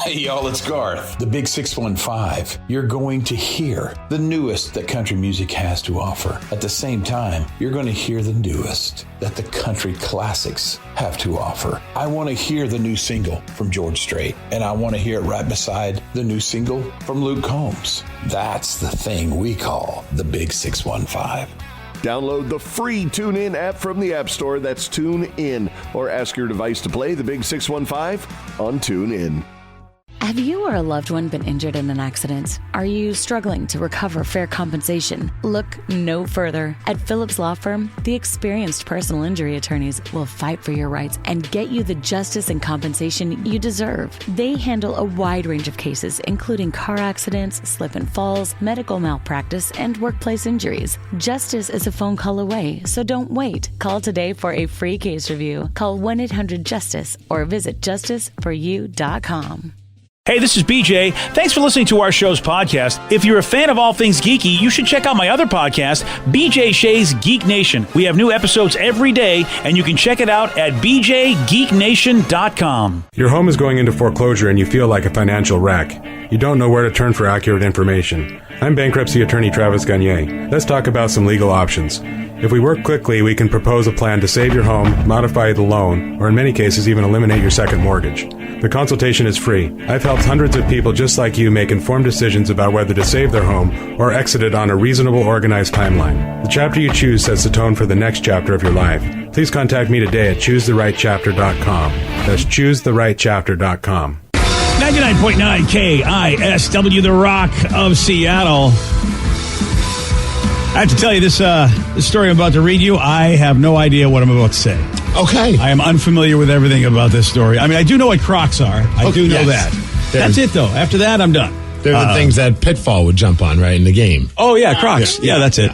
Hey y'all, it's Garth, the Big 615. You're going to hear the newest that country music has to offer. At the same time, you're going to hear the newest that the country classics have to offer. I want to hear the new single from George Strait, and I want to hear it right beside the new single from Luke Combs. That's the thing we call the Big 615. Download the free TuneIn app from the App Store. That's TuneIn. Or ask your device to play the Big 615 on TuneIn. Have you or a loved one been injured in an accident? Are you struggling to recover fair compensation? Look no further. At Phillips Law Firm, the experienced personal injury attorneys will fight for your rights and get you the justice and compensation you deserve. They handle a wide range of cases, including car accidents, slip and falls, medical malpractice, and workplace injuries. Justice is a phone call away, so don't wait. Call today for a free case review. Call 1-800-JUSTICE or visit justiceforyou.com. Hey, this is BJ. Thanks for listening to our show's podcast. If you're a fan of all things geeky, you should check out my other podcast, BJ Shea's Geek Nation. We have new episodes every day, and you can check it out at bjgeeknation.com. Your home is going into foreclosure and you feel like a financial wreck. You don't know where to turn for accurate information. I'm bankruptcy attorney Travis Gagne. Let's talk about some legal options. If we work quickly, we can propose a plan to save your home, modify the loan, or in many cases even eliminate your second mortgage. The consultation is free. I've helped hundreds of people just like you make informed decisions about whether to save their home or exit it on a reasonable, organized timeline. The chapter you choose sets the tone for the next chapter of your life. Please contact me today at choosetherightchapter.com. That's choosetherightchapter.com. 99.9 KISW, the Rock of Seattle. I have to tell you, this story I'm about to read you, I have no idea what I'm about to say. Okay. I am unfamiliar with everything about this story. I mean, I do know what Crocs are. I do know that. That's it, though. After that, I'm done. They're the things that Pitfall would jump on, right, in the game. Oh, yeah, Crocs. Yeah, that's it.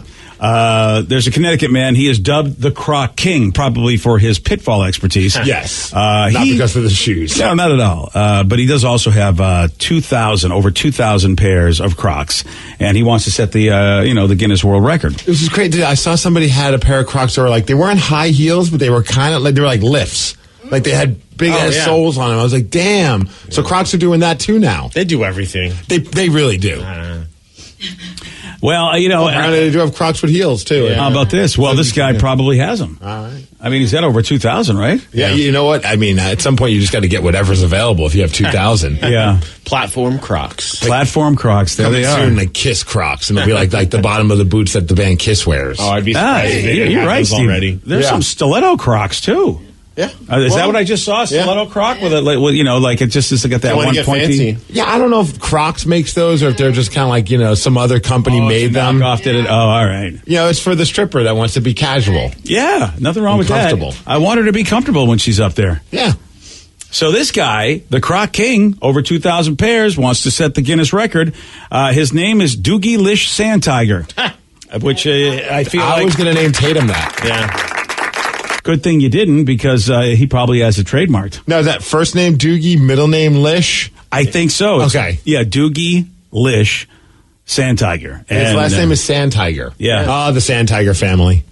There's a Connecticut man. He is dubbed the Croc King, probably for his pitfall expertise. Yes. Not because of the shoes. No, not at all. But he does also have over 2,000 pairs of Crocs, and he wants to set the Guinness World Record. This is crazy. I saw somebody had a pair of Crocs that were like, they weren't high heels, but they were kind of like, they were like lifts. Like they had big ass soles on them. I was like, damn. So Crocs are doing that too now. They do everything. They really do. Well, apparently they do have Crocs with heels too. Yeah. How about this? Well, this guy probably has them. All right. I mean, he's got over 2,000, right? Yeah, you know what? I mean, at some point you just got to get whatever's available if you have 2,000. Yeah. Platform Crocs. Platform Crocs. There they are. Soon, like Kiss Crocs, and they'll be like the bottom of the boots that the band Kiss wears. Oh, I'd be surprised. You're right, Steve. Already. There's some stiletto Crocs too. Yeah. Is that what I just saw? Stiletto Croc with it, like it just is got that one pointy. Yeah, I don't know if Crocs makes those or if they're just kind of like some other company made them. Knockoff did it. Oh, all right. It's for the stripper that wants to be casual. Yeah, nothing wrong with that. I want her to be comfortable when she's up there. Yeah. So this guy, the Croc King, over 2,000 pairs, wants to set the Guinness record. His name is Doogie Lish Sandtiger, which I feel I was going to name Tatum that. Yeah. Good thing you didn't, because he probably has it trademarked. Now, is that first name Doogie, middle name Lish? I think so. Okay. Yeah, Doogie Lish Sandtiger. And his last name is Sandtiger. Yeah. Oh, the Sandtiger family.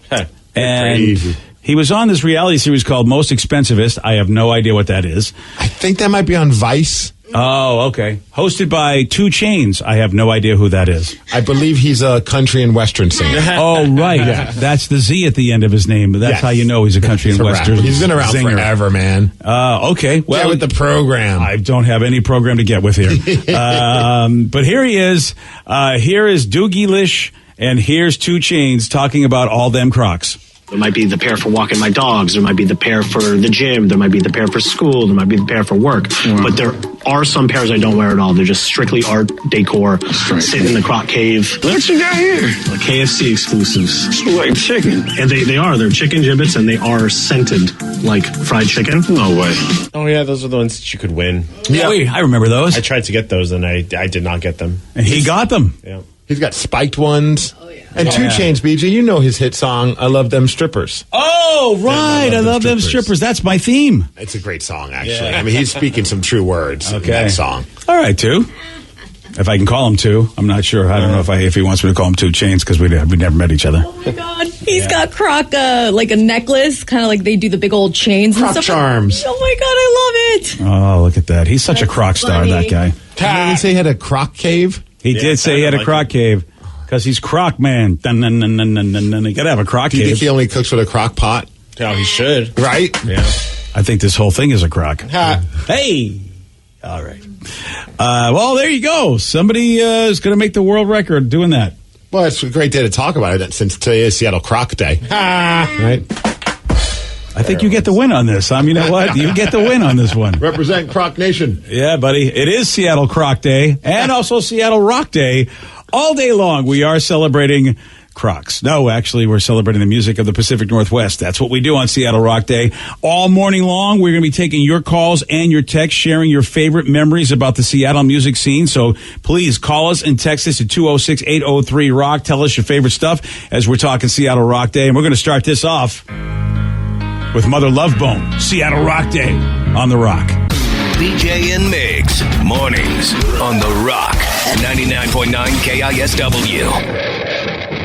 And he was on this reality series called Most Expensivest. I have no idea what that is. I think that might be on Vice. Oh, okay. Hosted by 2 Chainz. I have no idea who that is. I believe he's a country and western singer. Oh, right. Yeah. That's the Z at the end of his name. That's how you know he's a country and western singer. He's been around forever, man. Okay. Well, get with the program. I don't have any program to get with here. But here he is. Here is Doogie Lish, and here's 2 Chainz talking about all them Crocs. There might be the pair for walking my dogs. There might be the pair for the gym. There might be the pair for school. There might be the pair for work. But there are some pairs I don't wear at all. They're just strictly art decor. Sitting in the Croc Cave. What you got here? Like KFC exclusives. Like chicken. And they are. They're chicken giblets, and they are scented like fried chicken. No way. Oh, yeah, those are the ones that you could win. Yeah, I remember those. I tried to get those, and I did not get them. And he got them. Yeah. He's got spiked ones. Oh, yeah. And 2 Chainz, BJ, you know his hit song, I Love Them Strippers. Oh, right. I love them strippers. That's my theme. It's a great song, actually. Yeah. I mean, he's speaking some true words in that song. All right, 2. If I can call him 2. I'm not sure. I don't know if he wants me to call him 2 Chainz, because we never met each other. Oh, my God. He's got Croc, like a necklace, kind of like they do the big old chains and Croc stuff. charms. Oh my God, I love it. Oh, look at that. He's such a croc star, funny. that guy. Did he say he had a croc cave? He did say he had a croc cave because he's croc man. Dun, dun, dun, dun, dun, dun, dun. You got to have a croc Do you cave. think he only cooks with a crock pot? Oh, he should. Right? Yeah. I think this whole thing is a croc. Hey. All right. Well, there you go. Somebody is going to make the world record doing that. Well, it's a great day to talk about it since today is Seattle Croc Day. Right? I think you get the win on this. You know what? You get the win on this one. Represent Croc Nation. Yeah, buddy. It is Seattle Croc Day and also Seattle Rock Day. All day long, we are celebrating Crocs. No, actually, we're celebrating the music of the Pacific Northwest. That's what we do on Seattle Rock Day. All morning long, we're going to be taking your calls and your texts, sharing your favorite memories about the Seattle music scene. So please call us and text us at 206-803-ROCK. Tell us your favorite stuff as we're talking Seattle Rock Day. And we're going to start this off with Mother Love Bone, Seattle Rock Day on The Rock. BJ and Migs, mornings on The Rock, 99.9 KISW.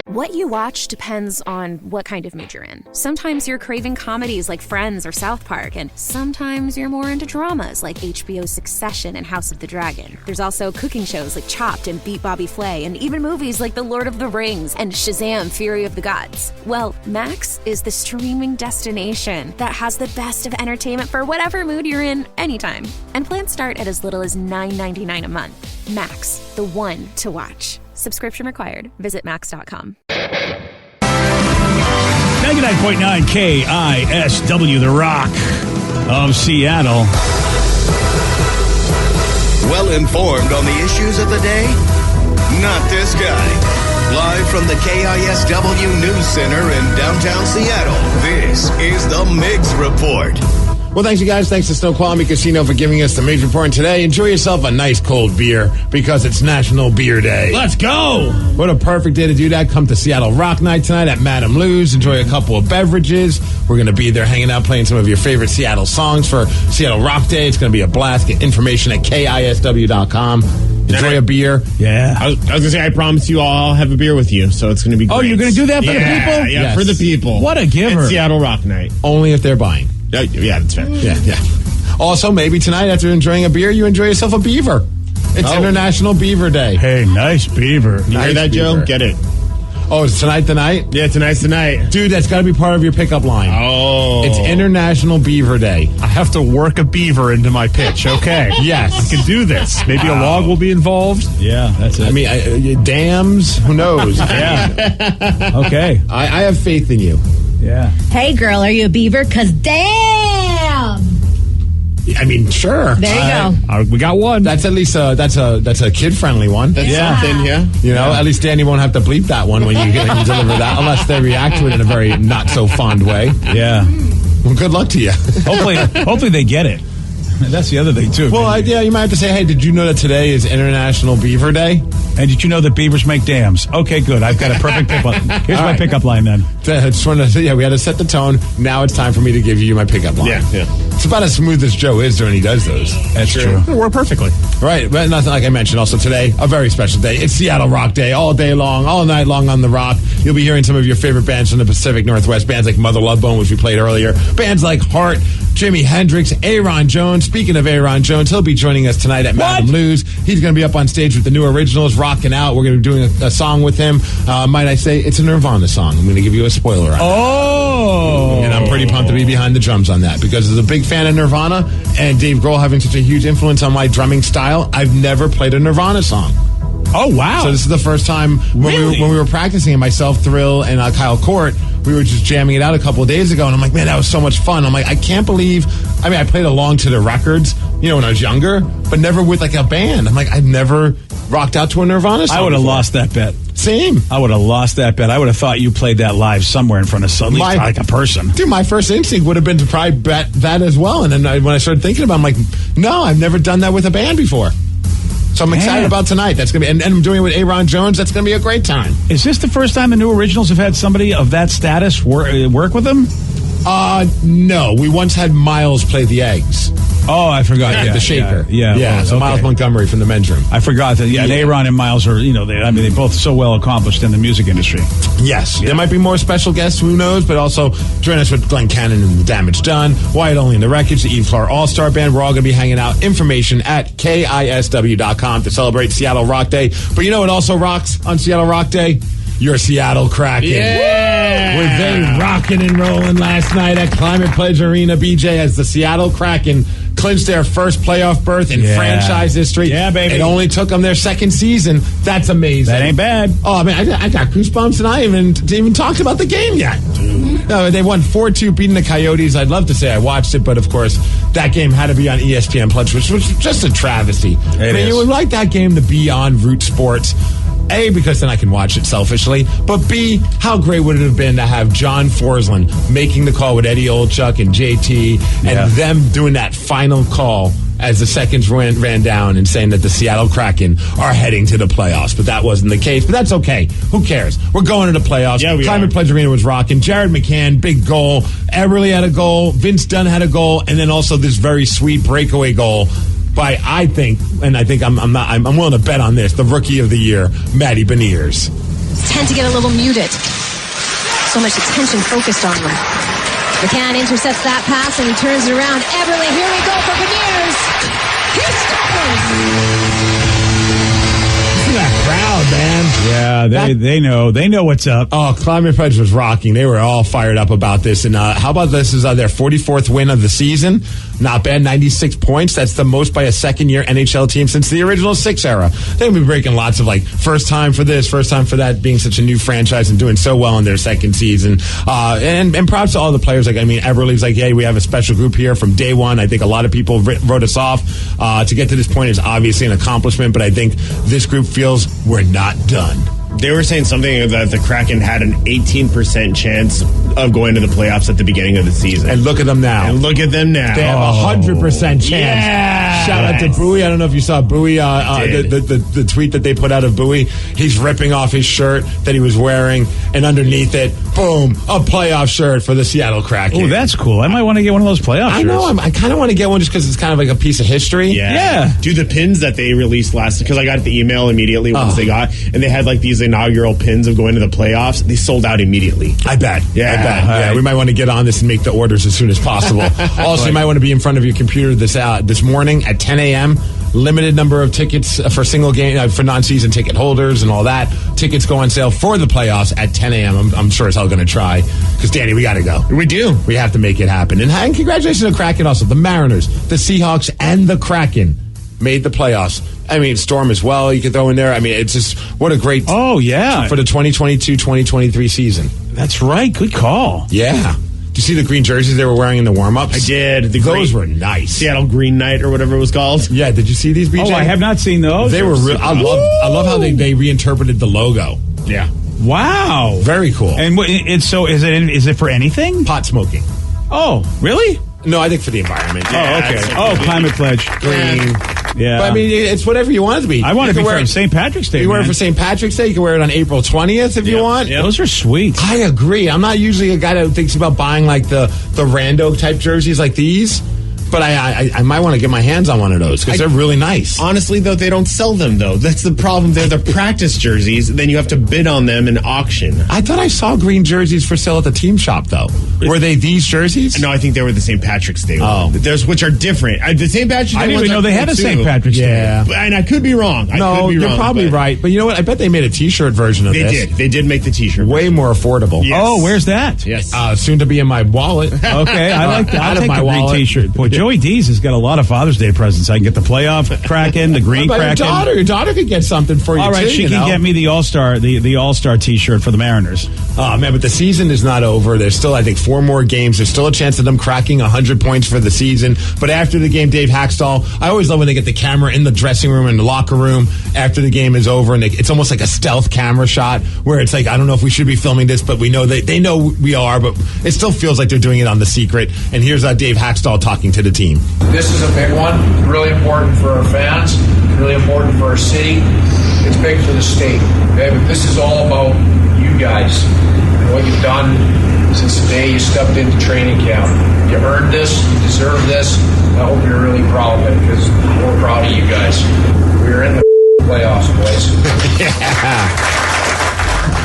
What you watch depends on what kind of mood you're in. Sometimes you're craving comedies like Friends or South Park, and sometimes you're more into dramas like HBO's Succession and House of the Dragon. There's also cooking shows like Chopped and Beat Bobby Flay, and even movies like The Lord of the Rings and Shazam! Fury of the Gods. Well, Max is the streaming destination that has the best of entertainment for whatever mood you're in anytime. And plans start at as little as $9.99 a month. Max, the one to watch. Subscription required. Visit max.com. 99.9 KISW, The Rock of Seattle. Well informed on the issues of the day? Not this guy. Live from the KISW News Center in downtown Seattle, this is the Migs Report. Well, thanks, you guys. Thanks to Snoqualmie Casino for giving us the Migs Report. And today, enjoy yourself a nice cold beer because it's National Beer Day. Let's go. What a perfect day to do that. Come to Seattle Rock Night tonight at Madame Lou's. Enjoy a couple of beverages. We're going to be there hanging out, playing some of your favorite Seattle songs for Seattle Rock Day. It's going to be a blast. Get information at KISW.com. Enjoy a beer. Yeah. I was going to say, I promise you all I'll have a beer with you, so it's going to be great. Oh, you're going to do that for the people? Yeah, Yes. for the people. What a giver. It's Seattle Rock Night. Only if they're buying. Yeah, that's fair. Yeah. Also, maybe tonight after enjoying a beer, you enjoy yourself a beaver. It's International Beaver Day. Hey, nice beaver. You hear that, Joe? beaver. Get it. Oh, is tonight the night? Yeah, tonight's the night. Dude, that's got to be part of your pickup line. Oh. It's International Beaver Day. I have to work a beaver into my pitch. Okay. Yes. I can do this. Maybe a log will be involved. Yeah, that's it. I mean, dams? Who knows? Yeah. Okay. I have faith in you. Yeah. Hey, girl, are you a beaver? Because damn! I mean, sure. There you go. We got one. That's at least that's a kid-friendly one. That's something, yeah. You know, at least Danny won't have to bleep that one when you deliver that, unless they react to it in a very not-so-fond way. Yeah. Well, good luck to you. Hopefully they get it. That's the other thing, too. Well, yeah, you might have to say, hey, did you know that today is International Beaver Day? And did you know that beavers make dams? Okay, good. I've got a perfect pickup. Here's my pickup line, then. I just wanted to say, we had to set the tone. Now it's time for me to give you my pickup line. Yeah. It's about as smooth as Joe is when he does those. That's true. It worked perfectly. Right, but nothing like I mentioned. Also today, a very special day. It's Seattle Rock Day, all day long, all night long on the Rock. You'll be hearing some of your favorite bands from the Pacific Northwest. Bands like Mother Love Bone, which we played earlier. Bands like Heart, Jimi Hendrix, Aaron Jones. Speaking of Aaron Jones, he'll be joining us tonight at Madame Lou's. He's going to be up on stage with the new originals, rocking out. We're going to be doing a song with him. Might I say, it's a Nirvana song. I'm going to give you a spoiler on that. And I'm pretty pumped to be behind the drums on that because as a big fan of Nirvana and Dave Grohl having such a huge influence on my drumming style, I've never played a Nirvana song. Oh, wow. So this is the first time when we were practicing it, myself, Thrill, and Kyle Court, we were just jamming it out a couple of days ago, and I'm like, man, that was so much fun. I'm like, I can't believe, I played along to the records, when I was younger, but never with like a band. I'm like, I've never rocked out to a Nirvana song I would have before. lost that bet. Same. I would have lost that bet. I would have thought you played that live somewhere in front of at least like a person. Dude, my first instinct would have been to probably bet that as well. And then when I started thinking about it, I'm like, no, I've never done that with a band before. So I'm excited about tonight. That's gonna be, and I'm doing it with Aaron Jones. That's gonna be a great time. Is this the first time the new originals have had somebody of that status work with them? No. We once had Miles play the eggs. Oh, I forgot. The shaker. Yeah. So Miles Montgomery from the men's room. I forgot that. Yeah, and Aaron and Miles are, they're both so well accomplished in the music industry. Yes. There might be more special guests, who knows, but also join us with Glenn Cannon and The Damage Done, Wyatt Only in the Wreckage, the Eve Clark All-Star Band. We're all going to be hanging out. Information at KISW.com to celebrate Seattle Rock Day. But you know what also rocks on Seattle Rock Day? Your Seattle Kraken. Yeah! Were they rocking and rolling last night at Climate Pledge Arena, BJ, as the Seattle Kraken clinched their first playoff berth in franchise history. Yeah, baby. It only took them their second season. That's amazing. That ain't bad. Oh, man, I got goosebumps, and I haven't even talked about the game yet. No, they won 4-2, beating the Coyotes. I'd love to say I watched it, but of course, that game had to be on ESPN Plus, which was just a travesty. You would like that game to be on Root Sports. A, because then I can watch it selfishly, but B, how great would it have been to have John Forsland making the call with Eddie Olchuk and JT and them doing that final call as the seconds ran down and saying that the Seattle Kraken are heading to the playoffs. But that wasn't the case. But that's okay. Who cares? We're going to the playoffs. Yeah, Climate Pledge Arena was rocking. Jared McCann, big goal. Eberle had a goal. Vince Dunn had a goal. And then also this very sweet breakaway goal by, I think I'm willing to bet on this, the Rookie of the Year, Matty Beniers. Tend to get a little muted. So much attention focused on them. McCann intercepts that pass and he turns it around. Eberle, here we go for Beniers. He scores! That crowd, man. Yeah, they know what's up. Oh, Climate Pledge was rocking. They were all fired up about this. And how about this is their 44th win of the season? Not bad, 96 points. That's the most by a second-year NHL team since the original Six era. They've been breaking lots of first time for this, first time for that, being such a new franchise and doing so well in their second season. And props to all the players. Eberle's hey, we have a special group here from day one. I think a lot of people wrote us off. To get to this point is obviously an accomplishment, but I think this group feels we're not done. They were saying something that the Kraken had an 18% chance of going to the playoffs at the beginning of the season. And look at them now. They have a 100% chance. Yeah. Shout out to Bowie. I don't know if you saw Bowie, the tweet that they put out of Bowie. He's ripping off his shirt that he was wearing, and underneath it, boom, a playoff shirt for the Seattle Kraken. Oh, that's cool. I might want to get one of those playoff shirts. I know. I kind of want to get one just because it's kind of like a piece of history. Yeah. Do the pins that they released last, because I got the email immediately once they got, and they had these inaugural pins of going to the playoffs. They sold out immediately. I bet. Yeah, we might want to get on this and make the orders as soon as possible. Also, you might want to be in front of your computer this morning at 10 a.m. Limited number of tickets for single game, for non-season ticket holders and all that. Tickets go on sale for the playoffs at 10 a.m. I'm sure as hell going to try. Because, Danny, we got to go. We do. We have to make it happen. And congratulations to the Kraken also. The Mariners, the Seahawks, and the Kraken made the playoffs. Storm as well, you can throw in there. It's just, what a great... Oh, yeah. For the 2022-2023 season. That's right. Good call. Yeah. Do you see the green jerseys they were wearing in the warm-ups? I did. Those were nice. Seattle Green Knight or whatever it was called. Yeah, did you see these, BJ? Oh, I have not seen those. They were real. I love how they reinterpreted the logo. Yeah. Wow. Very cool. And is it for anything? Pot smoking. Oh, really? No, I think for the environment. Yeah, okay. Climate Pledge. Green. Yeah. But it's whatever you want it to be. I want to be for St. Patrick's Day. You wear it for St. Patrick's Day. You can wear it on April 20th if you want. Yeah, those are sweet. I agree. I'm not usually a guy that thinks about buying the rando type jerseys like these. But I might want to get my hands on one of those because they're really nice. Honestly, though, they don't sell them, though. That's the problem. They're the practice jerseys. Then you have to bid on them in auction. I thought I saw green jerseys for sale at the team shop, though. Were they these jerseys? No, I think they were the St. Patrick's Day one. Which are different. The St. Patrick's Day I didn't even know they had a St. Patrick's Day. Yeah. And I could be wrong. You're probably right. But you know what? I bet they made a T-shirt version of this. They did make the T-shirt. Way more affordable. Yes. Oh, where's that? Yes. Soon to be in my wallet. Okay, I like that. I'll take my the green wallet. T-shirt. Boy, Joey D's has got a lot of Father's Day presents. I can get the playoff Kraken, the green Kraken. Your daughter could get something for you. All right, too, she can get me the All-Star, the All-Star T-shirt for the Mariners. Oh man, but the season is not over. There's still, I think, 4 more games. There's still a chance of them cracking 100 points for the season. But after the game, Dave Haxtell, I always love when they get the camera in the dressing room and the locker room after the game is over, and it's almost like a stealth camera shot where it's I don't know if we should be filming this, but we know they know we are, but it still feels like they're doing it on the secret. And here's Dave Haxtell talking to the team. This is a big one. Really important for our fans. Really important for our city. It's big for the state. Okay? But this is all about you you guys and what you've done since the day you stepped into training camp. You earned this. You deserve this. I hope you're really proud of it because we're proud of you guys. We're in the playoffs, boys. Yeah.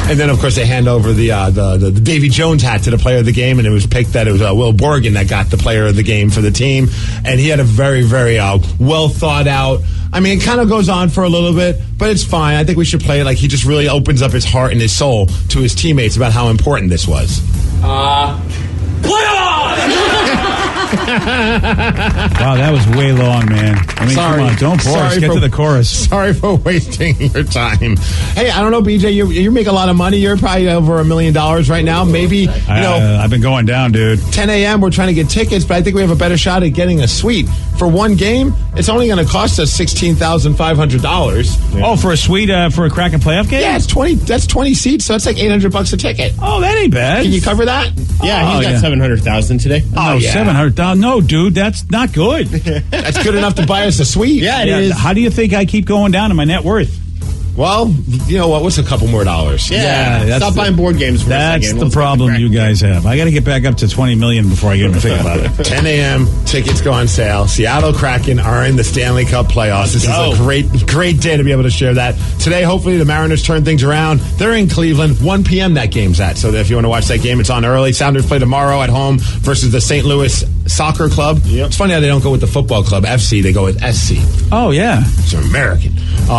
And then, of course, they hand over the Davy Jones hat to the player of the game, and it was picked that it was Will Borgen that got the player of the game for the team. And he had a very, very well thought out. I mean, it kind of goes on for a little bit, but it's fine. I think we should play it like he just really opens up his heart and his soul to his teammates about how important this was. Wow, that was way long, man. I mean, Sorry. come on, don't bore us. Get to the chorus. Sorry for wasting your time. Hey, I don't know, BJ, you make a lot of money. You're probably over $1 million right now. Maybe, I've been going down, dude. 10 a.m., we're trying to get tickets, but I think we have a better shot at getting a suite. For one game, it's only going to cost us $16,500. Yeah. Oh, for a suite for a Kraken playoff game? Yeah, it's 20. That's 20 seats, so it's like $800 a ticket. Oh, that ain't bad. Can you cover that? Yeah, he's got 700,000 today. Oh, yeah. 700,000. No, dude, that's not good. That's good enough to buy us a suite. Yeah, it is. How do you think I keep going down in my net worth? Well, you know what? What's a couple more dollars? Yeah, stop buying board games for that's a second. That's the problem you guys have. I got to get back up to $20 million before I get to think about it. 10 a.m. Tickets go on sale. Seattle Kraken are in the Stanley Cup playoffs. This is a great day to be able to share that. Today, hopefully, the Mariners turn things around. They're in Cleveland. 1 p.m. that game's at. So if you want to watch that game, it's on early. Sounders play tomorrow at home versus the St. Louis Soccer Club. Yep. It's funny how they don't go with the football club, FC. They go with SC. Oh, yeah. It's American.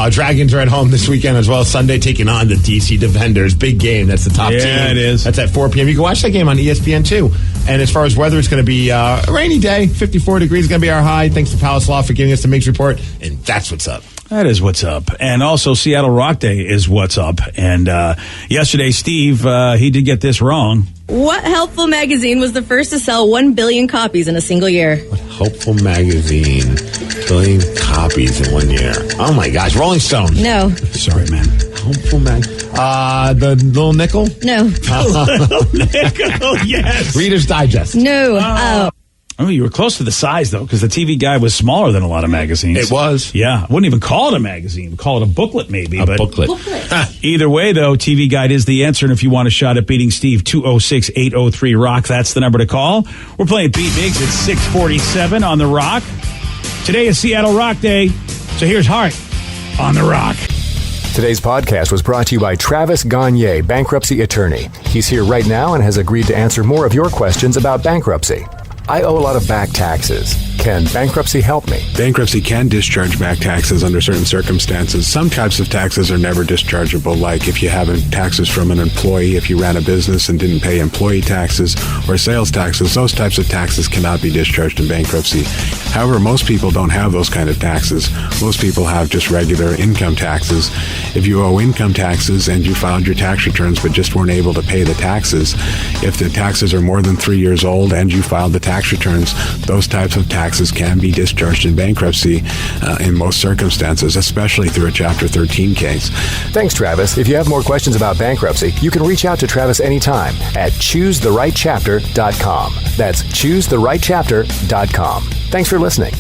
Dragons are at home this weekend as well. Sunday taking on the DC Defenders. Big game. That's the top team. Yeah, it is. That's at 4 p.m. You can watch that game on ESPN too. And as far as weather, it's going to be a rainy day. 54 degrees is going to be our high. Thanks to Palace Law for giving us the Migs report. And that's what's up. That is what's up. And also Seattle Rock Day is what's up. And yesterday, Steve, he did get this wrong. What helpful magazine was the first to sell 1 billion copies in a single year? What helpful magazine? 1 billion copies in 1 year. Oh my gosh. Rolling Stone. No. Sorry, man. Helpful mag. The Little Nickel? No. Little Nickel, yes. Reader's Digest. No. Oh, you were close to the size, though, because the TV Guide was smaller than a lot of magazines. It was. Yeah. I wouldn't even call it a magazine. Call it a booklet, maybe. A booklet. Either way, though, TV Guide is the answer. And if you want a shot at beating Steve, 206-803-ROCK, that's the number to call. We're playing Beat Migs at 647 on The Rock. Today is Seattle Rock Day, so here's Hart on The Rock. Today's podcast was brought to you by Travis Gagne, bankruptcy attorney. He's here right now and has agreed to answer more of your questions about bankruptcy. I owe a lot of back taxes. Can bankruptcy help me? Bankruptcy can discharge back taxes under certain circumstances. Some types of taxes are never dischargeable, like if you have taxes from an employee, if you ran a business and didn't pay employee taxes or sales taxes, those types of taxes cannot be discharged in bankruptcy. However, most people don't have those kind of taxes. Most people have just regular income taxes. If you owe income taxes and you filed your tax returns but just weren't able to pay the taxes, if the taxes are more than 3 years old and you filed the tax returns, those types of taxes can be discharged in bankruptcy in most circumstances, especially through a Chapter 13 case. Thanks, Travis. If you have more questions about bankruptcy, you can reach out to Travis anytime at ChooseTheRightChapter.com. That's ChooseTheRightChapter.com. Thanks for listening.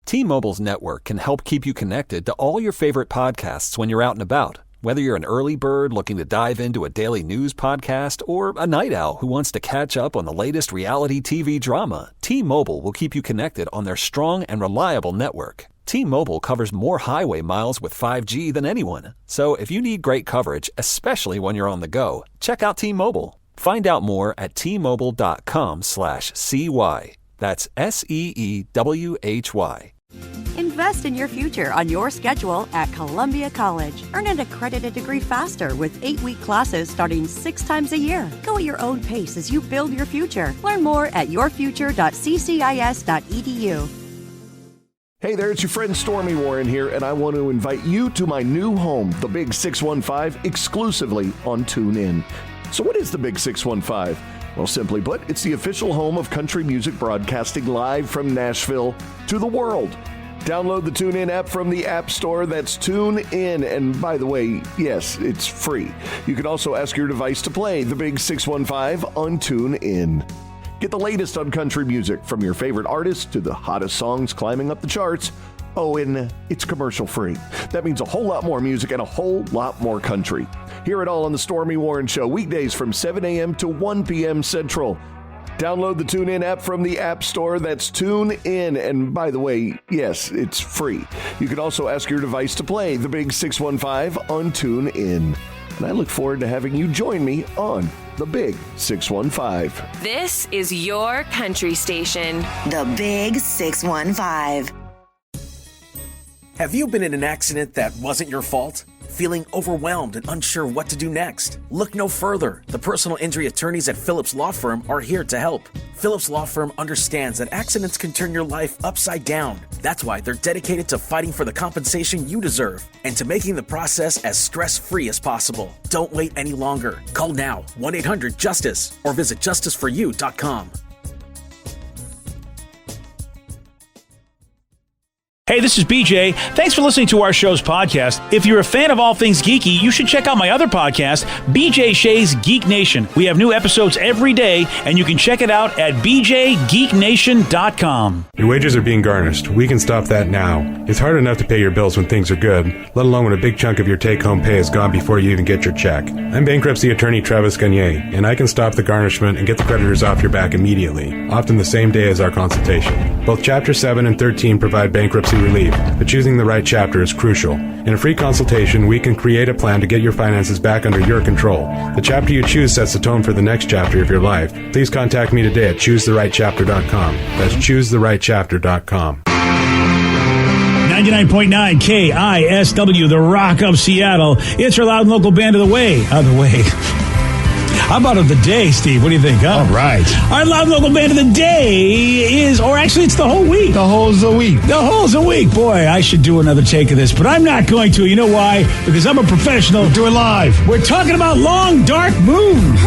T-Mobile's network can help keep you connected to all your favorite podcasts when you're out and about. Whether you're an early bird looking to dive into a daily news podcast or a night owl who wants to catch up on the latest reality TV drama, T-Mobile will keep you connected on their strong and reliable network. T-Mobile covers more highway miles with 5G than anyone. So if you need great coverage, especially when you're on the go, check out T-Mobile. Find out more at T-Mobile.com/CY. That's SEEWHY. Invest in your future on your schedule at Columbia College. Earn an accredited degree faster with 8-week classes starting 6 times a year. Go at your own pace as you build your future. Learn more at yourfuture.ccis.edu. Hey there, it's your friend Stormy Warren here, and I want to invite you to my new home, the Big 615, exclusively on TuneIn. So what is the Big 615? Well, simply put, it's the official home of country music broadcasting live from Nashville to the world. Download the TuneIn app from the App Store. That's TuneIn. And by the way, yes, it's free. You can also ask your device to play the Big 615 on TuneIn. Get the latest on country music, from your favorite artists to the hottest songs climbing up the charts, Oh, and it's commercial-free. That means a whole lot more music and a whole lot more country. Hear it all on the Stormy Warren Show, weekdays from 7 a.m. to 1 p.m. Central. Download the TuneIn app from the App Store. That's TuneIn. And by the way, yes, it's free. You can also ask your device to play the Big 615 on TuneIn. And I look forward to having you join me on the Big 615. This is your country station. The Big 615. Have you been in an accident that wasn't your fault? Feeling overwhelmed and unsure what to do next? Look no further. The personal injury attorneys at Phillips Law Firm are here to help. Phillips Law Firm understands that accidents can turn your life upside down. That's why they're dedicated to fighting for the compensation you deserve and to making the process as stress-free as possible. Don't wait any longer. Call now, 1-800-JUSTICE, or visit justiceforyou.com. Hey, this is BJ. Thanks for listening to our show's podcast. If you're a fan of all things geeky, you should check out my other podcast, BJ Shea's Geek Nation. We have new episodes every day, and you can check it out at bjgeeknation.com. Your wages are being garnished. We can stop that now. It's hard enough to pay your bills when things are good, let alone when a big chunk of your take-home pay is gone before you even get your check. I'm bankruptcy attorney Travis Gagne, and I can stop the garnishment and get the creditors off your back immediately, often the same day as our consultation. Both Chapter 7 and 13 provide bankruptcy relief, but choosing the right chapter is crucial. In a free consultation, we can create a plan to get your finances back under your control. The chapter you choose sets the tone for the next chapter of your life. Please contact me today at choosetherightchapter.com. That's choosetherightchapter.com. 99.9 KISW, the Rock of Seattle. It's our loud and local band of the way. How about of the day, Steve? What do you think, huh? All right. Our loud local band of the day is, or actually it's the whole week. The whole's a week. The whole's a week. Boy, I should do another take of this, but I'm not going to. You know why? Because I'm a professional. Do it live. We're talking about Long Dark Moon.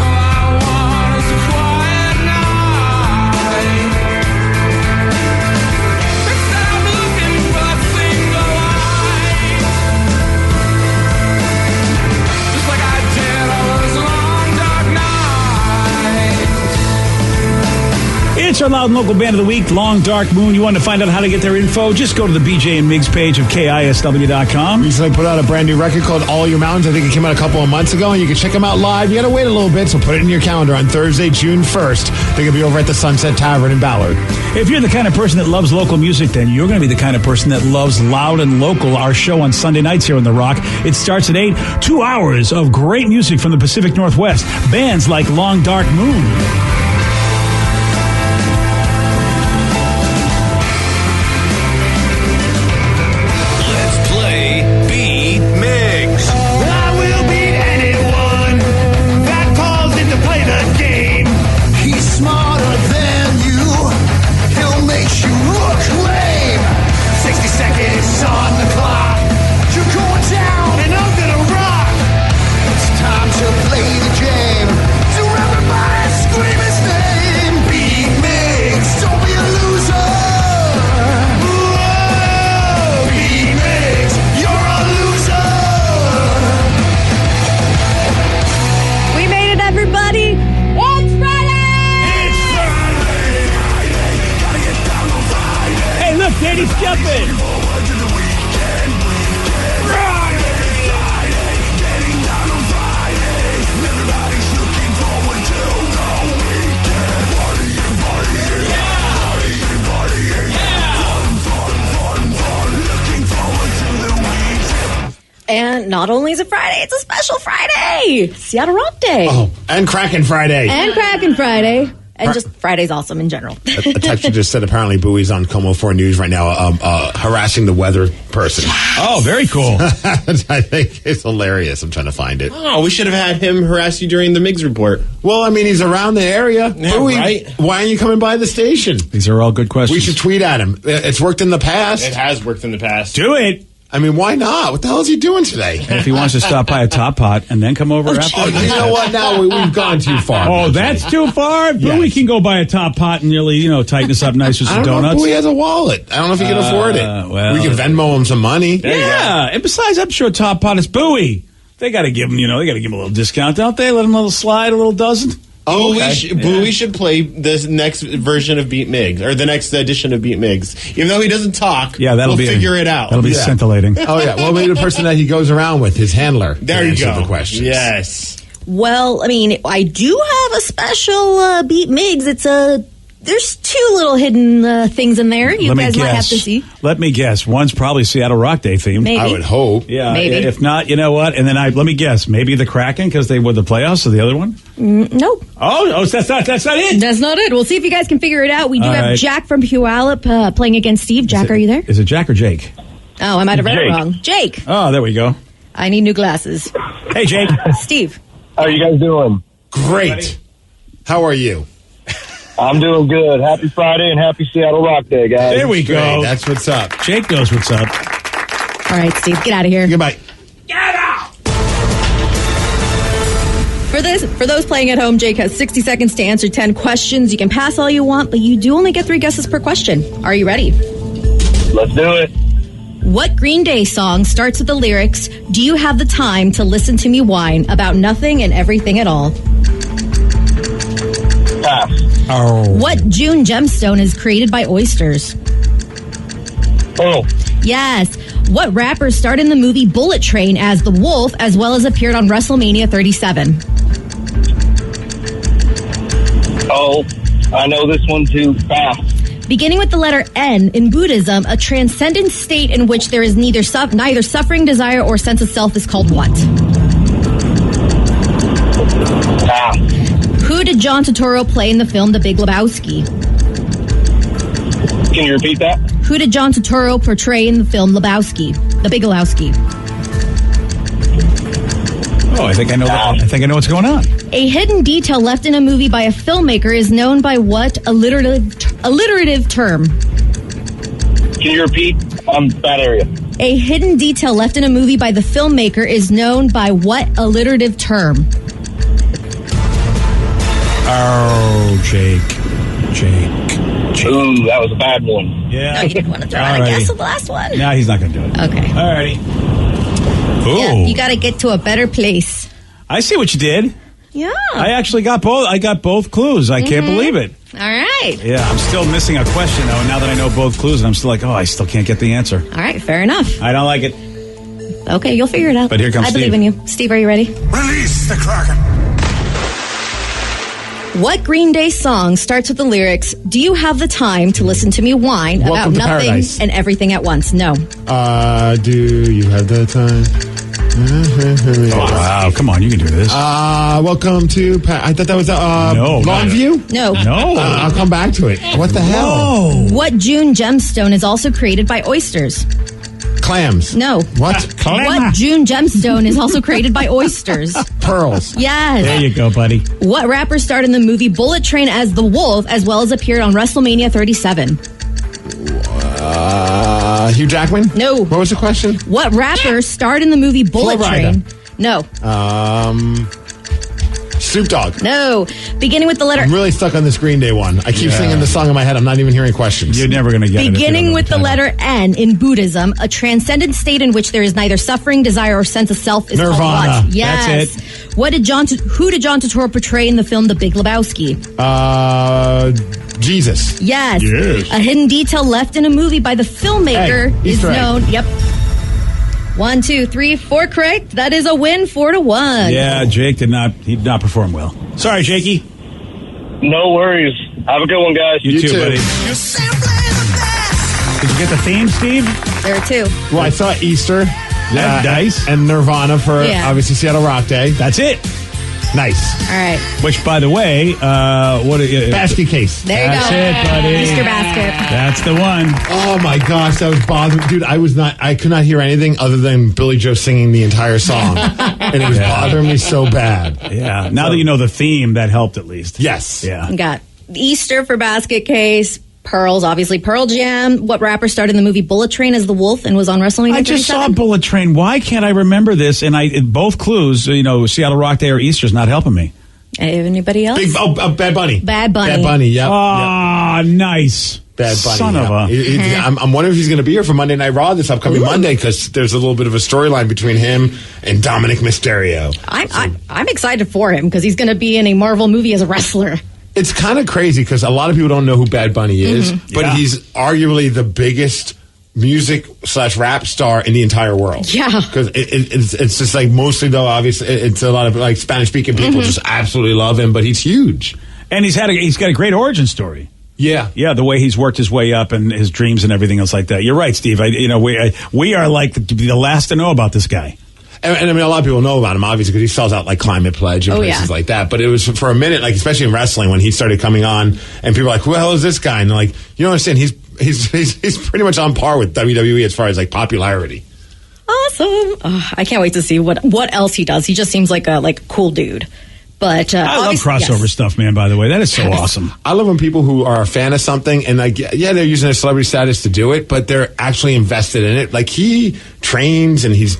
It's our loud and local band of the week, Long Dark Moon. You want to find out how to get their info? Just go to the BJ and Migs page of KISW.com. Recently put out a brand new record called All Your Mountains. I think it came out a couple of months ago, and you can check them out live. You got to wait a little bit, so put it in your calendar on Thursday, June 1st. They're going to be over at the Sunset Tavern in Ballard. If you're the kind of person that loves local music, then you're going to be the kind of person that loves Loud and Local, our show on Sunday nights here on The Rock. It starts at 8. 2 hours of great music from the Pacific Northwest. Bands like Long Dark Moon. And not only is it Friday, it's a special Friday. Seattle Rock Day. Oh, and Kraken Friday. And Kraken Friday. And just Friday's awesome in general. A texter just said apparently Bowie's on Como 4 News right now harassing the weather person. Oh, very cool. I think it's hilarious. I'm trying to find it. Oh, we should have had him harass you during the Migs report. Well, I mean, he's around the area. Yeah, Bowie, right? Why aren't you coming by the station? These are all good questions. We should tweet at him. It's worked in the past. It has worked in the past. Do it. I mean, why not? What the hell is he doing today? And if he wants to stop by a Top Pot and then come over after. Oh, you know what? Now we've gone too far. Oh, that's too far? Yes. Bowie can go buy a Top Pot and really, tighten us up nice with some donuts. I don't know if Bowie has a wallet. I don't know if he can afford it. Well, we can Venmo him some money. Yeah. And besides, I'm sure Top Pot is Bowie. They got to give him, they got to give him a little discount, don't they? Let him a little slide, a little dozen. Oh, we should play this next version of Beat Migs, or the next edition of Beat Migs. Even though he doesn't talk, we'll figure it out. That'll be scintillating. Oh, yeah. Well, maybe the person that he goes around with, his handler. There you go. The questions. Yes. Well, I mean, I do have a special Beat Migs. There's two little hidden things in there you guys might have to see. Let me guess. One's probably Seattle Rock Day themed. Maybe. I would hope. Yeah. Maybe. If not, you know what? And then let me guess. Maybe the Kraken because they were the playoffs or the other one? Nope. Oh, that's not it. That's not it. We'll see if you guys can figure it out. We do All have right. Jack from Puyallup playing against Steve. Jack, are you there? Is it Jack or Jake? Oh, I might have read it wrong. Jake. Oh, there we go. I need new glasses. Hey, Jake. Steve. How are you guys doing? Great. How are you? I'm doing good. Happy Friday and happy Seattle Rock Day, guys. There we go. That's what's up. Jake knows what's up. All right, Steve, get out of here. Goodbye. For those playing at home, Jake has 60 seconds to answer 10 questions. You can pass all you want, but you do only get 3 guesses per question. Are you ready? Let's do it. What Green Day song starts with the lyrics, "Do you have the time to listen to me whine about nothing and everything at all"? Pass. Oh. What June gemstone is created by oysters? Oh. Yes. What rapper starred in the movie Bullet Train as the Wolf, as well as appeared on WrestleMania 37? Oh, I know this one too. Pass. Beginning with the letter N, in Buddhism, a transcendent state in which there is neither suffering, desire, or sense of self is called what? Pass. Who did John Turturro play in the film The Big Lebowski? Can you repeat that? Who did John Turturro portray in the film Lebowski? The Big Lebowski. Oh, I think I know what's going on. A hidden detail left in a movie by a filmmaker is known by what alliterative term? Can you repeat? I'm bad area. A hidden detail left in a movie by the filmmaker is known by what alliterative term? Oh, Jake. Ooh, that was a bad one. Yeah. No, you didn't want to throw out a guess at the last one. No, he's not going to do it. Okay. All righty. Ooh. Yeah, you got to get to a better place. I see what you did. Yeah. I actually got both. I got both clues. I can't believe it. All right. Yeah, I'm still missing a question, though. Now that I know both clues, and I'm still like, I still can't get the answer. All right, fair enough. I don't like it. Okay, you'll figure it out. But here comes I believe Steve. in you. Steve, are you ready? Release the Kraken. What Green Day song starts with the lyrics, "Do you have the time to listen to me whine about Welcome to nothing Paradise. and everything at once"? No. Do you have the time? Oh, wow. Come on, you can do this. Welcome to... I thought that was No, Longview? No. No. I'll come back to it. What the hell? What June gemstone is also created by oysters? Clams. No. What? What June gemstone is also created by oysters? Pearls. Yes. There you go, buddy. What rapper starred in the movie Bullet Train as the Wolf, as well as appeared on WrestleMania 37? Hugh Jackman? No. What was the question? What rapper starred in the movie Bullet Flo Rida. Train? No. Snoop Dogg. No. Beginning with the letter I'm really stuck on this Green Day one. I keep singing the song in my head. I'm not even hearing questions. You're never going to get it. Beginning with the letter N in Buddhism, a transcendent state in which there is neither suffering, desire, or sense of self is Nirvana. called what? Yes. That's it. Who did John Turturro portray in the film The Big Lebowski? Jesus. Yes. Yes. A hidden detail left in a movie by the filmmaker Hey, is Easter egg. known. Yep. 1, 2, 3, 4 correct. That is a win, 4-1. Yeah, Jake did not perform well. Sorry, Jakey. No worries. Have a good one, guys. You too, buddy. Did you get the theme, Steve? There are 2. Well, I saw Easter. Dice. And Nirvana for, obviously, Seattle Rock Day. That's it. Nice. All right. Which, by the way, basket case. There you That's go. it, buddy. Easter basket. That's the one. Oh my gosh, that was bothering, dude. I could not hear anything other than Billy Joe singing the entire song, and it was bothering me so bad. Yeah. Now that you know the theme, that helped at least. Yes. Yeah. We got Easter for basket case. Pearls, obviously Pearl Jam. What rapper starred in the movie Bullet Train as the Wolf and was on WrestleMania 37? I just saw Bullet Train. Why can't I remember this? And both clues, Seattle Rock Day or Easter's not helping me. Anybody else? Bad Bunny. Bad Bunny. Bad Bunny, yep. Ah, nice. Bad Bunny. Son of a... I'm wondering if he's going to be here for Monday Night Raw this upcoming Monday, because there's a little bit of a storyline between him and Dominic Mysterio. I'm excited for him because he's going to be in a Marvel movie as a wrestler. It's kind of crazy because a lot of people don't know who Bad Bunny is, but he's arguably the biggest music/rap star in the entire world. Yeah. Because it's just like mostly, though, obviously, it's a lot of like Spanish-speaking people just absolutely love him, but he's huge. And he's got a great origin story. Yeah. Yeah, the way he's worked his way up and his dreams and everything else like that. You're right, Steve. We are like the last to know about this guy. And I mean, a lot of people know about him, obviously, because he sells out like Climate Pledge and places like that. But it was for a minute, like especially in wrestling, when he started coming on, and people were like, "Who the hell is this guy?" And they're like, "You don't understand? He's pretty much on par with WWE as far as like popularity." Awesome! I can't wait to see what else he does. He just seems like a cool dude. But I love crossover stuff, man. By the way, that is so awesome. I love when people who are a fan of something and like, yeah, they're using their celebrity status to do it, but they're actually invested in it. Like he trains and he's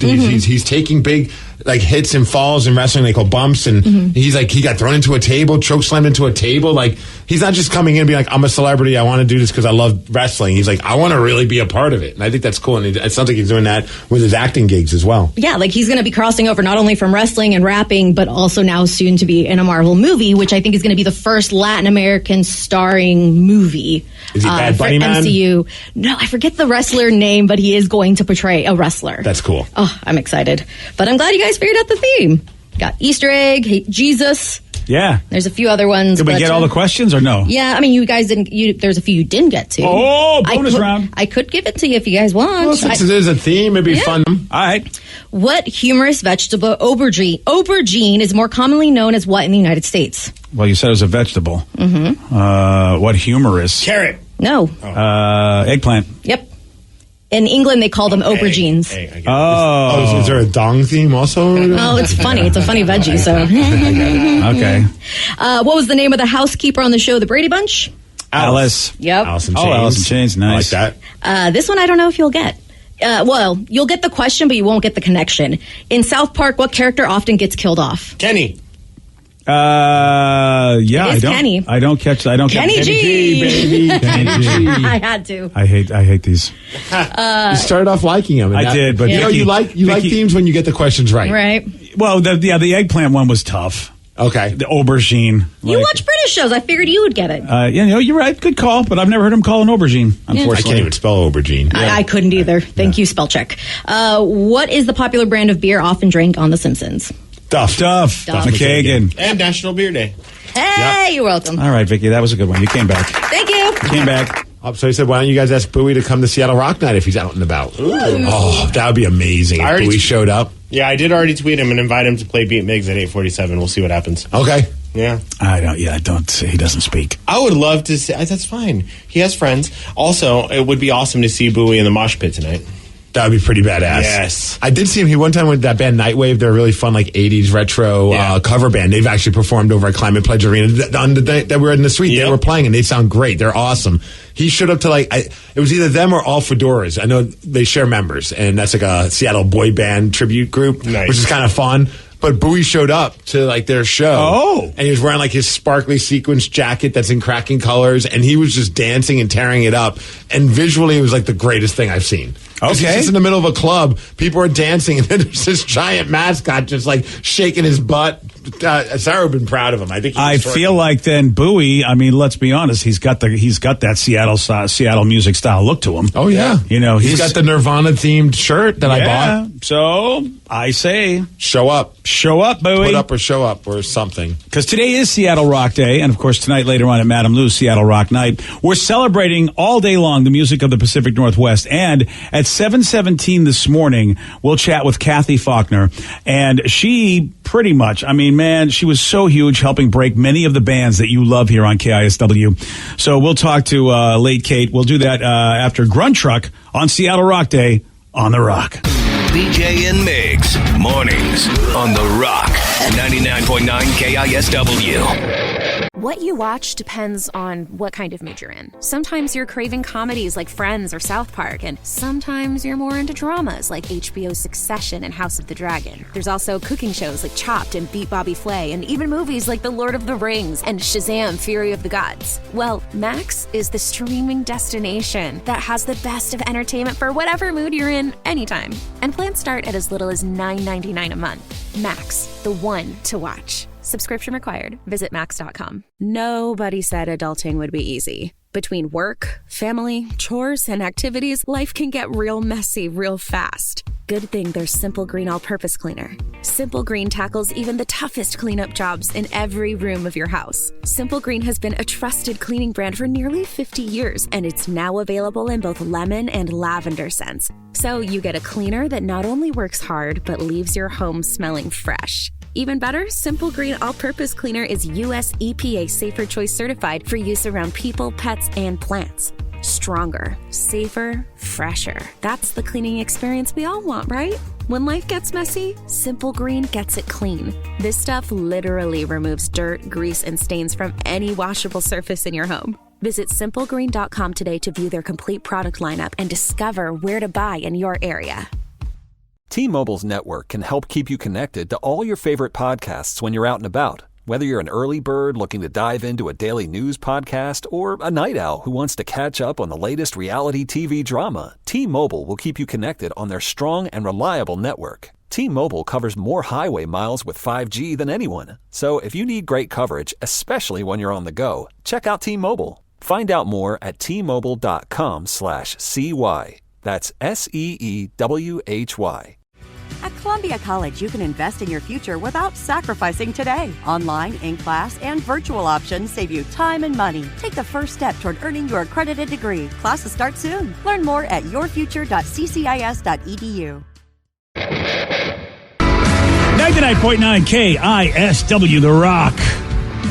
taking big like hits and falls in wrestling, they call bumps, and he's like, he got thrown into a table, choke slammed into a table. Like he's not just coming in and being like, I'm a celebrity, I want to do this because I love wrestling. He's like, I want to really be a part of it, and I think that's cool. And it sounds like he's doing that with his acting gigs as well. Yeah, like he's going to be crossing over not only from wrestling and rapping, but also now soon to be in a Marvel movie, which I think is going to be the first Latin American starring movie. Is he Bad Bunny Man? MCU. No, I forget the wrestler name, but he is going to portray a wrestler. That's cool. Oh, I'm excited. But I'm glad you guys figured out the theme. Got Easter egg, Jesus. Yeah. There's a few other ones. Did we get all the questions or no? Yeah, I mean, you guys didn't. There's a few you didn't get to. Oh, bonus round. I could give it to you if you guys want. Well, since it is a theme, it'd be fun. All right. What humorous vegetable, aubergine, is more commonly known as what in the United States? Well, you said it was a vegetable. What humorous? Carrot. No. Eggplant. Yep. In England, they call them aubergines. Oh, is there a dong theme also? Oh, it's funny. It's a funny veggie. So. Okay. What was the name of the housekeeper on the show, The Brady Bunch? Alice. Yep. Alice in Chains. Alice in Chains. Nice. I like that. This one I don't know if you'll get. Well, you'll get the question, but you won't get the connection. In South Park, what character often gets killed off? Kenny. Yeah, it is Kenny. I don't catch. Kenny G, baby. Kenny G. I had to. I hate these. You started off liking them. I did, but you know, you like themes when you get the questions right. Right. Well, the eggplant one was tough. Okay. The aubergine. You watch British shows. I figured you would get it. You're right. Good call, but I've never heard him call an aubergine, unfortunately. I can't even spell aubergine. I couldn't either. Thank you, spell check. What is the popular brand of beer often drank on The Simpsons? Duff. McKagan. And National Beer Day. Hey, you're welcome. All right, Vicky, that was a good one. You came back. Thank you. You came back. So he said, why don't you guys ask Bowie to come to Seattle Rock Night if he's out and about? Ooh. Oh, that would be amazing if Bowie showed up. Yeah, I did already tweet him and invite him to play Beat Migs at 8:47. We'll see what happens. Okay. Yeah. I don't. He doesn't speak. I would love to see. That's fine. He has friends. Also, it would be awesome to see Bowie in the mosh pit tonight. That would be pretty badass. Yes. I did see him. He one time with that band Nightwave. They're a really fun, like 80s retro cover band. They've actually performed over at Climate Pledge Arena on the day that we were in the suite. Yep. They were playing and they sound great. They're awesome. He showed up to it was either them or All Fedoras. I know they share members, and that's like a Seattle boy band tribute group, which is kind of fun. But Bowie showed up to their show. Oh. And he was wearing his sparkly sequins jacket that's in cracking colors, and he was just dancing and tearing it up. And visually, it was the greatest thing I've seen. Okay. He's just in the middle of a club, people are dancing, and then there's this giant mascot just shaking his butt. Sarah would have been proud of him. I think. I feel like then Bowie. I mean, let's be honest. He's got that Seattle music style look to him. Oh yeah. He's got the Nirvana themed shirt that I bought. So I say, show up, Bowie. Put up or show up or something. Because today is Seattle Rock Day, and of course tonight later on at Madame Lou's Seattle Rock Night, we're celebrating all day long the music of the Pacific Northwest. And at 7:17 this morning, we'll chat with Kathy Faulkner, and she pretty much, she was so huge, helping break many of the bands that you love here on KISW. So we'll talk to late Kate. We'll do that after Grunt Truck on Seattle Rock Day on The Rock. BJ and Migs, mornings on The Rock, 99.9 KISW. What you watch depends on what kind of mood you're in. Sometimes you're craving comedies like Friends or South Park, and sometimes you're more into dramas like HBO's Succession and House of the Dragon. There's also cooking shows like Chopped and Beat Bobby Flay, and even movies like The Lord of the Rings and Shazam! Fury of the Gods. Well, Max is the streaming destination that has the best of entertainment for whatever mood you're in anytime. And plans start at as little as $9.99 a month. Max, the one to watch. Subscription required. Visit Max.com. Nobody said adulting would be easy. Between work, family, chores, and activities, life can get real messy real fast. Good thing there's Simple Green All-Purpose Cleaner. Simple Green tackles even the toughest cleanup jobs in every room of your house. Simple Green has been a trusted cleaning brand for nearly 50 years, and it's now available in both lemon and lavender scents. So you get a cleaner that not only works hard, but leaves your home smelling fresh. Even better, Simple Green All-Purpose Cleaner is U.S. EPA Safer Choice certified for use around people, pets, and plants. Stronger, safer, fresher. That's the cleaning experience we all want, right? When life gets messy, Simple Green gets it clean. This stuff literally removes dirt, grease, and stains from any washable surface in your home. Visit simplegreen.com today to view their complete product lineup and discover where to buy in your area. T-Mobile's network can help keep you connected to all your favorite podcasts when you're out and about. Whether you're an early bird looking to dive into a daily news podcast or a night owl who wants to catch up on the latest reality TV drama, T-Mobile will keep you connected on their strong and reliable network. T-Mobile covers more highway miles with 5G than anyone. So if you need great coverage, especially when you're on the go, check out T-Mobile. Find out more at T-Mobile.com/CY. That's SEEWHY. At Columbia College, you can invest in your future without sacrificing today. Online, in-class, and virtual options save you time and money. Take the first step toward earning your accredited degree. Classes start soon. Learn more at yourfuture.ccis.edu. 99.9 KISW, The Rock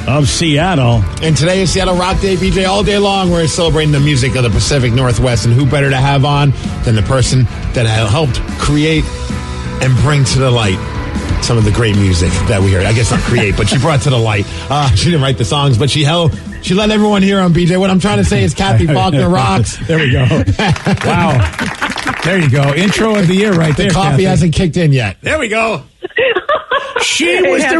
of Seattle. And today is Seattle Rock Day, BJ. All day long, we're celebrating the music of the Pacific Northwest. And who better to have on than the person that helped create and bring to the light some of the great music that we heard. I guess not create, but she brought to the light. She didn't write the songs, but she let everyone hear on BJ. What I'm trying to say is Kathy Faulkner rocks. There we go. Wow. There you go. Intro of the year right there. The coffee Kathy hasn't kicked in yet. There we go. She was the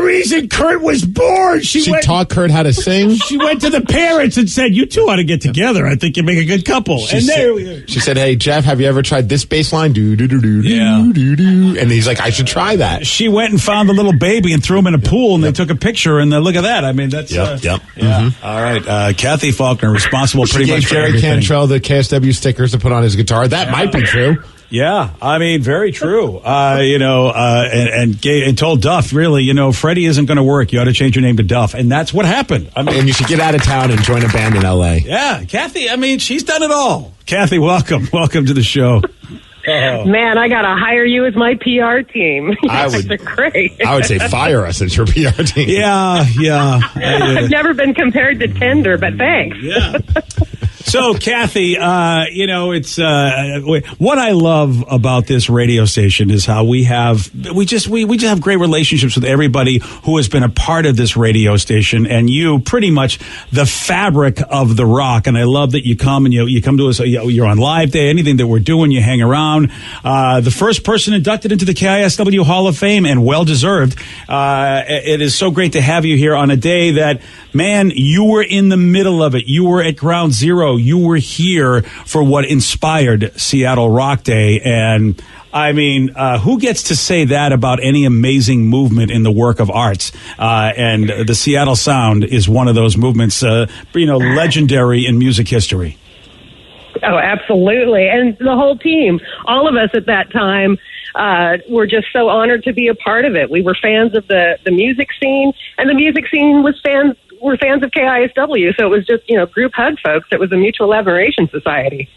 reason Kurt was born. She taught Kurt how to sing. She went to the parents and said, "You two ought to get together. I think you make a good couple." She said, "Hey Jeff, have you ever tried this bass line? Do do do do do do do." And he's like, "I should try that." She went and found the little baby and threw him in a pool, and they took a picture. And look at that. I mean, that's Yeah. Mm-hmm. All right, Kathy Faulkner responsible pretty much for Jerry everything. Cantrell the KSW stickers to put on his guitar. That might be true. Yeah, I mean, very true. And told Duff, really, Freddie isn't going to work. You ought to change your name to Duff. And that's what happened. I mean, and you should get out of town and join a band in L.A. Yeah, Kathy, I mean, she's done it all. Kathy, welcome. Welcome to the show. Man, I got to hire you as my PR team. They're great. I would say fire us as your PR team. Yeah. I've never been compared to Tinder, but thanks. Yeah. So, Kathy, it's what I love about this radio station is how we just have great relationships with everybody who has been a part of this radio station, and you pretty much the fabric of the rock. And I love that you come and you come to us. You're on Live Day, anything that we're doing, you hang around. The first person inducted into the KISW Hall of Fame, and well deserved. It is so great to have you here on a day that, man, you were in the middle of it. You were at ground zero. You were here for what inspired Seattle Rock Day. And I mean, who gets to say that about any amazing movement in the work of arts? And the Seattle Sound is one of those movements, legendary in music history. Oh, absolutely. And the whole team, all of us at that time, were just so honored to be a part of it. We were fans of the music scene, and the music scene were fans of KISW. So it was just, group hug folks. It was a mutual admiration society.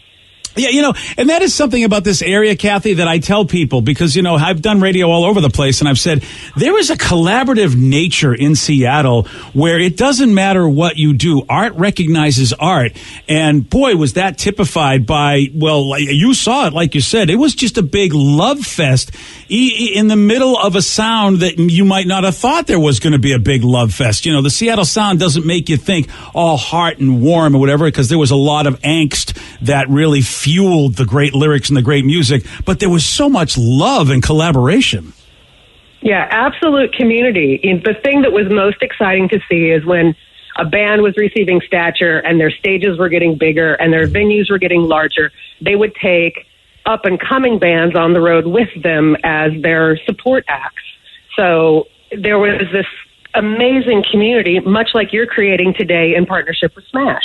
Yeah, and that is something about this area, Kathy, that I tell people because, I've done radio all over the place and I've said there is a collaborative nature in Seattle where it doesn't matter what you do. Art recognizes art. And boy, was that typified by, you saw it, like you said, it was just a big love fest in the middle of a sound that you might not have thought there was going to be a big love fest. The Seattle sound doesn't make you think all heart and warm or whatever because there was a lot of angst that really fueled the great lyrics and the great music, but there was so much love and collaboration. Yeah, absolute community. The thing that was most exciting to see is when a band was receiving stature and their stages were getting bigger and their venues were getting larger, they would take up-and-coming bands on the road with them as their support acts. So there was this amazing community, much like you're creating today in partnership with Smash.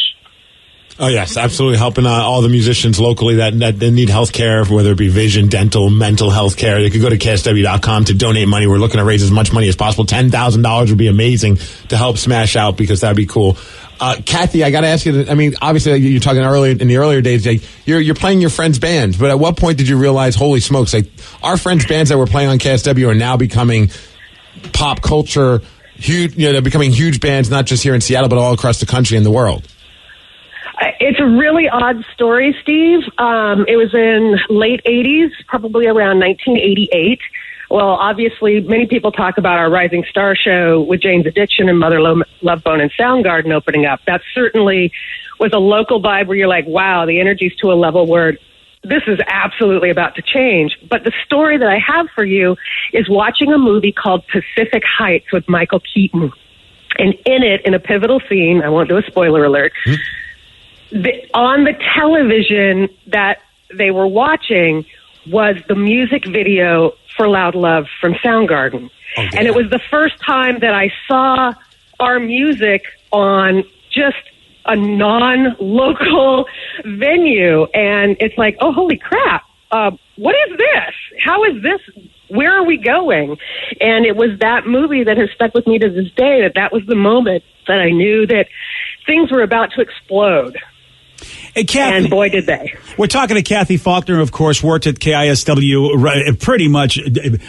Oh, yes, absolutely. Helping all the musicians locally that need health care, whether it be vision, dental, mental health care. They could go to KSW.com to donate money. We're looking to raise as much money as possible. $10,000 would be amazing to help Smash out because that'd be cool. Kathy, I got to ask you, obviously you're talking in the earlier days, you're playing your friends' bands, but at what point did you realize, holy smokes, our friends' bands that were playing on KSW are now becoming pop culture, huge, they're becoming huge bands, not just here in Seattle, but all across the country and the world? It's a really odd story, Steve. It was in late 80s, probably around 1988. Well, obviously, many people talk about our Rising Star show with Jane's Addiction and Mother Love Bone and Soundgarden opening up. That certainly was a local vibe where you're like, wow, the energy's to a level where this is absolutely about to change. But the story that I have for you is watching a movie called Pacific Heights with Michael Keaton. And in it, in a pivotal scene, I won't do a spoiler alert, on the television that they were watching was the music video for Loud Love from Soundgarden. Oh, and it was the first time that I saw our music on just a non-local venue. And it's like, oh, holy crap. What is this? How is this? Where are we going? And it was that movie that has stuck with me to this day, that was the moment that I knew that things were about to explode. Hey, Kathy, and boy, did they. We're talking to Kathy Faulkner, who, of course, worked at KISW pretty much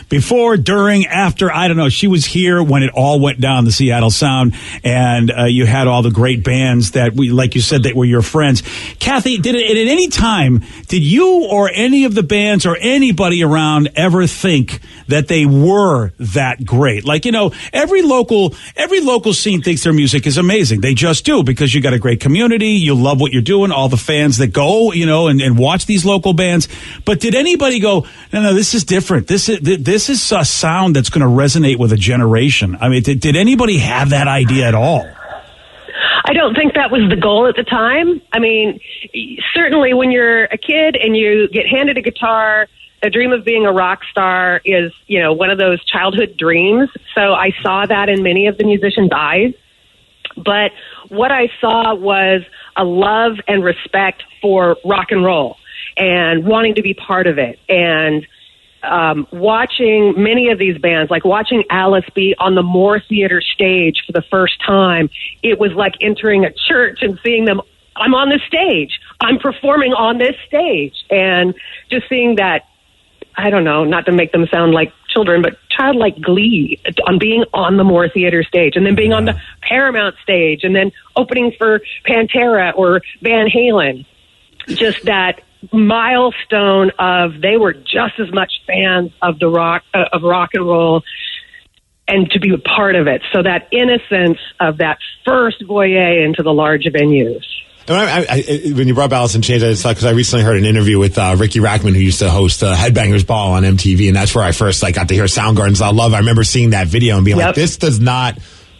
before, during, after, I don't know. She was here when it all went down, the Seattle Sound, and you had all the great bands that, like you said, that were your friends. Kathy, at any time, did you or any of the bands or anybody around ever think that they were that great? Like, every local scene thinks their music is amazing. They just do, because you got a great community, you love what you're doing, all the fans that go, and watch these local bands. But did anybody go, no, this is different. This is a sound that's going to resonate with a generation? I mean, did anybody have that idea at all? I don't think that was the goal at the time. I mean, certainly when you're a kid and you get handed a guitar, the dream of being a rock star is, one of those childhood dreams. So I saw that in many of the musicians' eyes. But what I saw was a love and respect for rock and roll and wanting to be part of it. And watching many of these bands, like watching Alice be on the Moore Theater stage for the first time, it was like entering a church and seeing them, I'm on this stage, I'm performing on this stage. And just seeing that, I don't know, not to make them sound like children, but childlike glee on being on the Moore Theater stage and then being on the Paramount stage and then opening for Pantera or Van Halen. Just that milestone of they were just as much fans of the rock and roll and to be a part of it. So that innocence of that first voyeur into the large venues. When you brought up Alice in Chains, I thought, because I recently heard an interview with Ricky Rackman, who used to host Headbangers Ball on MTV, and that's where I first got to hear Soundgarden's Loud Love. I remember seeing that video and being like, this does not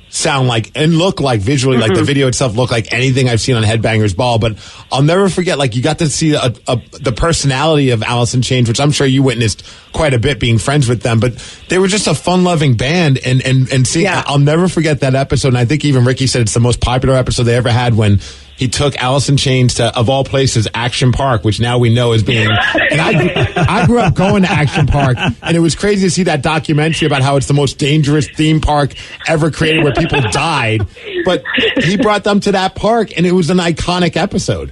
sound like and look like visually, like the video itself looked like anything I've seen on Headbangers Ball. But I'll never forget, you got to see the personality of Alice in Chains, which I'm sure you witnessed quite a bit being friends with them. But they were just a fun-loving band, and seeing, I'll never forget that episode. And I think even Ricky said it's the most popular episode they ever had when he took Alice in Chains to, of all places, Action Park, which now we know is being... And I grew up going to Action Park, and it was crazy to see that documentary about how it's the most dangerous theme park ever created where people died. But he brought them to that park, and it was an iconic episode.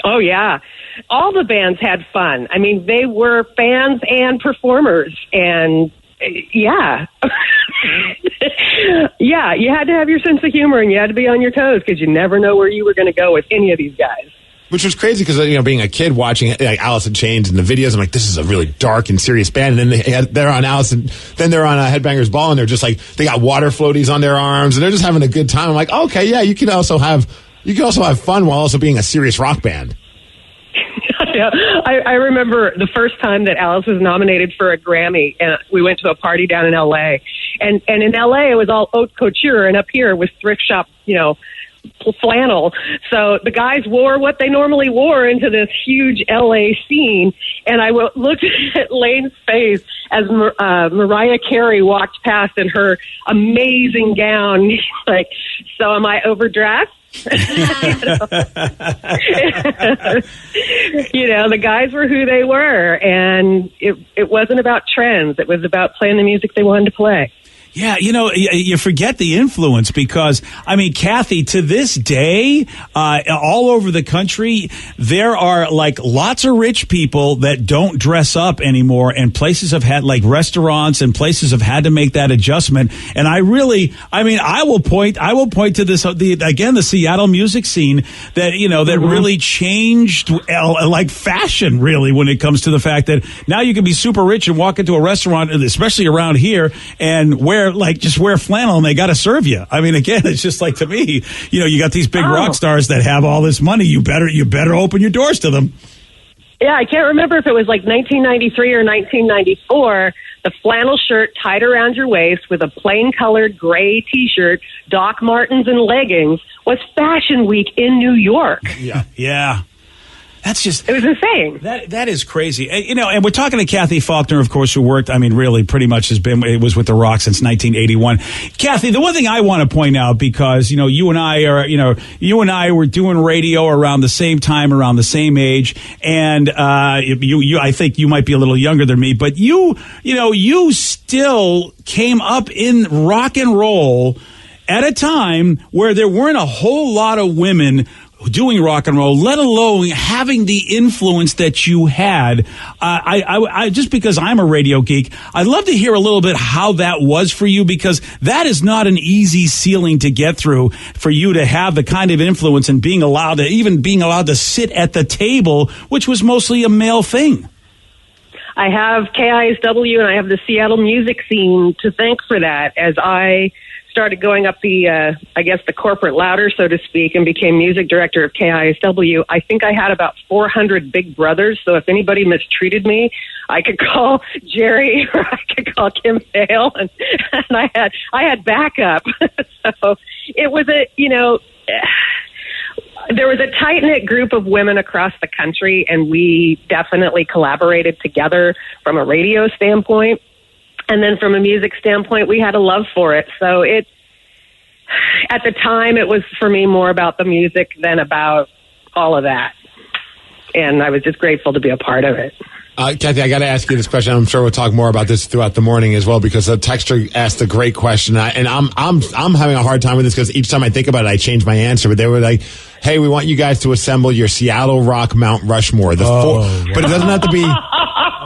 Oh, yeah. All the bands had fun. I mean, they were fans and performers. And, yeah. Yeah, you had to have your sense of humor and you had to be on your toes because you never know where you were going to go with any of these guys. Which was crazy because, being a kid watching like Alice in Chains and the videos, I'm like, this is a really dark and serious band. And then they're on Alice, and then they're on Headbangers Ball, and they're just like, they got water floaties on their arms, and they're just having a good time. I'm like, okay, yeah, you can also have fun while also being a serious rock band. Yeah, I remember the first time that Alice was nominated for a Grammy, and we went to a party down in L.A. And in L.A. it was all haute couture, and up here was thrift shop, flannel. So the guys wore what they normally wore into this huge LA scene. And I looked at Lane's face as Mariah Carey walked past in her amazing gown. He's like, so am I overdressed? The guys were who they were. And it wasn't about trends. It was about playing the music they wanted to play. Yeah, you forget the influence because, Kathy, to this day, all over the country, there are like lots of rich people that don't dress up anymore, and places have had, like restaurants and places have had to make that adjustment. And I will point to this, the Seattle music scene that, that really changed like fashion, really, when it comes to the fact that now you can be super rich and walk into a restaurant, especially around here, and wear flannel and they got to serve you. Again, it's just like, to me, you got these big rock stars that have all this money. You better open your doors to them. Yeah, I can't remember if it was like 1993 or 1994. The flannel shirt tied around your waist with a plain colored gray T-shirt, Doc Martens and leggings was Fashion Week in New York. Yeah. That's just... It was insane. That is crazy. And we're talking to Kathy Faulkner, of course, who worked, really pretty much was with the Rock since 1981. Kathy, the one thing I want to point out, because, you and I were doing radio around the same time, around the same age, and I think you might be a little younger than me, but you still came up in rock and roll at a time where there weren't a whole lot of women doing rock and roll, let alone having the influence that you had. I just because I'm a radio geek, I'd love to hear a little bit how that was for you, because that is not an easy ceiling to get through for you to have the kind of influence and being allowed to sit at the table, which was mostly a male thing. I have KISW and I have the Seattle music scene to thank for that, as I started going up the corporate ladder, so to speak, and became music director of KISW. I think I had about 400 big brothers, so if anybody mistreated me, I could call Jerry or I could call Kim Dale, and I had backup. So it was there was a tight-knit group of women across the country, and we definitely collaborated together from a radio standpoint. And then from a music standpoint, we had a love for it. So at the time, it was for me more about the music than about all of that. And I was just grateful to be a part of it. Kathy, I got to ask you this question. I'm sure we'll talk more about this throughout the morning as well, because a texter asked a great question, and I'm having a hard time with this because each time I think about it, I change my answer. But they were like, "Hey, we want you guys to assemble your Seattle rock Mount Rushmore." But it doesn't have to be.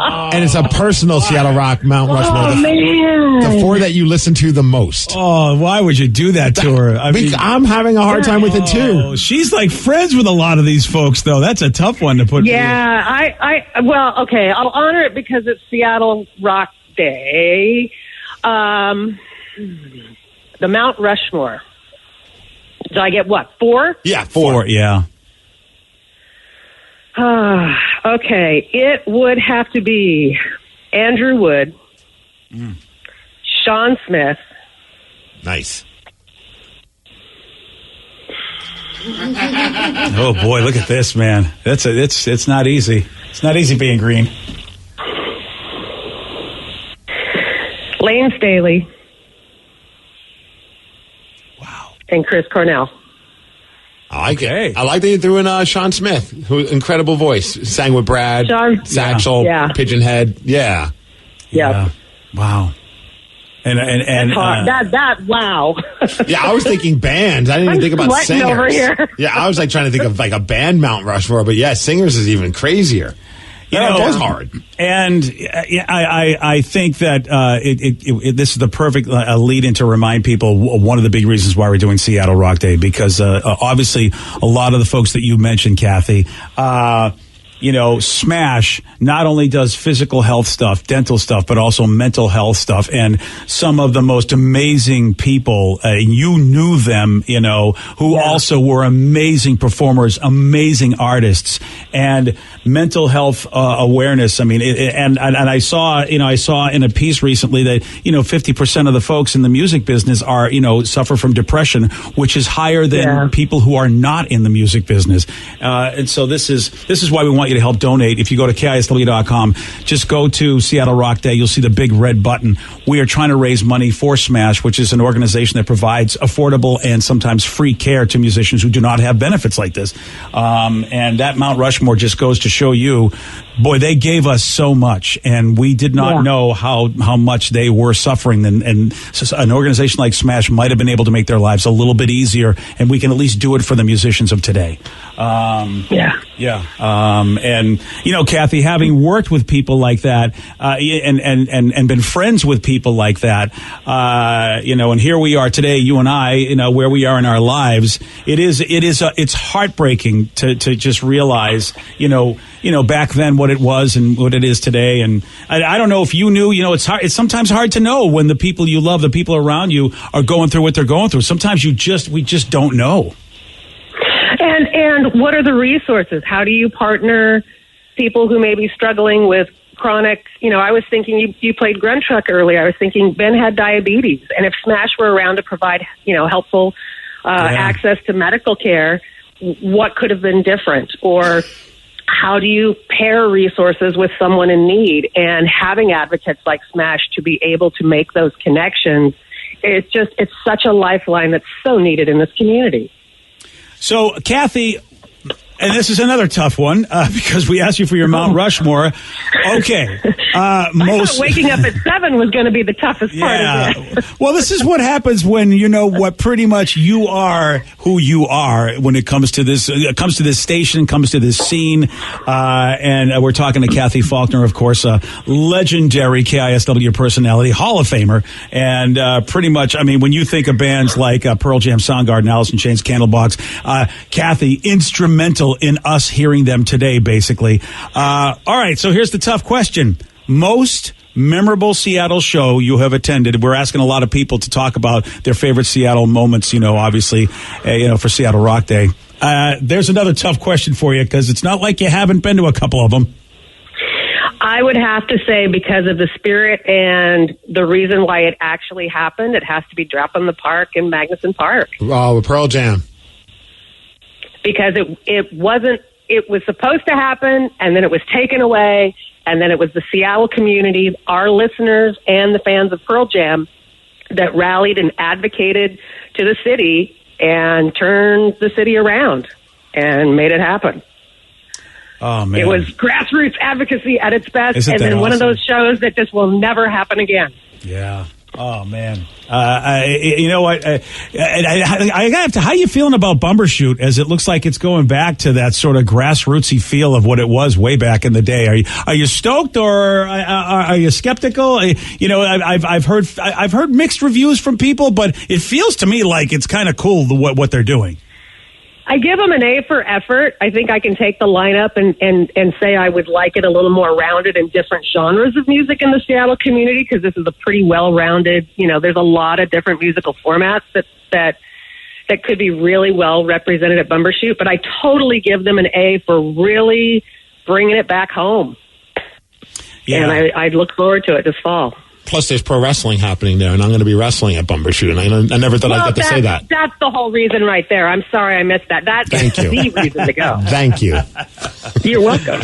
And it's a personal Seattle rock Mount Rushmore. The four that you listen to the most. Oh, why would you do that to her? I'm having a hard time with it too. She's like friends with a lot of these folks, though. That's a tough one to put. Yeah, okay. I'll honor it because it's Seattle Rock Day. The Mount Rushmore. Did I get what? 4? Yeah, 4. Yeah. Okay, it would have to be Andrew Wood, Sean Smith. Nice. Oh boy, look at this, man. It's not easy. It's not easy being green. Lane Staley. Wow. And Chris Cornell. I like it. I like that you threw in Sean Smith, who incredible voice, sang with Brad, Saxel, Pigeonhead. Yeah. Yeah. Wow. And That's hard. Wow. Yeah, I was thinking bands. I didn't even think about sweating singers. over here. Yeah, I was like trying to think of like a band Mount Rushmore, but yeah, singers is even crazier. It was hard. And I think that this is the perfect lead in to remind people one of the big reasons why we're doing Seattle Rock Day, because obviously a lot of the folks that you mentioned, Kathy, Smash not only does physical health stuff, dental stuff, but also mental health stuff. And some of the most amazing people, you knew them, who also were amazing performers, amazing artists, and mental health awareness. I mean, and I saw in a piece recently that, 50% of the folks in the music business are, suffer from depression, which is higher than people who are not in the music business. And so this is why we want you to help donate. If you go to KISW.com, just go to Seattle Rock Day. You'll see the big red button. We are trying to raise money for Smash, which is an organization that provides affordable and sometimes free care to musicians who do not have benefits like this. And that Mount Rushmore just goes to show you, boy, they gave us so much, and we did not know how much they were suffering. And so an organization like Smash might have been able to make their lives a little bit easier, and we can at least do it for the musicians of today. And Kathy, having worked with people like that, and been friends with people like that, and here we are today, you and I, where we are in our lives. It's heartbreaking to just realize, back then what it was and what it is today. And I don't know if you knew, it's hard. It's sometimes hard to know when the people you love, the people around you, are going through what they're going through. Sometimes we just don't know. And what are the resources? How do you partner people who may be struggling with chronic, I was thinking you played Grunt Truck earlier. I was thinking Ben had diabetes. And if Smash were around to provide, helpful access to medical care, what could have been different? Or how do you pair resources with someone in need? And having advocates like Smash to be able to make those connections, it's such a lifeline that's so needed in this community. So, Kathy, and this is another tough one because we asked you for your Mount Rushmore. Okay. I thought waking up at 7 was going to be the toughest part of it. Well, this is what happens when what pretty much you are who you are when it comes to this. It comes to this station, comes to this scene, and we're talking to Kathy Faulkner, of course, a legendary KISW personality, Hall of Famer, and pretty much. I mean, when you think of bands like Pearl Jam, Soundgarden, Alice in Chains, Candlebox, Kathy, instrumental in us hearing them today, basically. All right, so here's the tough question. Most memorable Seattle show you have attended. We're asking a lot of people to talk about their favorite Seattle moments, obviously, for Seattle Rock Day. There's another tough question for you because it's not like you haven't been to a couple of them. I would have to say, because of the spirit and the reason why it actually happened, it has to be Drop in the Park in Magnuson Park. Oh, Pearl Jam. Because it was supposed to happen, and then it was taken away, and then it was the Seattle community, our listeners, and the fans of Pearl Jam that rallied and advocated to the city and turned the city around and made it happen. Oh, man. It was grassroots advocacy at its best, and then one of those shows that just will never happen again. Yeah. Oh, man. You know what? I got to, how are you feeling about Bumbershoot as it looks like it's going back to that sort of grassrootsy feel of what it was way back in the day? Are you stoked or are you skeptical? I've heard mixed reviews from people, but it feels to me like it's kind of cool what they're doing. I give them an A for effort. I think I can take the lineup and say I would like it a little more rounded in different genres of music in the Seattle community, because this is a pretty well-rounded, there's a lot of different musical formats that could be really well represented at Bumbershoot. But I totally give them an A for really bringing it back home. Yeah. And I look forward to it this fall. Plus, there's pro wrestling happening there, and I'm going to be wrestling at Bumbershoot, and I never thought I'd get to say that. That's the whole reason right there. I'm sorry I missed that. That's the reason to go. Thank you. You're welcome.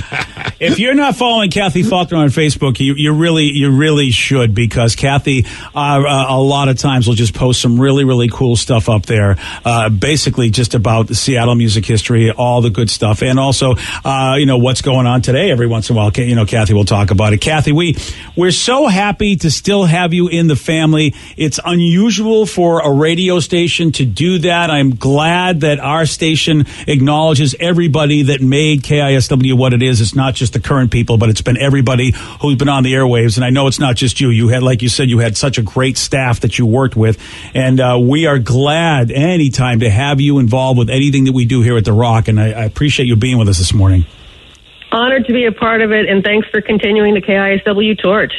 If you're not following Kathy Faulkner on Facebook, you really should, because Kathy a lot of times will just post some really, really cool stuff up there, basically just about the Seattle music history, all the good stuff, and also what's going on today. Every once in a while, Kathy will talk about it. Kathy, we're so happy to still have you in the family. It's unusual for a radio station to do that. I'm glad that our station acknowledges everybody that made KISW what it is. It's not just the current people, but it's been everybody who's been on the airwaves. And I know it's not just you. You had, like you said, you had such a great staff that you worked with. And we are glad anytime to have you involved with anything that we do here at The Rock. And I appreciate you being with us this morning. Honored to be a part of it, and thanks for continuing the KISW torch.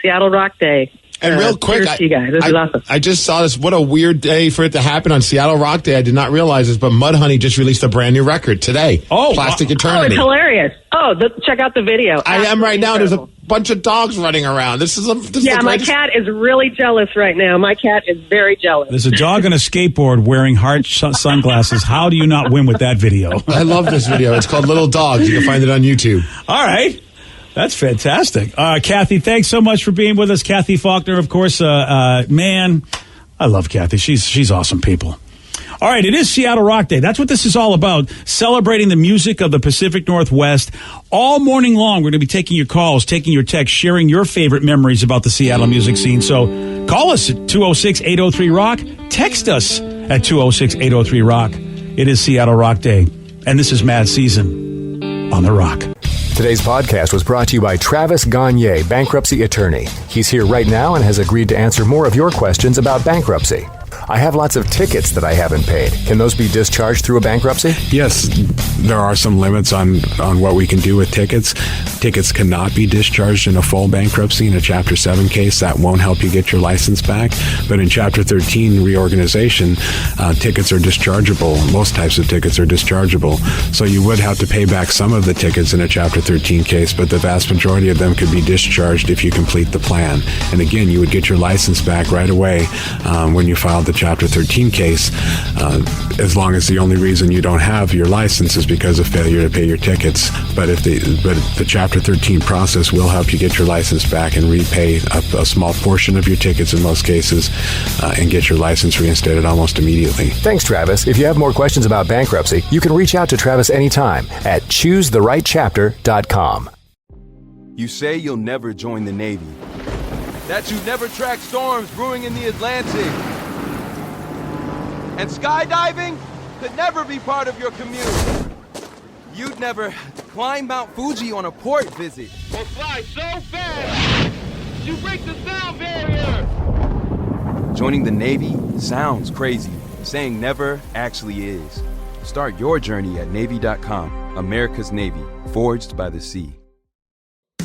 Seattle Rock Day. And real quick, you guys. This is awesome. I just saw this. What a weird day for it to happen on Seattle Rock Day. I did not realize this, but Mudhoney just released a brand new record today. Plastic Eternity. Oh, it's hilarious. Check out the video. I am right now. There's a bunch of dogs running around. This is my cat is really jealous right now. My cat is very jealous. There's a dog on a skateboard wearing hard sunglasses. How do you not win with that video? I love this video. It's called Little Dogs. You can find it on YouTube. All right. That's fantastic. Kathy, thanks so much for being with us. Kathy Faulkner, of course. Man, I love Kathy. She's awesome people. All right, it is Seattle Rock Day. That's what this is all about, celebrating the music of the Pacific Northwest. All morning long, we're going to be taking your calls, taking your texts, sharing your favorite memories about the Seattle music scene. So call us at 206-803-ROCK. Text us at 206-803-ROCK. It is Seattle Rock Day, and this is Mad Season on The Rock. Today's podcast was brought to you by Travis Gagne, bankruptcy attorney. He's here right now and has agreed to answer more of your questions about bankruptcy. I have lots of tickets that I haven't paid. Can those be discharged through a bankruptcy? Yes, there are some limits on what we can do with tickets. Tickets cannot be discharged in a full bankruptcy. In a Chapter 7 case, that won't help you get your license back. But in Chapter 13 reorganization, tickets are dischargeable. Most types of tickets are dischargeable. So you would have to pay back some of the tickets in a Chapter 13 case, but the vast majority of them could be discharged if you complete the plan. And again, you would get your license back right away when you filed the Chapter 13 case, as long as the only reason you don't have your license is because of failure to pay your tickets. But the Chapter 13 process will help you get your license back and repay a small portion of your tickets in most cases, and get your license reinstated almost immediately. Thanks, Travis. If you have more questions about bankruptcy, you can reach out to Travis anytime at choosetherightchapter.com. You say you'll never join the Navy, that you never track storms brewing in the Atlantic, and skydiving could never be part of your commute. You'd never climb Mount Fuji on a port visit. Or fly so fast, you break the sound barrier. Joining the Navy sounds crazy. Saying never actually is. Start your journey at Navy.com. America's Navy, forged by the sea.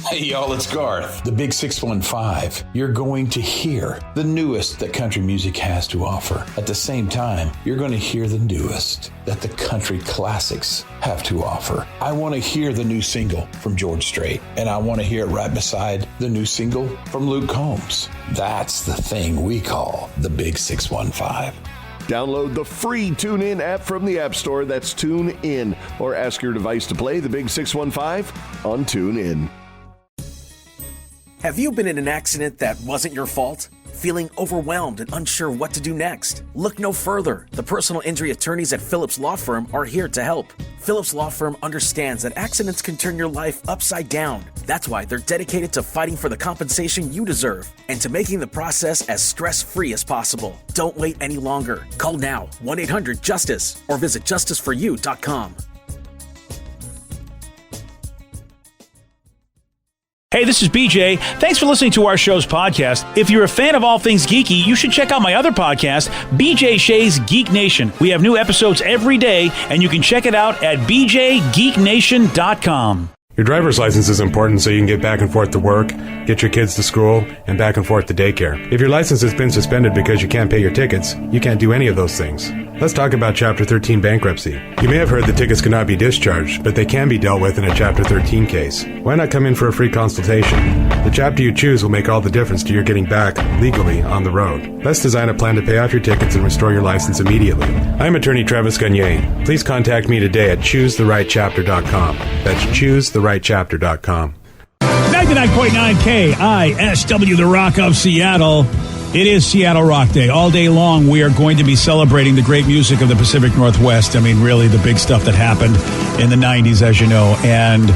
Hey y'all, it's Garth, the Big 615. You're going to hear the newest that country music has to offer. At the same time, you're going to hear the newest that the country classics have to offer. I want to hear the new single from George Strait, and I want to hear it right beside the new single from Luke Combs. That's the thing we call the Big 615. Download the free TuneIn app from the App Store. That's TuneIn. Or ask your device to play the Big 615 on TuneIn. Have you been in an accident that wasn't your fault? Feeling overwhelmed and unsure what to do next? Look no further. The personal injury attorneys at Phillips Law Firm are here to help. Phillips Law Firm understands that accidents can turn your life upside down. That's why they're dedicated to fighting for the compensation you deserve and to making the process as stress-free as possible. Don't wait any longer. Call now, 1-800-JUSTICE, or visit justiceforyou.com. Hey, this is BJ. Thanks for listening to our show's podcast. If you're a fan of all things geeky, you should check out my other podcast, BJ Shea's Geek Nation. We have new episodes every day, and you can check it out at bjgeeknation.com. Your driver's license is important so you can get back and forth to work, get your kids to school, and back and forth to daycare. If your license has been suspended because you can't pay your tickets, you can't do any of those things. Let's talk about Chapter 13 bankruptcy. You may have heard that tickets cannot be discharged, but they can be dealt with in a Chapter 13 case. Why not come in for a free consultation? The chapter you choose will make all the difference to your getting back legally on the road. Let's design a plan to pay off your tickets and restore your license immediately. I'm attorney Travis Gagne. Please contact me today at choosetherightchapter.com. That's choosetherightchapter.com. 99.9 KISW, the Rock of Seattle. It is Seattle Rock Day. All day long, we are going to be celebrating the great music of the Pacific Northwest. I mean, really the big stuff that happened in the 90s, as you know. And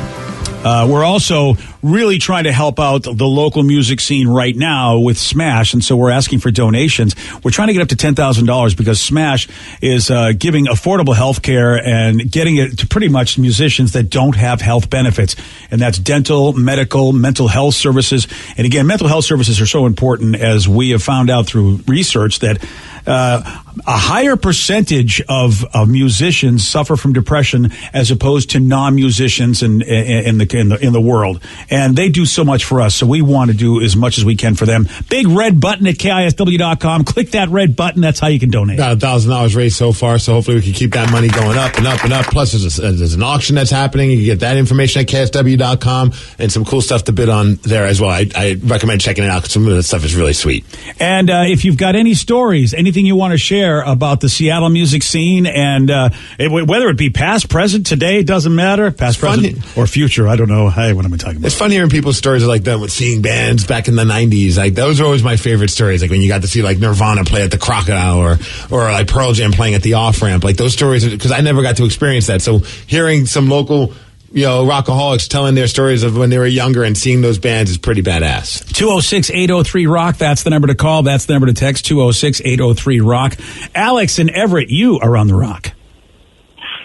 we're also really trying to help out the local music scene right now with Smash. And so we're asking for donations. We're trying to get up to $10,000 because Smash is giving affordable health care and getting it to pretty much musicians that don't have health benefits. And that's dental, medical, mental health services. And again, mental health services are so important, as we have found out through research, that a higher percentage of musicians suffer from depression as opposed to non-musicians in the world. And they do so much for us, so we want to do as much as we can for them. Big red button at KISW.com. Click that red button. That's how you can donate. Got $1,000 raised so far, so hopefully we can keep that money going up and up and up. Plus, there's an auction that's happening. You can get that information at KISW.com and some cool stuff to bid on there as well. I recommend checking it out because some of the stuff is really sweet. And if you've got any stories, anything you want to share about the Seattle music scene, and whether it be past, present, today, it doesn't matter, past, present, or future, I don't know. Hey, what am I talking about? It's fun hearing people's stories like that with seeing bands back in the 90s. Like, those are always my favorite stories. Like when you got to see like Nirvana play at the Crocodile or like Pearl Jam playing at the Off-Ramp. Like those stories, because I never got to experience that. So hearing some local, rockaholics telling their stories of when they were younger and seeing those bands is pretty badass. 206-803-ROCK. That's the number to call. That's the number to text. 206-803-ROCK. Alex and Everett, you are on the Rock.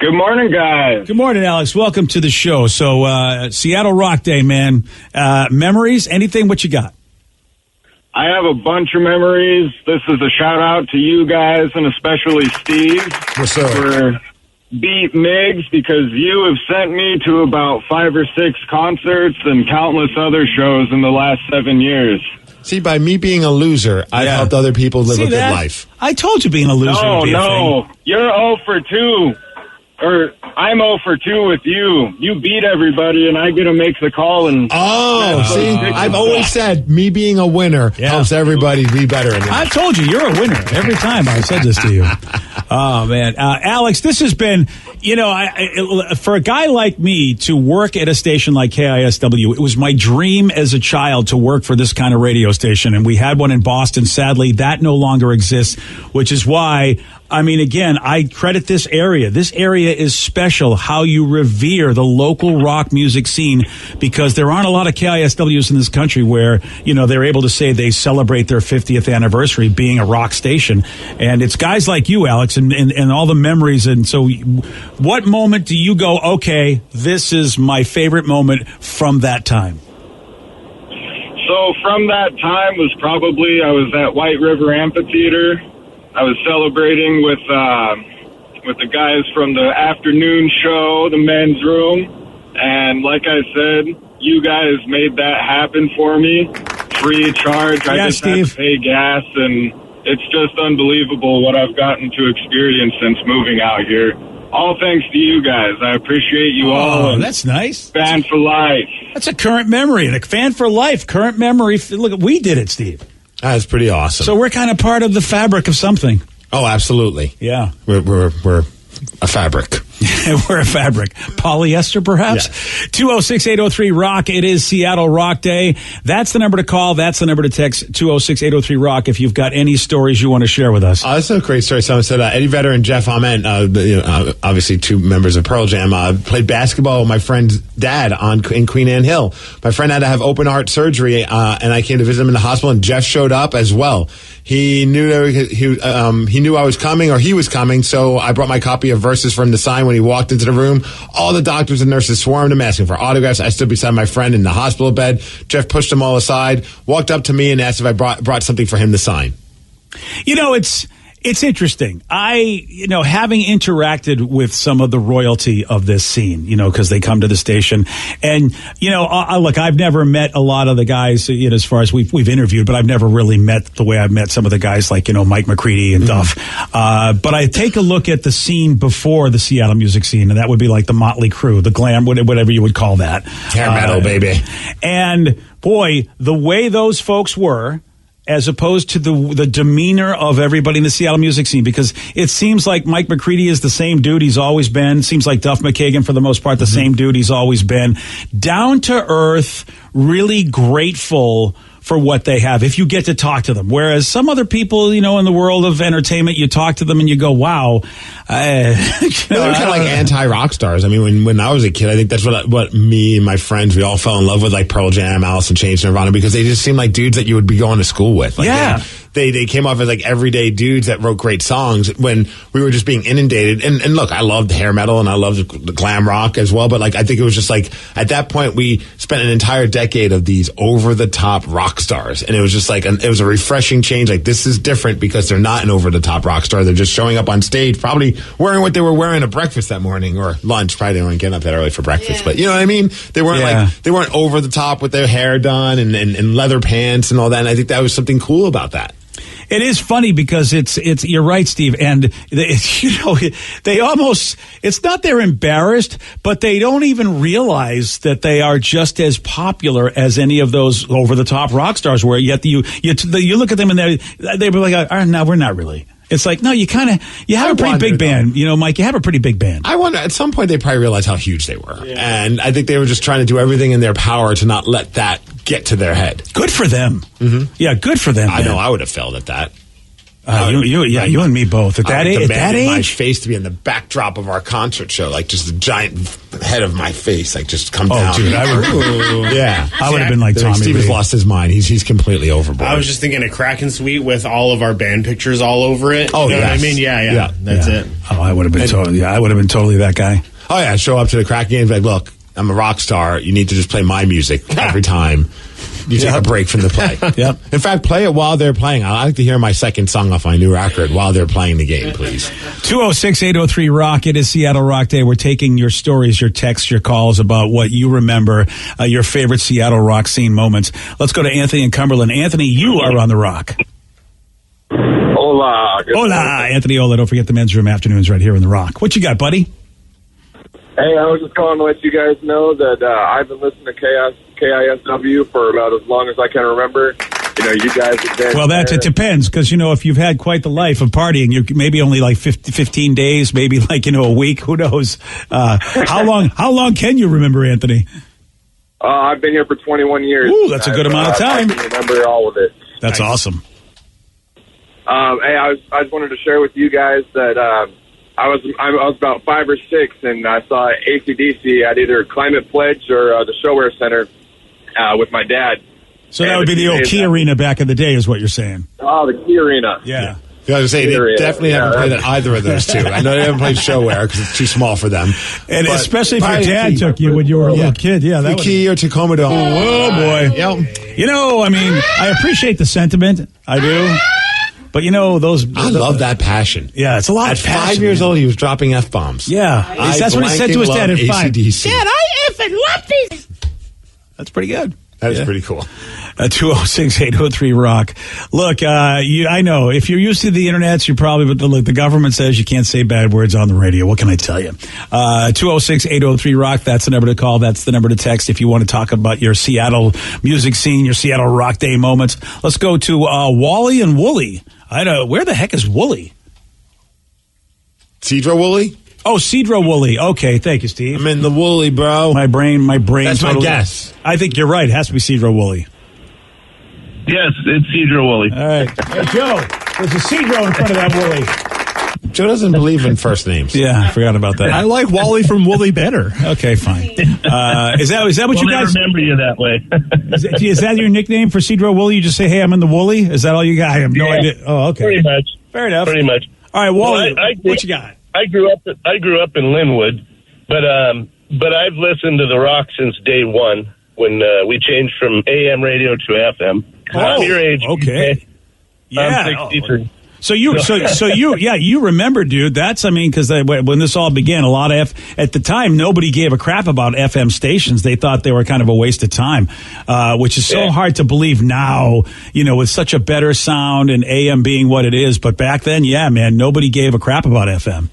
Good morning, guys. Good morning, Alex. Welcome to the show. So, Seattle Rock Day, man. Memories? Anything? What you got? I have a bunch of memories. This is a shout out to you guys, and especially Steve. What's up? For Beat Migs, because you have sent me to about 5 or 6 concerts and countless other shows in the last 7 years. See, by me being a loser, I've helped other people live a good life. I told you being a loser would be a thing. You're 0 for 2. Or I'm 0 for 2 with you. You beat everybody, and I get to make the call. And see, I've always said me being a winner helps everybody be better. I've told you, you're a winner every time I said this to you. Oh, man. Alex, this has been, for a guy like me to work at a station like KISW, it was my dream as a child to work for this kind of radio station. And we had one in Boston. Sadly, that no longer exists, which is why, again, I credit this area. This area is special, how you revere the local rock music scene, because there aren't a lot of KISWs in this country where, they're able to say they celebrate their 50th anniversary being a rock station. And it's guys like you, Alex, and all the memories. And so what moment do you go, okay, this is my favorite moment from that time? So from that time was probably, I was at White River Amphitheater. I was celebrating with the guys from the afternoon show, the men's room. And like I said, you guys made that happen for me. Free of charge. I just had to pay gas, and it's just unbelievable what I've gotten to experience since moving out here. All thanks to you guys. I appreciate you all. Oh, that's nice. Fan for life. That's a current memory. A fan for life, current memory. Look, we did it, Steve. That's pretty awesome. So we're kind of part of the fabric of something. Oh, absolutely. Yeah. We're a fabric. We're a fabric. Polyester, perhaps? Yeah. 206-803-ROCK. It is Seattle Rock Day. That's the number to call. That's the number to text, 206-803-ROCK, if you've got any stories you want to share with us. That's a great story. Someone said Eddie Vedder and Jeff Ament, obviously 2 members of Pearl Jam, played basketball with my friend's dad in Queen Anne Hill. My friend had to have open heart surgery, and I came to visit him in the hospital, and Jeff showed up as well. He knew he knew I was coming, or he was coming, so I brought my copy of Verses from the Sign. When he walked into the room, all the doctors and nurses swarmed him asking for autographs. I stood beside my friend in the hospital bed. Jeff pushed them all aside, walked up to me and asked if I brought something for him to sign. It's It's interesting. Having interacted with some of the royalty of this scene, because they come to the station, and look, I've never met a lot of the guys, as far as we've interviewed, but I've never really met the way I've met some of the guys like Mike McCready and Duff. But I take a look at the scene before the Seattle music scene, and that would be like the Motley Crue, the glam, whatever you would call that, hair metal, baby. And boy, the way those folks were, as opposed to the demeanor of everybody in the Seattle music scene, because it seems like Mike McCready is the same dude he's always been. Seems like Duff McKagan, for the most part, the same dude he's always been. Down to earth, really grateful for what they have, if you get to talk to them. Whereas some other people, in the world of entertainment, you talk to them and you go, wow. They're kind of like anti-rock stars. I mean, when I was a kid, I think that's what me and my friends, we all fell in love with, like Pearl Jam, Alice in Chains, Nirvana, because they just seemed like dudes that you would be going to school with. Like, yeah. They came off as like everyday dudes that wrote great songs when we were just being inundated. And look, I loved hair metal and I loved the glam rock as well. But like, I think it was just like, at that point, we spent an entire decade of these over the top rock stars. And it was just like, it was a refreshing change. Like, this is different because they're not an over the top rock star. They're just showing up on stage, probably wearing what they were wearing at breakfast that morning or lunch. Probably they weren't getting up that early for breakfast. Yeah. But you know what I mean? They weren't they weren't over the top with their hair done and leather pants and all that. And I think that was something cool about that. It is funny because it's you're right, Steve, and they almost, it's not they're embarrassed, but they don't even realize that they are just as popular as any of those over the top rock stars were. Yet you look at them and they were like, no, we're not really. It's like, no, you have a pretty big band. Mike, you have a pretty big band. I wonder, at some point, they probably realized how huge they were. Yeah. And I think they were just trying to do everything in their power to not let that get to their head. Good for them. Mm-hmm. Yeah, good for them. I know, I would have failed at that. You and me both. At that age? My face to be in the backdrop of our concert show, like just the giant head of my face, like just come down. Dude, I would have been like Tommy. Steve has lost his mind. He's completely overboard. I was just thinking a Kraken suite with all of our band pictures all over it. Oh, you know what I mean? Yeah. That's it. Oh, I would have been totally that guy. Oh yeah, show up to the Kraken game and be like, look, I'm a rock star. You need to just play my music every time. You take a break from the play. Yep. In fact, play it while they're playing. I'd like to hear my second song off my new record while they're playing the game, please. 206-803-ROCK. It is Seattle Rock Day. We're taking your stories, your texts, your calls about what you remember, your favorite Seattle rock scene moments. Let's go to Anthony in Cumberland. Anthony, you are on the Rock. Hola. Anthony Ola. Don't forget the men's room afternoons right here in the Rock. What you got, buddy? Hey, I was just calling to let you guys know that I've been listening to KISW for about as long as I can remember. You guys have been... Well, it depends, because, if you've had quite the life of partying, you're maybe only like 15 days, maybe like, a week, who knows? How long can you remember, Anthony? I've been here for 21 years. Ooh, that's a good amount of time. I can remember all of it. That's awesome. Hey, I just wanted to share with you guys that... I was about 5 or 6, and I saw AC/DC at either Climate Pledge or the Showwear Center with my dad. So that would be the old Key Arena back in the day, is what you're saying. Oh, the Key Arena. Yeah. I was going to say, they definitely haven't played at either of those two. I know they haven't played Showwear because it's too small for them. And especially if your dad took you when you were a little kid. Yeah, that Key or Tacoma Dome. Oh, boy. Yep. I appreciate the sentiment. I do. But I love that passion. Yeah, it's a lot of passion. At 5 years old, he was dropping F-bombs. Yeah. That's what he said to his dad at 5. AC/DC. Dad, I effing love these. That's pretty good. That is pretty cool. 206-803-ROCK. Look, I know if you're used to the internet, you're probably, but the government says you can't say bad words on the radio. What can I tell you? 206-803-ROCK. That's the number to call. That's the number to text if you want to talk about your Seattle music scene, your Seattle Rock Day moments. Let's go to Wally and Wooly. Where the heck is Wooly? Cedro Wooly? Oh, Cedro Wooly. Okay, thank you, Steve. I'm in the Wooly, bro. My brain. That's totally, my guess. I think you're right. It has to be Cedro Wooly. Yes, it's Cedro Wooly. All right. Hey, Joe, there's a Cedro in front of that Wooly. Joe doesn't believe in first names. Yeah, I forgot about that. I like Wally from Wooly better. Okay, fine. Is that what you guys... remember you that way. is that your nickname for Cedro Wooly? You just say, hey, I'm in the Wooly? Is that all you got? I have no idea. Oh, okay. Pretty much. Fair enough. Pretty much. All right, Wally, what you got? I grew up in Linwood, but I've listened to the Rock since day one when we changed from AM radio to FM. I'm your age. Okay. I'm 63. So you remember, dude. That's, because when this all began, a lot of at the time nobody gave a crap about FM stations. They thought they were kind of a waste of time, which is so hard to believe now. With such a better sound and AM being what it is. But back then, yeah, man, nobody gave a crap about FM.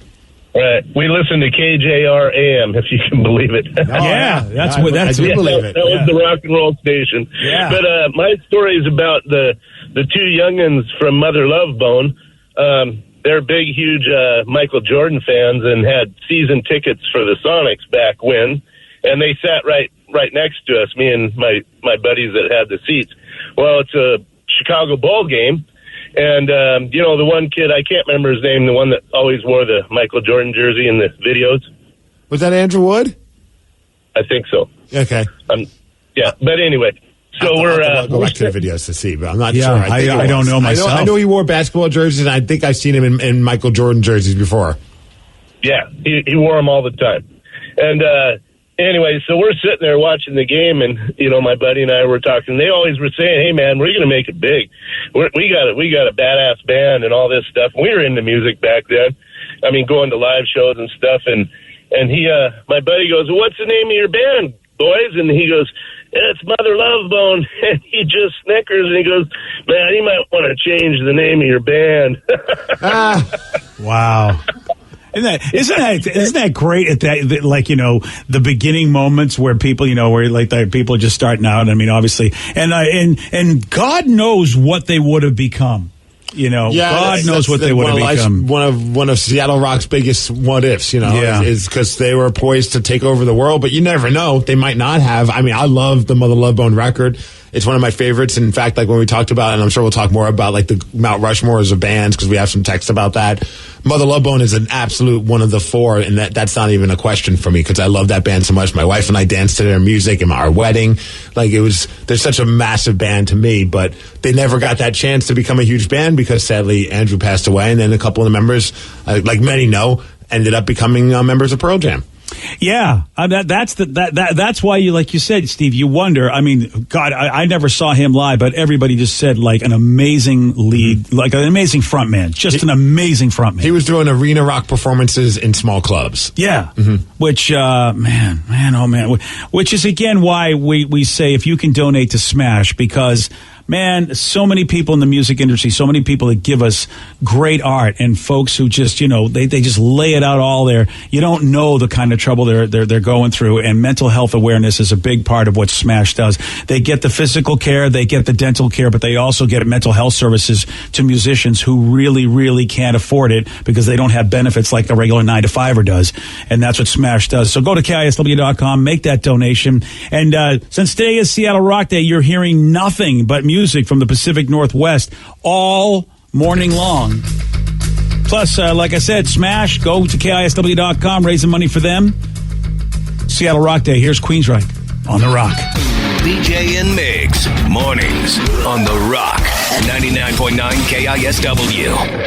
Right. We listened to KJR AM, if you can believe it. That's what I do believe it. That was the rock and roll station. Yeah. But my story is about the two youngins from Mother Love Bone. They're big, huge Michael Jordan fans and had season tickets for the Sonics back when, and they sat right next to us, me and my buddies that had the seats. Well, it's a Chicago Bull game. And, the one kid, I can't remember his name, the one that always wore the Michael Jordan jersey in the videos. Was that Andrew Wood? I think so. Okay. Yeah, but anyway. So I'll go back to the videos to see, but I'm not sure. I don't know myself. I know he wore basketball jerseys, and I think I've seen him in Michael Jordan jerseys before. Yeah, he wore them all the time. And anyway, so we're sitting there watching the game, and my buddy and I were talking. They always were saying, "Hey, man, we're going to make it big. We got a badass band and all this stuff." We were into music back then. Going to live shows and stuff. And he, my buddy goes, "Well, what's the name of your band, boys?" And he goes, "It's Mother Love Bone." And he just snickers and he goes, "Man, you might want to change the name of your band." Wow. Isn't that great at that, like, the beginning moments where people, where like people are just starting out. Obviously, and God knows what they would have become. God knows what they would have become. One of Seattle Rock's biggest what ifs, is because they were poised to take over the world, but you never know. They might not have. I love the Mother Love Bone record. It's one of my favorites. In fact, like when we talked about, and I'm sure we'll talk more about like the Mount Rushmores of bands because we have some text about that. Mother Love Bone is an absolute one of the four, and that's not even a question for me because I love that band so much. My wife and I danced to their music in our wedding. They're such a massive band to me, but they never got that chance to become a huge band because sadly Andrew passed away, and then a couple of the members, like many know, ended up becoming members of Pearl Jam. Yeah, that's why you, like you said, Steve, you wonder. God, I never saw him live, but everybody just said like an amazing lead, like an amazing frontman, just an amazing frontman. He was doing arena rock performances in small clubs. Yeah, which man, oh man, which is again why we say if you can donate to Smash because. Man, so many people in the music industry, so many people that give us great art and folks who just, they just lay it out all there. You don't know the kind of trouble they're going through, and mental health awareness is a big part of what Smash does. They get the physical care, they get the dental care, but they also get mental health services to musicians who really, really can't afford it because they don't have benefits like a regular 9-to-5er does. And that's what Smash does. So go to KISW.com, make that donation. And since today is Seattle Rock Day, you're hearing nothing but music from the Pacific Northwest all morning long. Plus, like I said, Smash, go to KISW.com, raising money for them. Seattle Rock Day. Here's Queensryche on The Rock. BJ and Migs, mornings on The Rock, 99.9 KISW.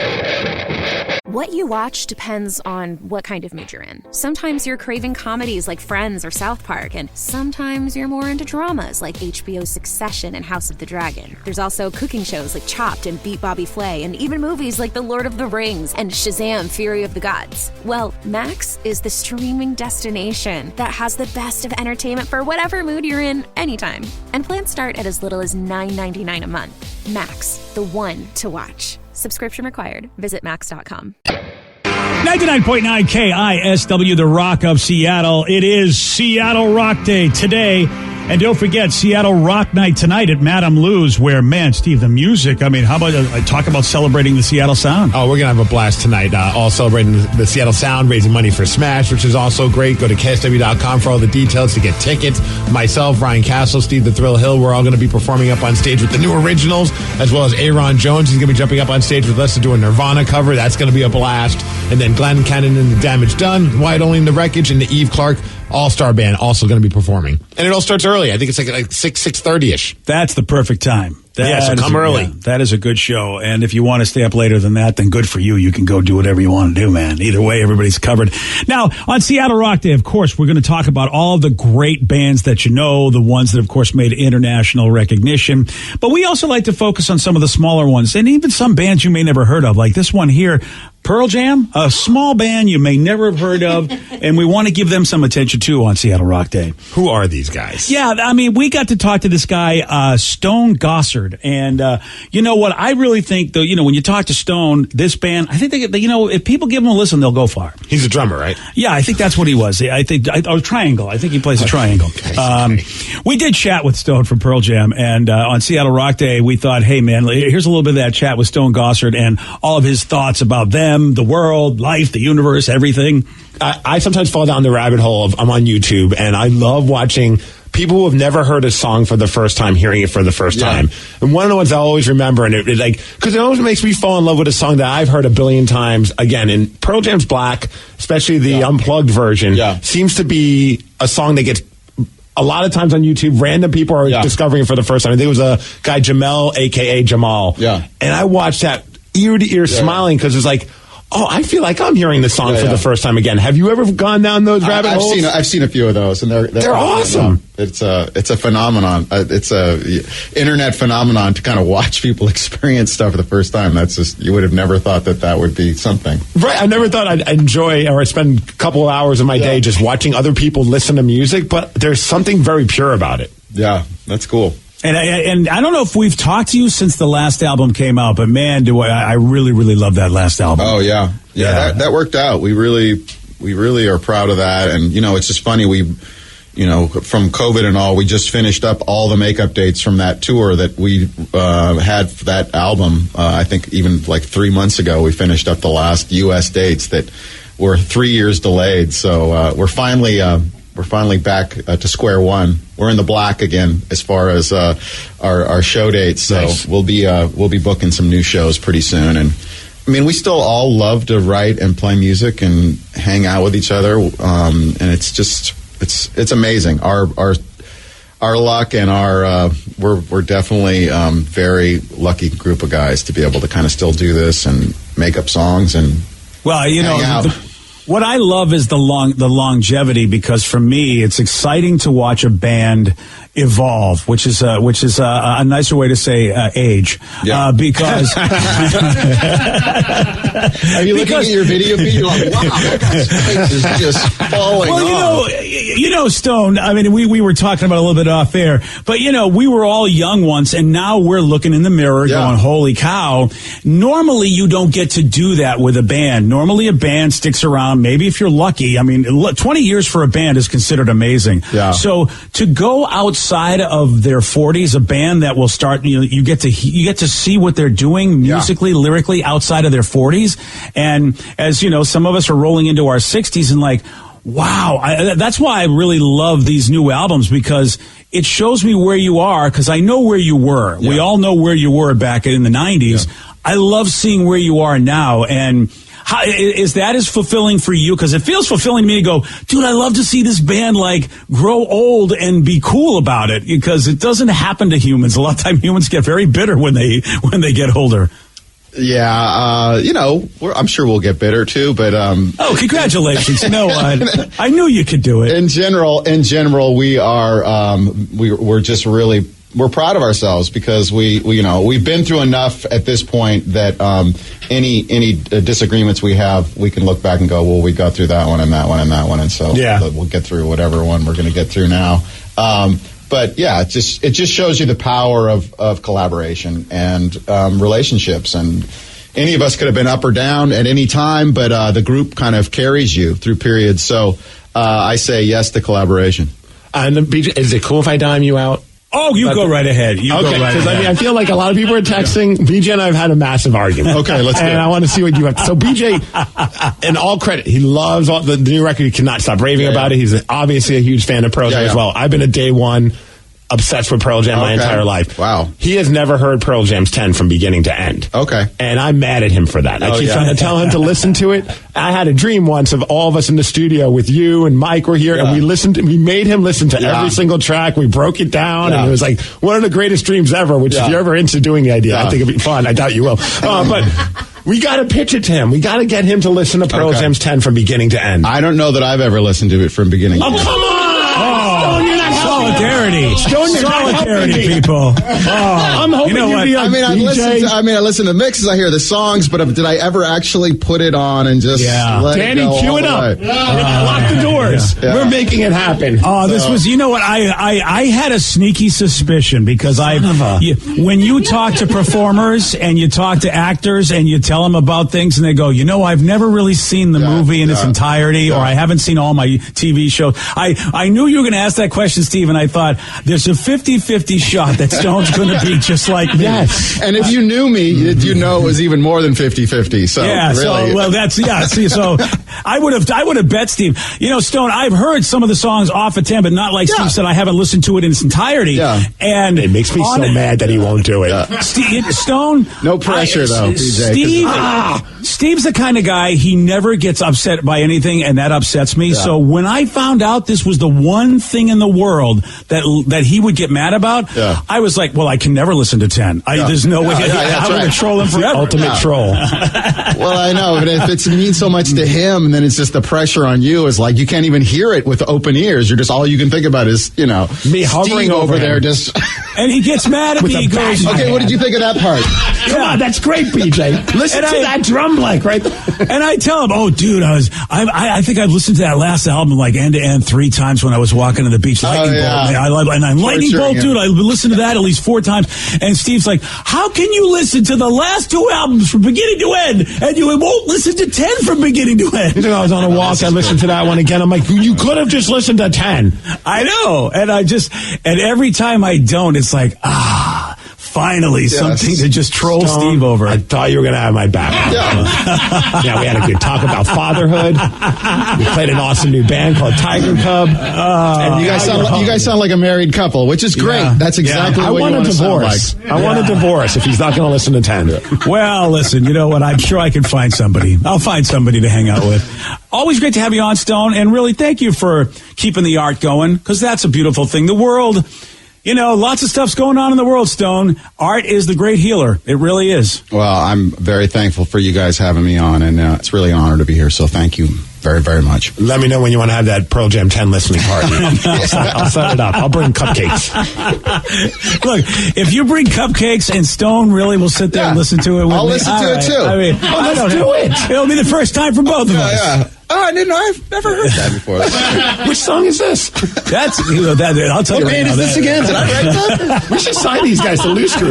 What you watch depends on what kind of mood you're in. Sometimes you're craving comedies like Friends or South Park, and sometimes you're more into dramas like HBO's Succession and House of the Dragon. There's also cooking shows like Chopped and Beat Bobby Flay, and even movies like The Lord of the Rings and Shazam! Fury of the Gods. Well, Max is the streaming destination that has the best of entertainment for whatever mood you're in anytime. And plans start at as little as $9.99 a month. Max, the one to watch. Subscription required. Visit max.com. 99.9 KISW, the Rock of Seattle. It is Seattle Rock Day today. And don't forget, Seattle Rock Night tonight at Madame Lou's, where, man, Steve, the music, how about talk about celebrating the Seattle Sound? Oh, we're going to have a blast tonight, all celebrating the Seattle Sound, raising money for Smash, which is also great. Go to KSW.com for all the details to get tickets. Myself, Ryan Castle, Steve the Thrill Hill, we're all going to be performing up on stage with the new originals, as well as Aaron Jones. He's going to be jumping up on stage with us to do a Nirvana cover. That's going to be a blast. And then Glenn Cannon and the Damage Done, Wyatt Only and the Wreckage, and the Eve Clark All-Star Band also going to be performing. And it all starts early. I think it's like 6:30ish. That's the perfect time. So come early. Yeah, that is a good show. And if you want to stay up later than that, then good for you. You can go do whatever you want to do, man. Either way, everybody's covered. Now, on Seattle Rock Day, of course, we're going to talk about all the great bands that you know, the ones that, of course, made international recognition. But we also like to focus on some of the smaller ones and even some bands you may never heard of, like this one here, Pearl Jam, a small band you may never have heard of, and we want to give them some attention, too, on Seattle Rock Day. Who are these guys? Yeah, I mean, we got to talk to this guy, Stone Gossard, and you know what? I really think, though, you know, when you talk to Stone, this band, I think they, you know, if people give him a listen, they'll go far. He's a drummer, right? Yeah, I think that's what he was. I think, triangle. I think he plays a triangle. We did chat with Stone from Pearl Jam, and on Seattle Rock Day, we thought, hey, man, here's a little bit of that chat with Stone Gossard and all of his thoughts about them, the world, life, the universe, everything. I sometimes fall down the rabbit hole of I'm on YouTube, and I love watching people who have never heard a song for the first time hearing it for the first time. And one of the ones I always remember, and it like, because it always makes me fall in love with a song that I've heard a billion times. Again, in Pearl Jam's Black, especially the unplugged version, seems to be a song that gets a lot of times on YouTube, random people are discovering it for the first time. I think it was a guy, Jamel, a.k.a. Jamal. And I watched that ear to ear smiling because it's like, oh, I feel like I'm hearing the song for the first time again. Have you ever gone down those rabbit holes? I've seen a few of those, and they're awesome. It's a phenomenon. It's a internet phenomenon to kind of watch people experience stuff for the first time. That's just, you would have never thought that would be something. Right. I never thought I'd enjoy or spend a couple of hours of my day just watching other people listen to music, but there's something very pure about it. Yeah, that's cool. And I don't know if we've talked to you since the last album came out, but man, do I really, really love that last album. Oh, yeah. That worked out. We really are proud of that. And, you know, it's just funny. You know, from COVID and all, we just finished up all the makeup dates from that tour that we had for that album. I think even like 3 months ago, we finished up the last U.S. dates that were 3 years delayed. So we're finally back to square one. We're in the black again as far as our show dates. So we'll be booking some new shows pretty soon. And I mean, we still all love to write and play music and hang out with each other. And it's just it's amazing. Our luck and we're definitely very lucky group of guys to be able to kind of still do this and make up songs and hang out. What I love is the longevity, because for me, it's exciting to watch a band evolve, which is a nicer way to say age. Because are you looking at your video feed? You're like, wow, that guy's face is just falling off. You know, Stone, I mean, we were talking about a little bit off air, but you know, we were all young once, and now we're looking in the mirror going, holy cow. Normally you don't get to do that with a band. Normally a band sticks around, maybe if you're lucky. I mean, 20 years for a band is considered amazing. So to go outside of their 40s, a band that will start, you get to see what they're doing musically, lyrically outside of their 40s. And as you know, some of us are rolling into our 60s and like, wow, that's why I really love these new albums, because it shows me where you are, because I know where you were. We all know where you were back in the 90s. I love seeing where you are now. And how, is that as fulfilling for you? Because it feels fulfilling to me to go, dude, I love to see this band like grow old and be cool about it, because it doesn't happen to humans. A lot of time humans get very bitter when they get older. Yeah, you know, I'm sure we'll get bitter too, but oh, congratulations! You know what? I knew you could do it. In general, we are we're just really proud of ourselves, because we we've been through enough at this point that any disagreements we have, we can look back and go, well, we got through that one and that one and that one, and so we'll get through whatever one we're going to get through now. But yeah, it just shows you the power of collaboration and relationships. And any of us could have been up or down at any time, but the group kind of carries you through periods. So I say yes to collaboration. And is it cool if I dime you out? Oh, you go right ahead. You go right ahead. I mean, I feel like a lot of people are texting. BJ and I have had a massive argument. Okay, let's go. And I want to see what you have. So BJ, in all credit, he loves the new record. He cannot stop raving about it. He's obviously a huge fan of Pearl Jam as well. I've been a day one. obsessed with Pearl Jam my entire life. Wow. He has never heard Pearl Jam's 10 from beginning to end. Okay. And I'm mad at him for that. I keep trying to tell him to listen to it. I had a dream once of all of us in the studio with you and Mike were here, and we made him listen to every single track. We broke it down, and it was like one of the greatest dreams ever, which if you're ever into doing the idea, I think it'd be fun. I doubt you will. But we got to pitch it to him. We got to get him to listen to Pearl Jam's 10 from beginning to end. I don't know that I've ever listened to it from beginning to end. Oh, come on! Oh, you're not solidarity. Solidarity, people. I'm hoping I listen to mixes, I hear the songs, but did I ever actually put it on and just let Danny, it go cue all it the up. way? Lock the doors. Yeah. We're making it happen. Oh, this was, you know what, I had a sneaky suspicion because when you talk to performers and you talk to actors and you tell them about things and they go, I've never really seen the movie in its entirety or I haven't seen all my TV shows. I knew you were going to ask that question, Steve, and I thought there's a 50-50 shot that Stone's going to be just like me. Yes. And if you knew me, you know it was even more than 50-50. So really. So I would have bet Steve. Stone, I've heard some of the songs off of 10, but not like Steve said. I haven't listened to it in its entirety. Yeah. And it makes me so mad that he won't do it. Stone, no pressure though, PJ. Steve's the kind of guy, he never gets upset by anything, and that upsets me. Yeah. So when I found out this was the one thing in the world that he would get mad about, I was like, well, I can never listen to 10. There's no way. I'm going to troll him forever. Ultimate troll. Well, I know, but if it means so much to him, and then it's just the pressure on you is like you can't even hear it with open ears. You're just all you can think about is me hovering over there, just. And he gets mad at me. He goes, "Okay, what did you think of that part?" Come on, that's great, BJ. Listen to that drum like right there. And I tell him, "Oh, dude, I think I've listened to that last album like end to end 3 times when I was walking to the beach. Lightning Bolt, Lightning Bolt, dude. I listened to that at least 4 times." And Steve's like, "How can you listen to the last 2 albums from beginning to end, and you won't listen to 10 from beginning to end?" I was on a walk. I listened to that one again. I'm like, you could have just listened to 10. I know, and every time I don't, it's like, finally, something to just troll Steve over. I thought you were going to have my back. Yeah, we had a good talk about fatherhood. We played an awesome new band called Tiger Cub. And you guys sound like a married couple, which is great. Yeah. That's exactly what you want to sound like. I want a divorce if he's not going to listen to 10. Well, listen, you know what? I'm sure I can find somebody. I'll find somebody to hang out with. Always great to have you on, Stone, and really thank you for keeping the art going, because that's a beautiful thing. The world... lots of stuff's going on in the world, Stone. Art is the great healer. It really is. Well, I'm very thankful for you guys having me on, and it's really an honor to be here, so thank you very, very much. Let me know when you want to have that Pearl Jam 10 listening party. I'll set it up. I'll bring cupcakes. Look, if you bring cupcakes and Stone really will sit there and listen to it with me. I'll listen to it, too. I mean, let's do it. It'll be the first time for both of us. Yeah. Oh, I didn't know. I've never heard that before. Which song is this? That's, I'll tell you right now. What band is this again? Did I write that? We should sign these guys to Loose Screw.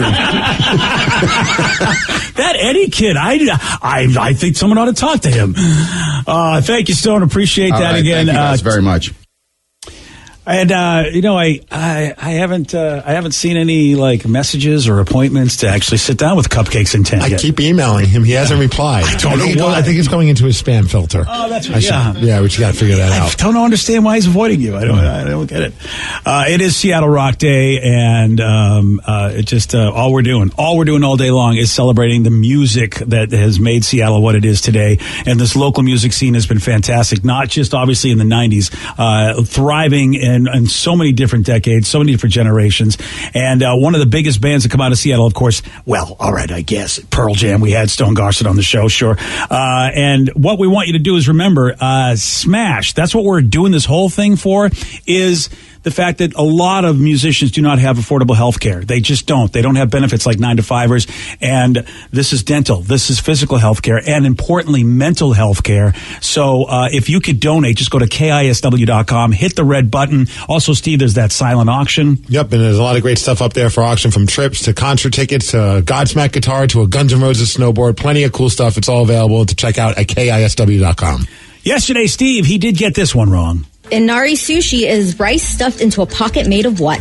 That Eddie kid, I think someone ought to talk to him. Thank you, Stone. Appreciate that again. Thank you guys very much. And I haven't seen any messages or appointments to actually sit down with Cupcakes and 10 I yet. keep emailing him. He hasn't replied. I don't know why. I think it's going into his spam filter. Oh, that's right. Yeah, we got to figure that out. I don't understand why he's avoiding you. I don't get it. It is Seattle Rock Day, and it just all we're doing all day long is celebrating the music that has made Seattle what it is today. And this local music scene has been fantastic. Not just obviously in the 90s, thriving in so many different decades, so many different generations. And one of the biggest bands that come out of Seattle, of course, I guess, Pearl Jam. We had Stone Gossard on the show, sure. And what we want you to do is remember, Smash. That's what we're doing this whole thing for, is the fact that a lot of musicians do not have affordable health care. They just don't. They don't have benefits like 9-to-5ers. And this is dental. This is physical health care. And importantly, mental health care. So if you could donate, just go to KISW.com, hit the red button. Also, Steve, there's that silent auction. Yep, and there's a lot of great stuff up there for auction, from trips to concert tickets to Godsmack guitar to a Guns N' Roses snowboard. Plenty of cool stuff. It's all available to check out at KISW.com. Yesterday, Steve, he did get this one wrong. Inari sushi is rice stuffed into a pocket made of what?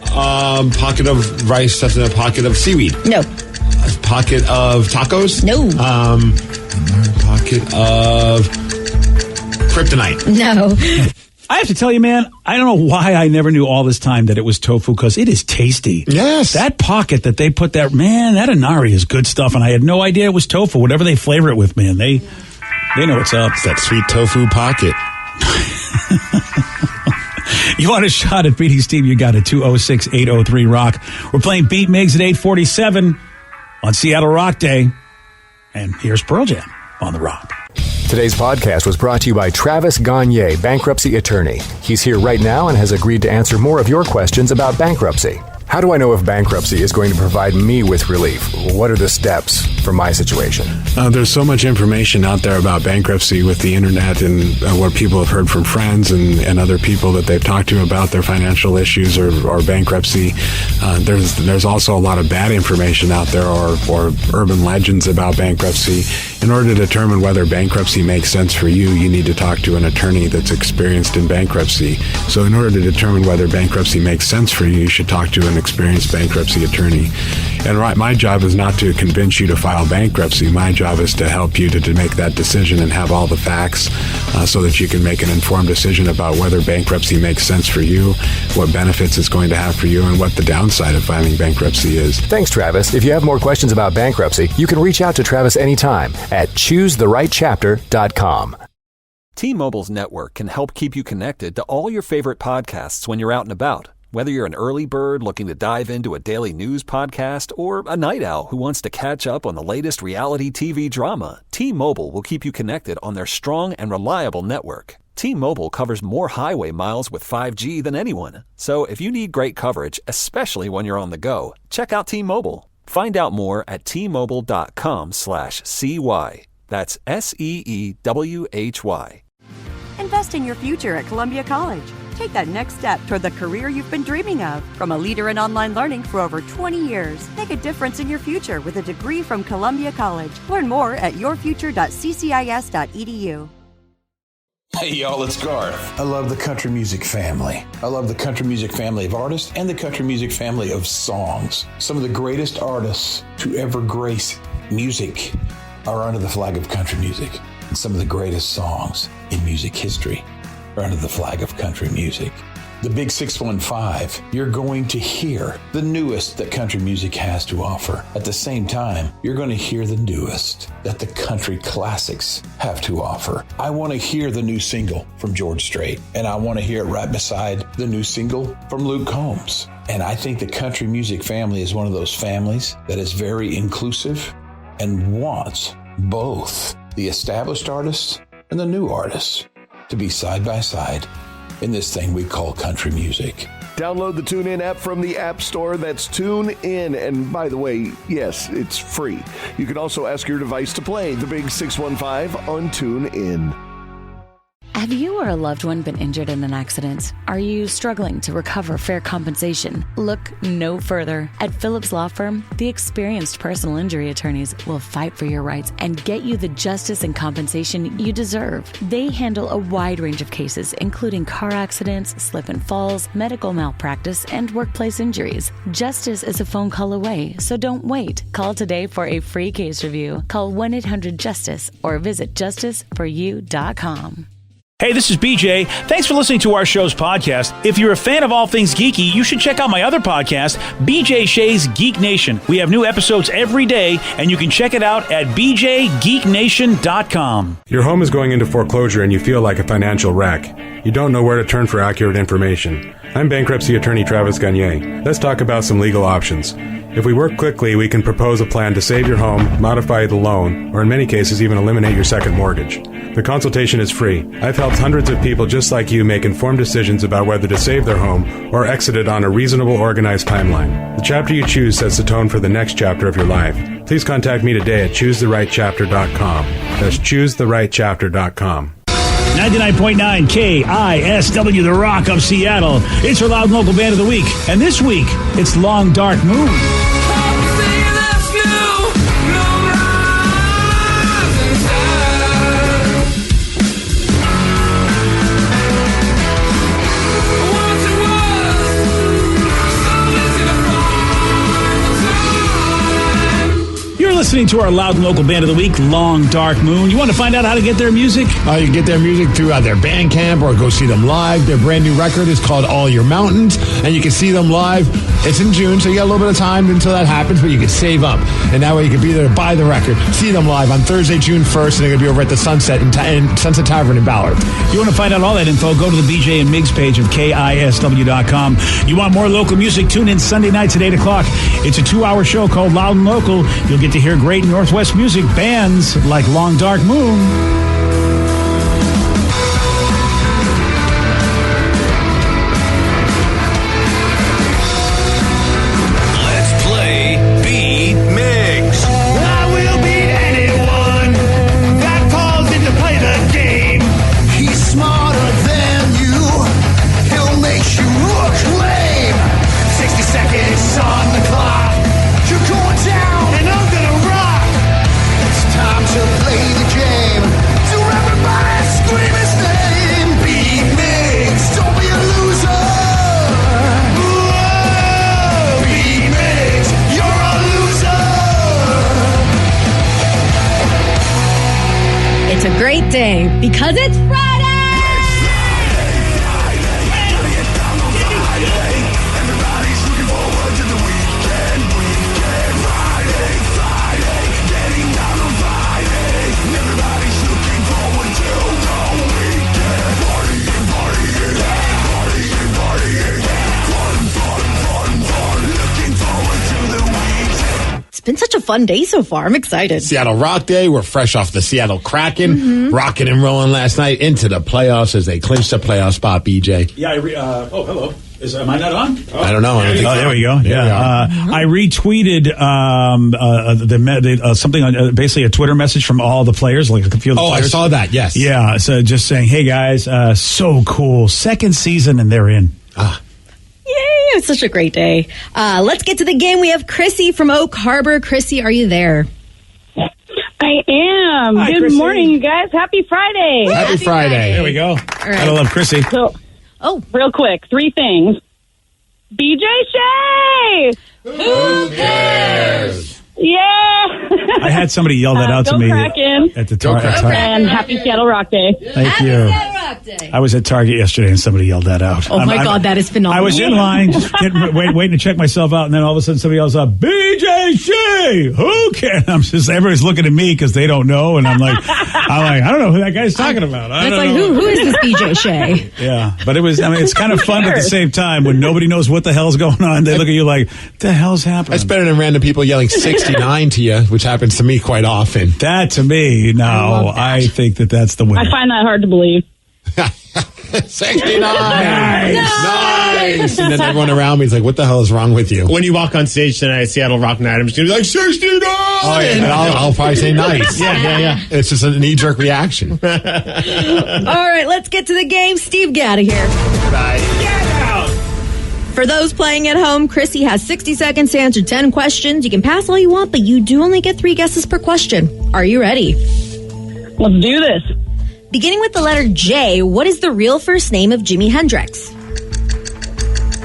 Pocket of rice stuffed in a pocket of seaweed. No. A pocket of tacos? No. Pocket of kryptonite. No. I have to tell you, man, I don't know why I never knew all this time that it was tofu, because it is tasty. Yes. That pocket that they put that inari is good stuff, and I had no idea it was tofu. Whatever they flavor it with, man, they know what's up. It's that sweet tofu pocket. You want a shot at beating Steve? You got it. 206-803-ROCK. We're playing Beat Migs at 8:47 on Seattle Rock Day. And here's Pearl Jam on the Rock. Today's podcast was brought to you by Travis Gagne, bankruptcy attorney. He's here right now and has agreed to answer more of your questions about bankruptcy. How do I know if bankruptcy is going to provide me with relief? What are the steps for my situation? There's so much information out there about bankruptcy with the internet and what people have heard from friends and other people that they've talked to about their financial issues or bankruptcy. There's also a lot of bad information out there or urban legends about bankruptcy. In order to determine whether bankruptcy makes sense for you, you need to talk to an attorney that's experienced in bankruptcy. So in order to determine whether bankruptcy makes sense for you, you should talk to an experienced bankruptcy attorney. And my job is not to convince you to file bankruptcy. My job is to help you to make that decision and have all the facts so that you can make an informed decision about whether bankruptcy makes sense for you, what benefits it's going to have for you, and what the downside of filing bankruptcy is. Thanks, Travis. If you have more questions about bankruptcy, you can reach out to Travis anytime at ChooseTheRightChapter.com. T-Mobile's network can help keep you connected to all your favorite podcasts when you're out and about. Whether you're an early bird looking to dive into a daily news podcast or a night owl who wants to catch up on the latest reality TV drama, T-Mobile will keep you connected on their strong and reliable network. T-Mobile covers more highway miles with 5G than anyone. So if you need great coverage, especially when you're on the go, check out T-Mobile. Find out more at T-Mobile.com/CY. That's SEEWHY. Invest in your future at Columbia College. Take that next step toward the career you've been dreaming of. From a leader in online learning for over 20 years, make a difference in your future with a degree from Columbia College. Learn more at yourfuture.ccis.edu. Hey y'all, it's Garth. I love the country music family. I love the country music family of artists and the country music family of songs. Some of the greatest artists to ever grace music are under the flag of country music. And some of the greatest songs in music history are under the flag of country music. The Big 615, you're going to hear the newest that country music has to offer. At the same time, you're going to hear the newest that the country classics have to offer. I want to hear the new single from George Strait, and I want to hear it right beside the new single from Luke Combs. And I think the country music family is one of those families that is very inclusive and wants both the established artists and the new artists to be side by side in this thing we call country music. Download the TuneIn app from the App Store. That's TuneIn. And by the way, yes, it's free. You can also ask your device to play the Big 615 on TuneIn. Have you or a loved one been injured in an accident? Are you struggling to recover fair compensation? Look no further. At Phillips Law Firm, the experienced personal injury attorneys will fight for your rights and get you the justice and compensation you deserve. They handle a wide range of cases, including car accidents, slip and falls, medical malpractice, and workplace injuries. Justice is a phone call away, so don't wait. Call today for a free case review. Call 1-800-JUSTICE or visit justiceforyou.com. Hey, this is BJ. Thanks for listening to our show's podcast. If you're a fan of all things geeky, you should check out my other podcast, BJ Shea's Geek Nation. We have new episodes every day, and you can check it out at bjgeeknation.com. Your home is going into foreclosure and you feel like a financial wreck. You don't know where to turn for accurate information. I'm bankruptcy attorney Travis Gagne. Let's talk about some legal options. If we work quickly, we can propose a plan to save your home, modify the loan, or in many cases even eliminate your second mortgage. The consultation is free. I've helped hundreds of people just like you make informed decisions about whether to save their home or exit it on a reasonable, organized timeline. The chapter you choose sets the tone for the next chapter of your life. Please contact me today at ChooseTheRightChapter.com. That's ChooseTheRightChapter.com. 99.9 KISW, The Rock of Seattle. It's our Loud Local Band of the Week. And this week, it's Long Dark Moon. listening to our Loud and Local Band of the Week, Long Dark Moon. You want to find out how to get their music? You can get their music through their Bandcamp or go see them live. Their brand new record is called All Your Mountains, and you can see them live. It's in June, so you got a little bit of time until that happens, but you can save up. And that way you can be there to buy the record, see them live on Thursday, June 1st, and they're going to be over at the Sunset Sunset Tavern in Ballard. If you want to find out all that info, go to the BJ and Migs page of KISW.com. You want more local music? Tune in Sunday nights at 8 o'clock. It's a 2-hour show called Loud and Local. You'll get to hear great Northwest music, bands like Long Dark Moon. It's a great day because it's Friday! It's been such a fun day so far. I'm excited. Seattle Rock Day. We're fresh off the Seattle Kraken. Rocking and rolling last night into the playoffs as they clinched a playoff spot, BJ. Yeah, hello. Am I not on? I don't know. There we go. Yeah. I retweeted something on basically a Twitter message from all the players, like a few of the players. I saw that, yes. Yeah, so just saying, hey guys, so cool. Second season and they're in. Yay, it's such a great day. Let's get to the game. We have Chrissy from Oak Harbor. Chrissy, are you there? I am. Hi, Good Chrissy. morning, you guys. Happy Friday. Happy Friday. There we go. All right. I love Chrissy. So, real quick, 3 things. BJ Shea! Who cares? Yeah! I had somebody yell that out to go me Kraken. at the Target. And happy Seattle Rock Day. Thank you. I was at Target yesterday and somebody yelled that out. Oh my God, that is phenomenal. I was in line, just waiting to check myself out, and then all of a sudden somebody yells out, BJ Shea, who can? Everybody's looking at me because they don't know, and I'm like, I don't know who that guy's talking about. It's like, who is this BJ Shea? Yeah, but it's kind of fun at the same time when nobody knows what the hell's going on. They look at you like, the hell's happening? That's better than random people yelling 69 to you, which happens to me quite often. That to me, I think that's the winner. I find that hard to believe. 69! Nice! And then everyone around me is like, what the hell is wrong with you? When you walk on stage tonight at Seattle Rock Night, I'm just going to be like, 69! Oh, yeah. And I'll probably say nice. Yeah. It's just a knee-jerk reaction. All right, let's get to the game. Steve Gatta here. For those playing at home, Chrissy has 60 seconds to answer 10 questions. You can pass all you want, but you do only get 3 guesses per question. Are you ready? Let's do this. Beginning with the letter J, what is the real first name of Jimi Hendrix?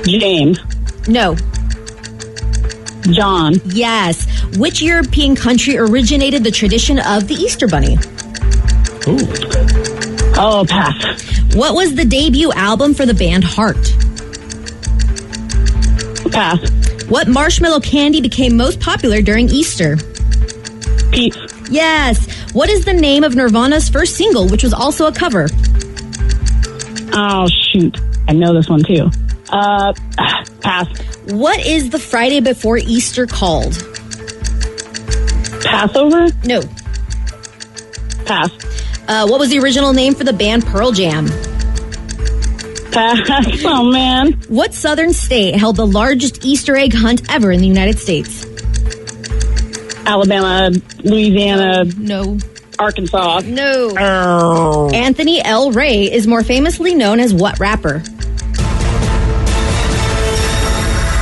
James. No. John. Yes. Which European country originated the tradition of the Easter Bunny? Ooh. Oh, pass. What was the debut album for the band Heart? Pass. What marshmallow candy became most popular during Easter? Peeps. Yes. What is the name of Nirvana's first single, which was also a cover? Oh, shoot. I know this one, too. Pass. What is the Friday before Easter called? Passover? No. Pass. What was the original name for the band Pearl Jam? Pass. Oh, man. What southern state held the largest Easter egg hunt ever in the United States? Alabama, Louisiana. No. Arkansas. No. Oh. Anthony L. Ray is more famously known as what rapper?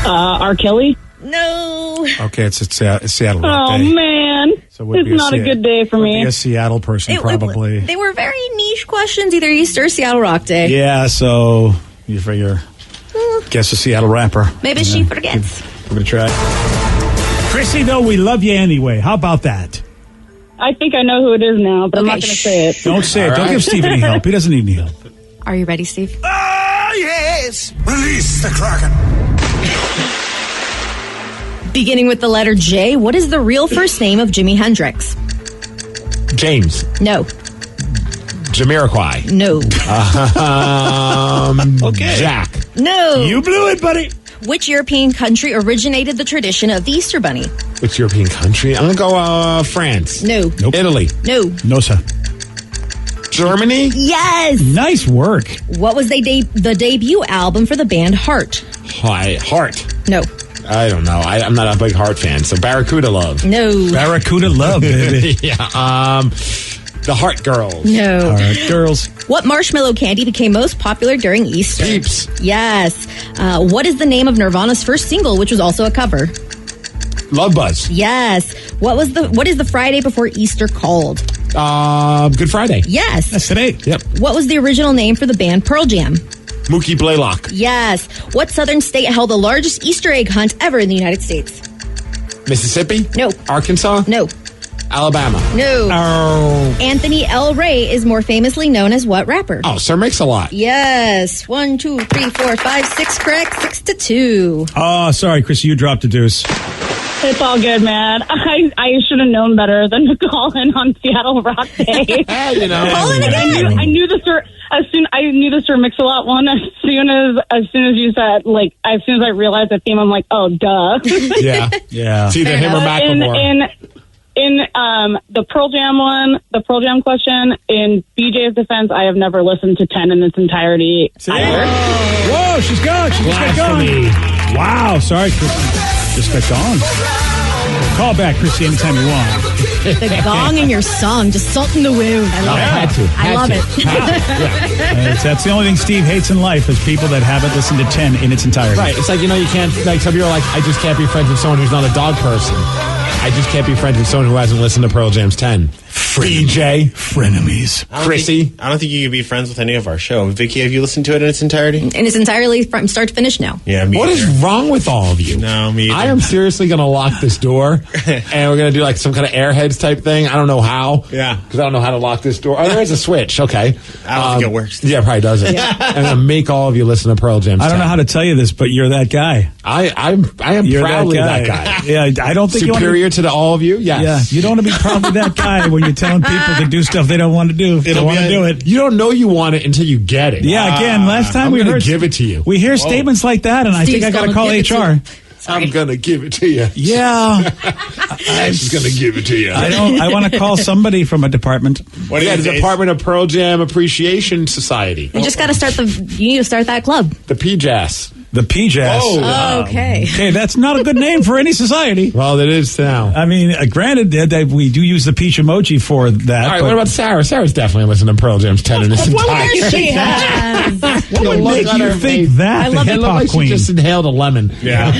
R. Kelly. No. Okay, it's Seattle Rock Oh, Day. man. So it would it's be not a good day for me. A Seattle person, probably. They were very niche questions, either Easter or Seattle Rock Day. Yeah, so you figure, guess a Seattle rapper. Maybe she forgets. We're going to try. Chrissy, though, we love you anyway. How about that? I think I know who it is now, but I'm not going to say it. Don't say it. Don't give Steve any help. He doesn't need any help. Are you ready, Steve? Ah, yes. Release the Kraken. Beginning with the letter J, what is the real first name of Jimi Hendrix? James. No. Jamiroquai. No. Okay. Jack. No. You blew it, buddy. Which European country originated the tradition of the Easter Bunny? Which European country? I'm going to go France. No. Nope. Italy. No. No, sir. Germany? Yes. Nice work. What was the debut album for the band Heart? Heart. No. I don't know. I'm not a big Heart fan, so Barracuda Love. No. Barracuda Love, baby. Yeah. The Heart Girls. No. Heart Girls. What marshmallow candy became most popular during Easter? Peeps. Yes. What is the name of Nirvana's first single, which was also a cover? Love Buzz. Yes. What is the Friday before Easter called? Good Friday. Yes. That's today. Yep. What was the original name for the band Pearl Jam? Mookie Blaylock. Yes. What southern state held the largest Easter egg hunt ever in the United States? Mississippi? No. Arkansas? No. Alabama? No. Oh. Anthony L. Ray is more famously known as what rapper? Oh, Sir Mix-a-Lot. Yes. 1, 2, 3, 4, 5, 6 correct. 6-2. Oh, sorry, Chrissy. You dropped a deuce. It's all good, man. I should have known better than to call in on Seattle Rock Day. You know. Call in again. I knew the Sir Mix-a-Lot one as soon as you said, like, as soon as I realized the theme, I'm like, oh, duh. Yeah. It's either him or Macklemore. In the Pearl Jam one, the Pearl Jam question, in BJ's defense, I have never listened to 10 in its entirety either. Whoa, she's gone. She just got gone. Wow, sorry, Chrissy. Just got gone. Call back, Chrissy, anytime you want. The gong in your song, just salt in the wound. I love it. I love it. That's the only thing Steve hates in life is people that haven't listened to 10 in its entirety. Right. It's like, you can't, like, some people are like, I just can't be friends with someone who's not a dog person. I just can't be friends with someone who hasn't listened to Pearl Jam's 10. DJ. Frenemies. Chrissy. I don't think you could be friends with any of our show. Vicky, have you listened to it in its entirety? And it's entirely from start to finish now. Yeah, me What either. is wrong with all of you? No, me either. I am seriously going to lock this door, and we're going to do like some kind of Airheads type thing. I don't know how. Yeah. Because I don't know how to lock this door. Oh, there is a switch. Okay. I don't think it works. Yeah, probably doesn't. And I'm going to make all of you listen to Pearl Jam's I don't know 10. how to tell you this, but you're that guy. I am You're proudly that guy. Yeah, I don't think Superior to all of you? Yes. Yeah, you don't want to be proudly that guy when you're telling people to do stuff they don't want to do. They don't want to do it. You don't know you want it until you get it. Yeah, again, last time I'm we gonna heard give it to you. We hear statements like that, and I think I got to call HR. I'm going to give it to you. Yeah. I'm just going to give it to you. I want to call somebody from a department. What is the Department of Pearl Jam Appreciation Society. You just got to you need to start that club. The PJAS. The PJAS. Oh, okay. Okay, that's not a good name for any society. Well, it is now. I mean, granted that we do use the peach emoji for that. All right, what about Sarah? Sarah's definitely listening to Pearl Jam's 10 in its entirety. She has. What would make you think that? I love the it. hip hop Like queen. she just inhaled a lemon. Yeah.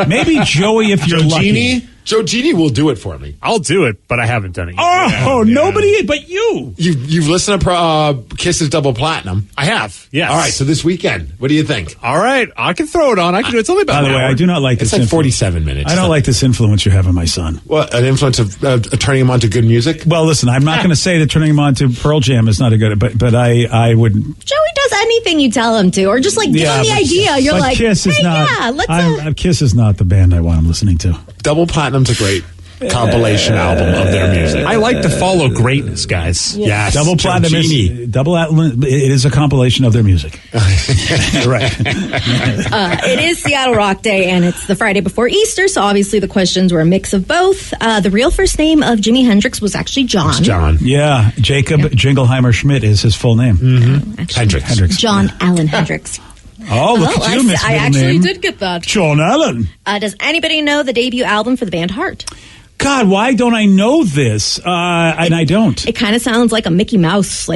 Maybe Joey, if you're lucky. Joe Genie will do it for me. I'll do it, but I haven't done it yet. Oh, nobody but you. You've listened to Kiss's Double Platinum. I have, yes. All right, so this weekend, what do you think? All right, I can throw it on. I can do it. It's only about By the an way, hour. I do not like It's this. like 47 minutes. I don't like this influence you have on my son. What, an influence of turning him on to good music? Well, listen, I'm not going to say that turning him on to Pearl Jam is not a good, but I would. Joey does anything you tell him to, or just like give him the idea. You're but like, Kiss is hey, not. yeah, let's. Kiss is not the band I want him listening to. Double Platinum's a great compilation album of their music. I like to follow greatness, guys. Yes. Double Platinum it is a compilation of their music. Right. It is Seattle Rock Day, and it's the Friday before Easter, so obviously the questions were a mix of both. The real first name of Jimi Hendrix was actually John. It's John. Yeah, Jacob Jingleheimer Schmidt is his full name. Actually, Hendrix. John Allen Hendrix. Oh, look at you, Miss I Middle actually Name. did get that. John Allen. Does anybody know the debut album for the band Heart? God, why don't I know this? And I don't. It kind of sounds like a Mickey Mouse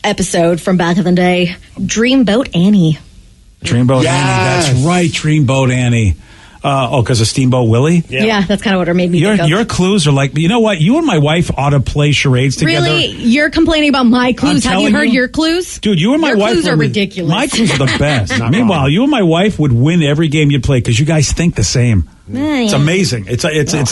episode from back in the day. Dreamboat Annie. Dreamboat Yes. Annie. That's right, Dreamboat Annie. Because of Steamboat Willie? Yeah, that's kind of what it made me think of. Your clues are like, you know what? You and my wife ought to play charades together. Really? You're complaining about my clues. Have you telling heard you. your clues? Dude, you and my your wife clues are ridiculous. My clues are the best. Meanwhile, you and my wife would win every game you play because you guys think the same. It's amazing. It's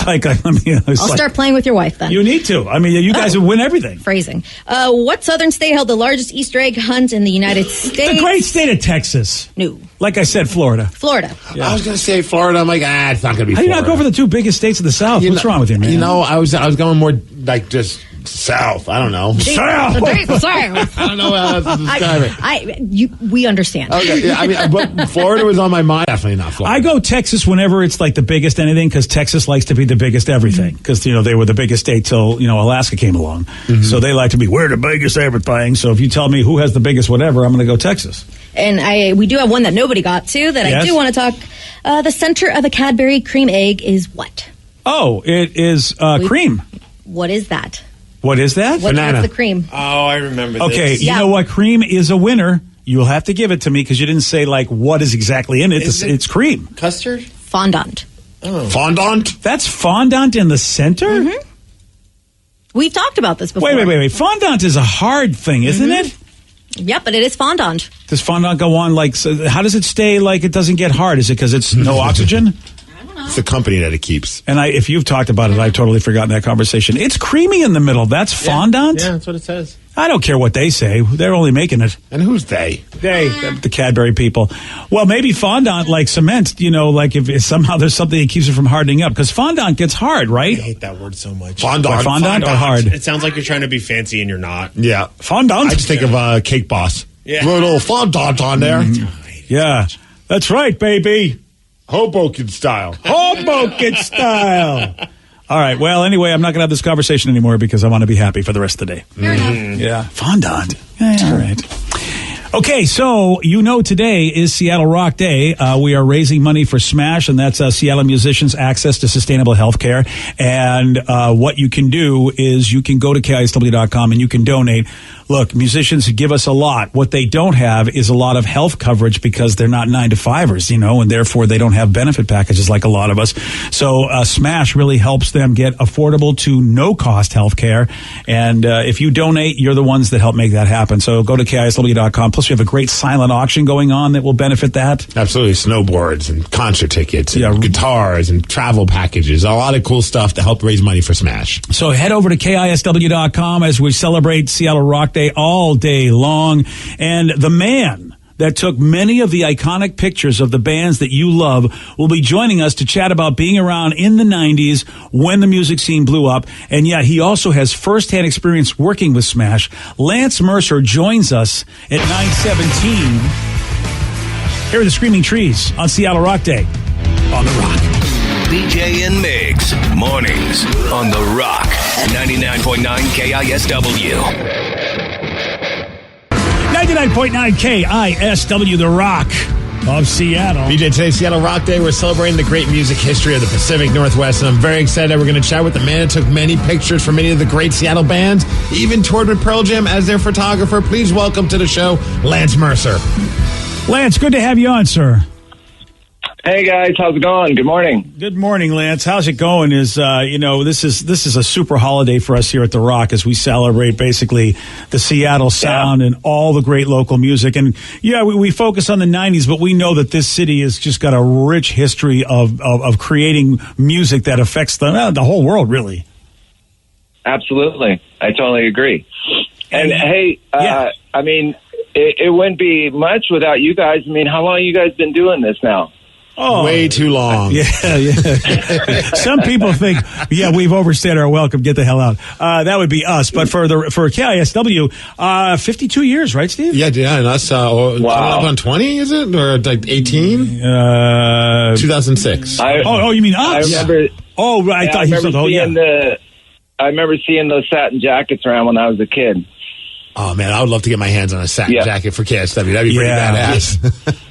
like I mean, I'll start playing with your wife then. You need to. I mean, you guys would win everything. Phrasing. What southern state held the largest Easter egg hunt in the United States? The great state of Texas. No. Like I said, Florida. Florida. I was going to say Florida. I'm like, it's not going to be How do Florida. you not go for the two biggest states of the South? What's wrong with you, man? You know, I was going more like just south. I don't know. South. I don't know how to describe it. We understand. Okay, yeah, I mean, but Florida was on my mind. Definitely not Florida. I go Texas whenever it's like the biggest anything because Texas likes to be the biggest everything because, they were the biggest state till, Alaska came along. Mm-hmm. So they like to be, we're the biggest everything. So if you tell me who has the biggest whatever, I'm going to go Texas. And we do have one that nobody got to that I do want to talk. The center of a Cadbury cream egg is what? Oh, it is cream. What is that? What is that? Banana. What's the cream? Oh, I remember this. Okay, you know what? Cream is a winner. You'll have to give it to me because you didn't say, what is exactly in it. It's cream. Custard? Fondant. Oh. Fondant? That's fondant in the center? Mm-hmm. We've talked about this before. Wait. Fondant is a hard thing, isn't it? Yep, but it is fondant. Does fondant go on how does it stay it doesn't get hard? Is it because it's no oxygen? It's the company that it keeps. And if you've talked about it, I've totally forgotten that conversation. It's creamy in the middle. That's fondant? Yeah, that's what it says. I don't care what they say. They're only making it. And who's they? They, the Cadbury people. Well, maybe fondant like cement, if somehow there's something that keeps it from hardening up. Because fondant gets hard, right? I hate that word so much. Fondant or hard? It sounds like you're trying to be fancy and you're not. Yeah. Fondant? I just think of Cake Boss. Yeah. Little fondant on there. Yeah. That's right, baby. Hoboken style. Hoboken style. All right. Well, anyway, I'm not going to have this conversation anymore because I want to be happy for the rest of the day. Fair enough. Yeah. Fondant. Yeah, all right. Okay, so today is Seattle Rock Day. We are raising money for SMASH, and that's Seattle musicians' access to sustainable health care. And what you can do is you can go to KISW.com and you can donate. Look, musicians give us a lot. What they don't have is a lot of health coverage because they're not 9-to-5ers, and therefore they don't have benefit packages like a lot of us. So SMASH really helps them get affordable to no-cost health care. And if you donate, you're the ones that help make that happen. So go to KISW.com. Plus, we have a great silent auction going on that will benefit that. Absolutely. Snowboards and concert tickets and guitars and travel packages. A lot of cool stuff to help raise money for SMASH. So head over to KISW.com as we celebrate Seattle Rock Day all day long. And the man that took many of the iconic pictures of the bands that you love will be joining us to chat about being around in the 90s when the music scene blew up. And yet he also has firsthand experience working with SMASH. Lance Mercer joins us at 9:17. Here are the Screaming Trees on Seattle Rock Day on The Rock. BJ and Migs, mornings on The Rock, 99.9 KISW. 99.9 KISW, The Rock of Seattle. BJ, today's Seattle Rock Day. We're celebrating the great music history of the Pacific Northwest, and I'm very excited that we're going to chat with the man that took many pictures for many of the great Seattle bands, even toured with Pearl Jam as their photographer. Please welcome to the show, Lance Mercer. Lance, good to have you on, sir. Hey guys, how's it going? Good morning. Good morning, Lance. How's it going? This is a super holiday for us here at The Rock as we celebrate basically the Seattle sound and all the great local music. And we focus on the 90s, but we know that this city has just got a rich history of creating music that affects the whole world, really. Absolutely. I totally agree. And hey, I mean, it wouldn't be much without you guys. I mean, how long have you guys been doing this now? Oh, way too long. Yeah. Some people think, we've overstayed our welcome. Get the hell out. That would be us. But for KISW, 52 years, right, Steve? Yeah, and us, up on 20, is it? Or like 18? 2006. You mean us? I remember. I thought you said, I remember seeing those satin jackets around when I was a kid. Oh, man, I would love to get my hands on a satin jacket for KISW. That'd be pretty badass.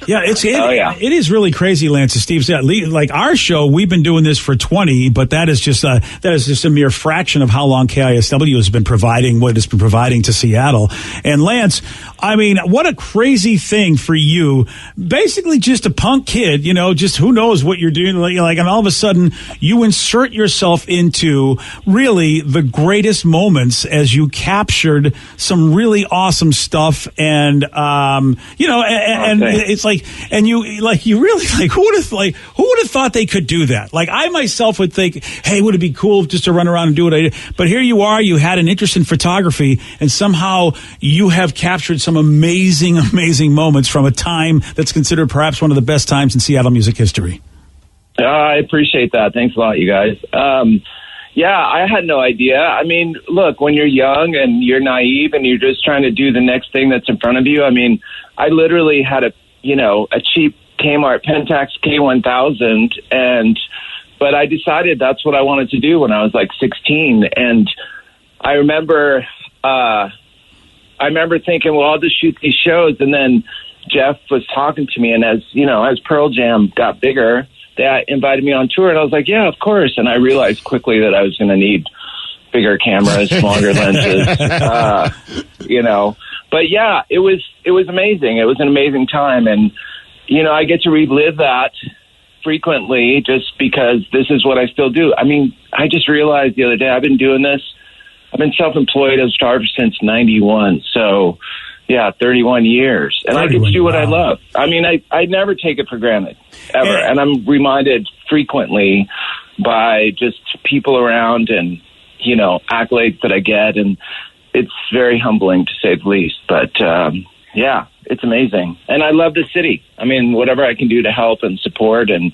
It is really crazy, Lance, as Steve said. Like our show, we've been doing this for 20, but that is just a mere fraction of how long KISW has been providing what it's been providing to Seattle. And Lance, I mean, what a crazy thing for you. Basically just a punk kid, just who knows what you're doing. And all of a sudden you insert yourself into really the greatest moments as you captured some really awesome stuff, and it's like, and you really like who would have thought they could do that? Like I myself would think, hey, would it be cool just to run around and do what I did? But here you are, you had an interest in photography, and somehow you have captured some amazing moments from a time that's considered perhaps one of the best times in Seattle music history. I appreciate that. Thanks a lot, you guys. Yeah, I had no idea. I mean, look, when you're young and you're naive and you're just trying to do the next thing that's in front of you, I mean, I literally had a cheap Kmart Pentax K1000, but I decided that's what I wanted to do when I was like 16. And I remember thinking, well, I'll just shoot these shows. And then Jeff was talking to me, and as Pearl Jam got bigger, they invited me on tour, and I was like, yeah, of course. And I realized quickly that I was going to need bigger cameras, longer lenses, But yeah, it was amazing. It was an amazing time, and I get to relive that frequently just because this is what I still do. I mean, I just realized the other day I've been doing this. I've been self-employed as a photographer since '91, so. Yeah, 31 years. And I get to do what I love. I mean, I never take it for granted, ever. And I'm reminded frequently by just people around and, accolades that I get. And it's very humbling, to say the least. But, yeah, it's amazing. And I love the city. I mean, whatever I can do to help and support and,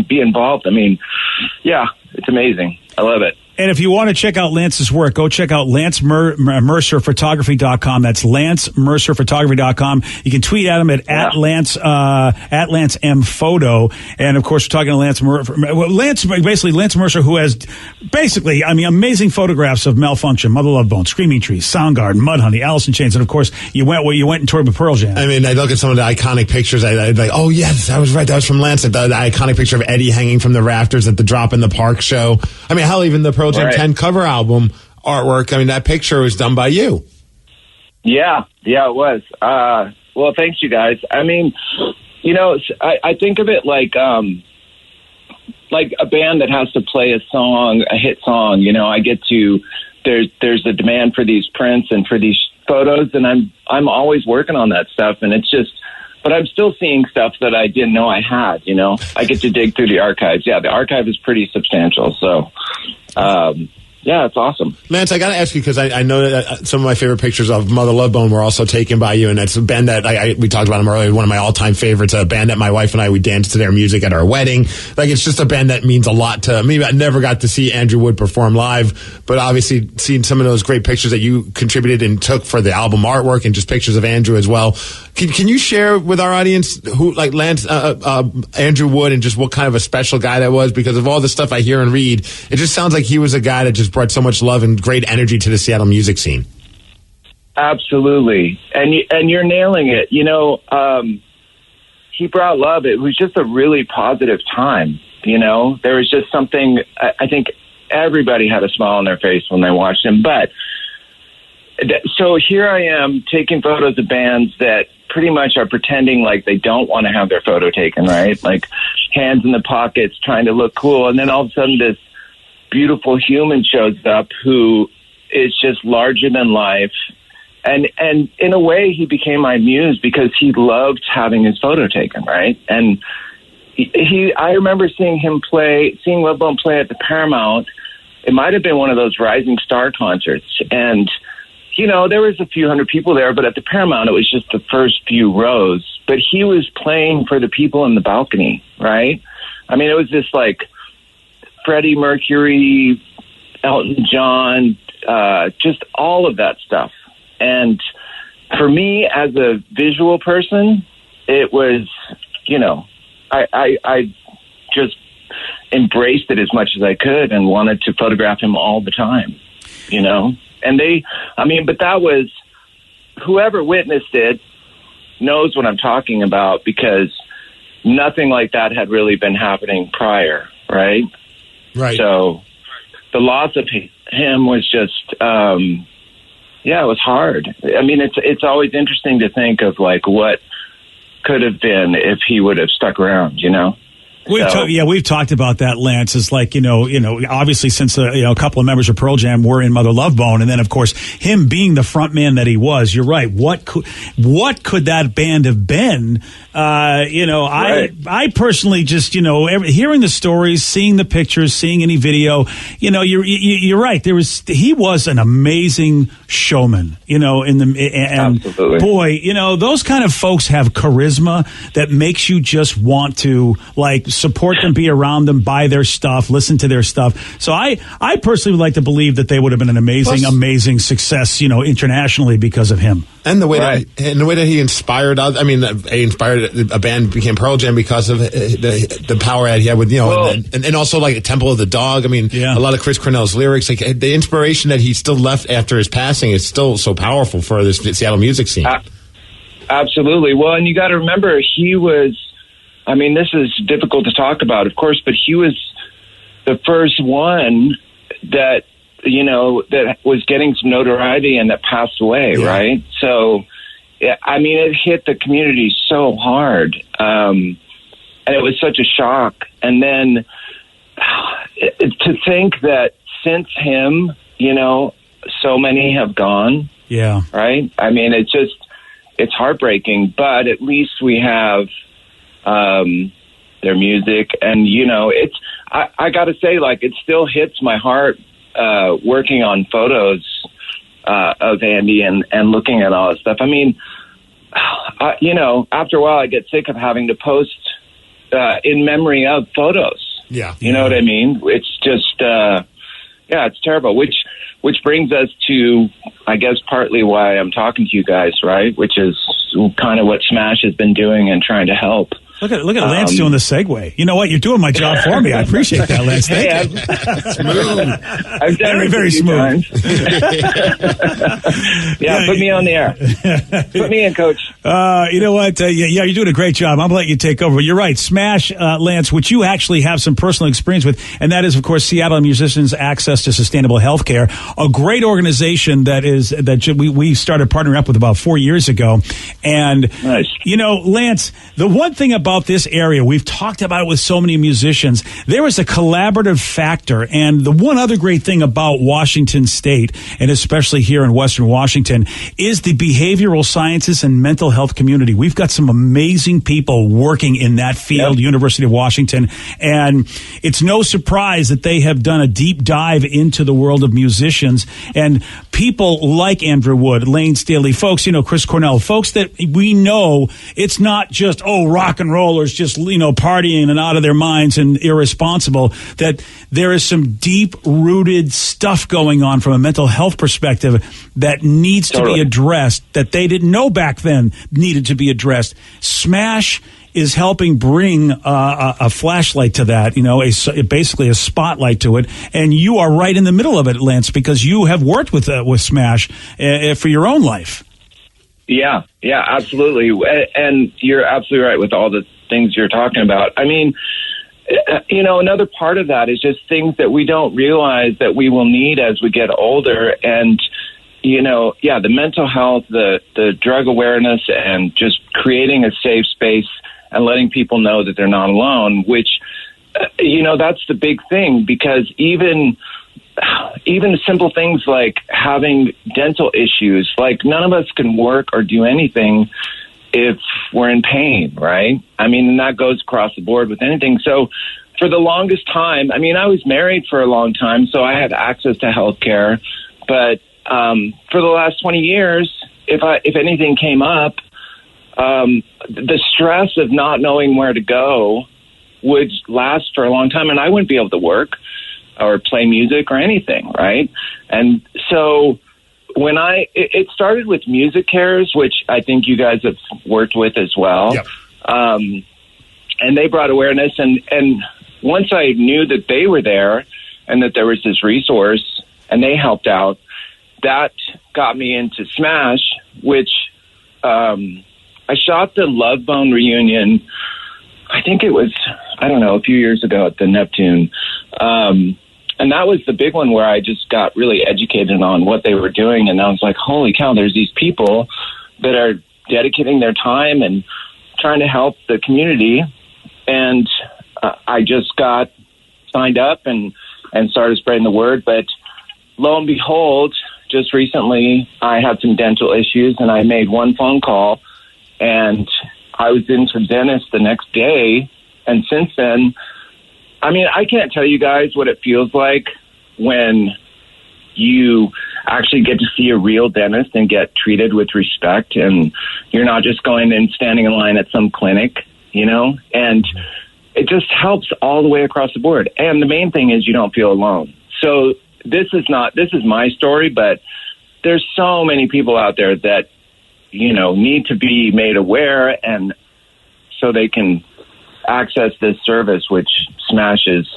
be involved. I mean, yeah, it's amazing. I love it. And if you want to check out Lance's work, go check out LanceMercerphotography.com. That's LanceMercerphotography.com. You can tweet at him at Lance M Photo. And of course, we're talking to Lance Mercer, who has amazing photographs of Malfunction, Mother Love Bone, Screaming Trees, Soundgarden, Mudhoney, Alice in Chains, and of course, you went and toured with Pearl Jam. I mean, I look at some of the iconic pictures. I'd like, oh yes, I was right. That was from Lance. The iconic picture of Eddie hanging from the rafters at the Drop in the Park show. I mean, hell, even the Pearl Jam 10 cover album artwork. I mean, that picture was done by you. Yeah, it was. Well, thanks, you guys. I mean, I think of it like a band that has to play a hit song. I get to there's a demand for these prints and for these photos, and I'm always working on that stuff, and it's just. But I'm still seeing stuff that I didn't know I had, I get to dig through the archives. Yeah, the archive is pretty substantial. So, yeah, it's awesome. Lance, I got to ask you, because I know that some of my favorite pictures of Mother Love Bone were also taken by you, and it's a band that we talked about them earlier, one of my all-time favorites, a band that my wife and I, we danced to their music at our wedding. Like, it's just a band that means a lot to me. I never got to see Andrew Wood perform live, but obviously seeing some of those great pictures that you contributed and took for the album artwork and just pictures of Andrew as well. Can you share with our audience who, like Lance, Andrew Wood, and just what kind of a special guy that was? Because of all the stuff I hear and read, it just sounds like he was a guy that just brought so much love and great energy to the Seattle music scene. Absolutely. And you're nailing it. He brought love. It was just a really positive time. There was just something, I think everybody had a smile on their face when they watched him. But so here I am taking photos of bands that pretty much are pretending like they don't want to have their photo taken, right? Like hands in the pockets, trying to look cool. And then all of a sudden this beautiful human shows up who is just larger than life. And in a way, he became my muse because he loved having his photo taken, right? And I remember seeing Love Bone play at the Paramount. It might have been one of those Rising Star concerts. And there was a few hundred people there, but at the Paramount, it was just the first few rows. But he was playing for the people in the balcony, right? I mean, it was this like Freddie Mercury, Elton John, just all of that stuff. And for me, as a visual person, it was, I just embraced it as much as I could and wanted to photograph him all the time, And but that was, whoever witnessed it knows what I'm talking about, because nothing like that had really been happening prior, right? Right. So the loss of him was just, it was hard. I mean, it's always interesting to think of like what could have been if he would have stuck around, We've talked about that, Lance. It's like, obviously since a couple of members of Pearl Jam were in Mother Love Bone, and then of course him being the front man that he was. You're right. What could that band have been? Right. I personally just hearing the stories, seeing the pictures, seeing any video. You're right. He was an amazing showman. Absolutely. Boy, those kind of folks have charisma that makes you just want to support them, be around them, buy their stuff, listen to their stuff. So I personally would like to believe that they would have been an amazing success, internationally because of him. And the way that he inspired others. I mean, he inspired a band became Pearl Jam because of the power that he had with and also like Temple of the Dog. I mean, a lot of Chris Cornell's lyrics, like the inspiration that he still left after his passing is still so powerful for this Seattle music scene. Absolutely. Well, and you got to remember, he was. I mean, this is difficult to talk about, of course, but he was the first one that that was getting some notoriety and that passed away, right? So, I mean, it hit the community so hard, and it was such a shock. And then to think that since him, so many have gone. Yeah. Right? I mean, it's heartbreaking, but at least we have their music. And, I got to say, it still hits my heart working on photos of Andy and looking at all this stuff. I mean, after a while, I get sick of having to post in memory of photos. Yeah. You know what I mean? It's just, it's terrible, which brings us to, I guess, partly why I'm talking to you guys, right? Which is kind of what Smash has been doing and trying to help. Look at Lance doing the segue. You know what? You're doing my job for me. I appreciate that, Lance. Thank you. Smooth. I've done very, very smooth. Put me on the air. Put me in, Coach. You know what? You're doing a great job. I'm going to let you take over. You're right. Smash, Lance, which you actually have some personal experience with, and that is, of course, Seattle Musicians Access to Sustainable Healthcare, a great organization that we started partnering up with about 4 years ago. And, nice. Lance, the one thing about this area, we've talked about it with so many musicians, there is a collaborative factor. And the one other great thing about Washington State, and especially here in Western Washington, is the behavioral sciences and mental health community. We've got some amazing people working in that field, University of Washington. And it's no surprise that they have done a deep dive into the world of musicians and people like Andrew Wood, Lane Staley, folks, Chris Cornell, folks that we know it's not just, rock and rollers just, partying and out of their minds and irresponsible, that there is some deep-rooted stuff going on from a mental health perspective that needs to be addressed, that they didn't know back then needed to be addressed. Smash is helping bring a flashlight to that, basically a spotlight to it. And you are right in the middle of it, Lance, because you have worked with Smash for your own life. Yeah, absolutely. And you're absolutely right with all the things you're talking about. I mean, another part of that is just things that we don't realize that we will need as we get older. And, the mental health, the drug awareness, and just creating a safe space and letting people know that they're not alone, which, that's the big thing, because even simple things like having dental issues, like none of us can work or do anything if we're in pain, right? I mean, and that goes across the board with anything. So for the longest time, I mean, I was married for a long time, so I had access to health care. But for the last 20 years, if anything came up, the stress of not knowing where to go would last for a long time, and I wouldn't be able to work or play music or anything, right? And so when it started with Music Cares, which I think you guys have worked with as well. Yep. And they brought awareness, and once I knew that they were there and that there was this resource and they helped out, that got me into Smash, which I shot the Love Bone reunion, I think it was, a few years ago at the Neptune. And that was the big one where I just got really educated on what they were doing. And I was like, holy cow, there's these people that are dedicating their time and trying to help the community. And I just got signed up and started spreading the word. But lo and behold, just recently I had some dental issues, and I made one phone call, and I was into the dentist the next day. And since then, I mean, I can't tell you guys what it feels like when you actually get to see a real dentist and get treated with respect, and you're not just going and standing in line at some clinic, you know, and it just helps all the way across the board. And the main thing is you don't feel alone. So this is my story, but there's so many people out there that, you know, need to be made aware, and so they can access this service, which Smash has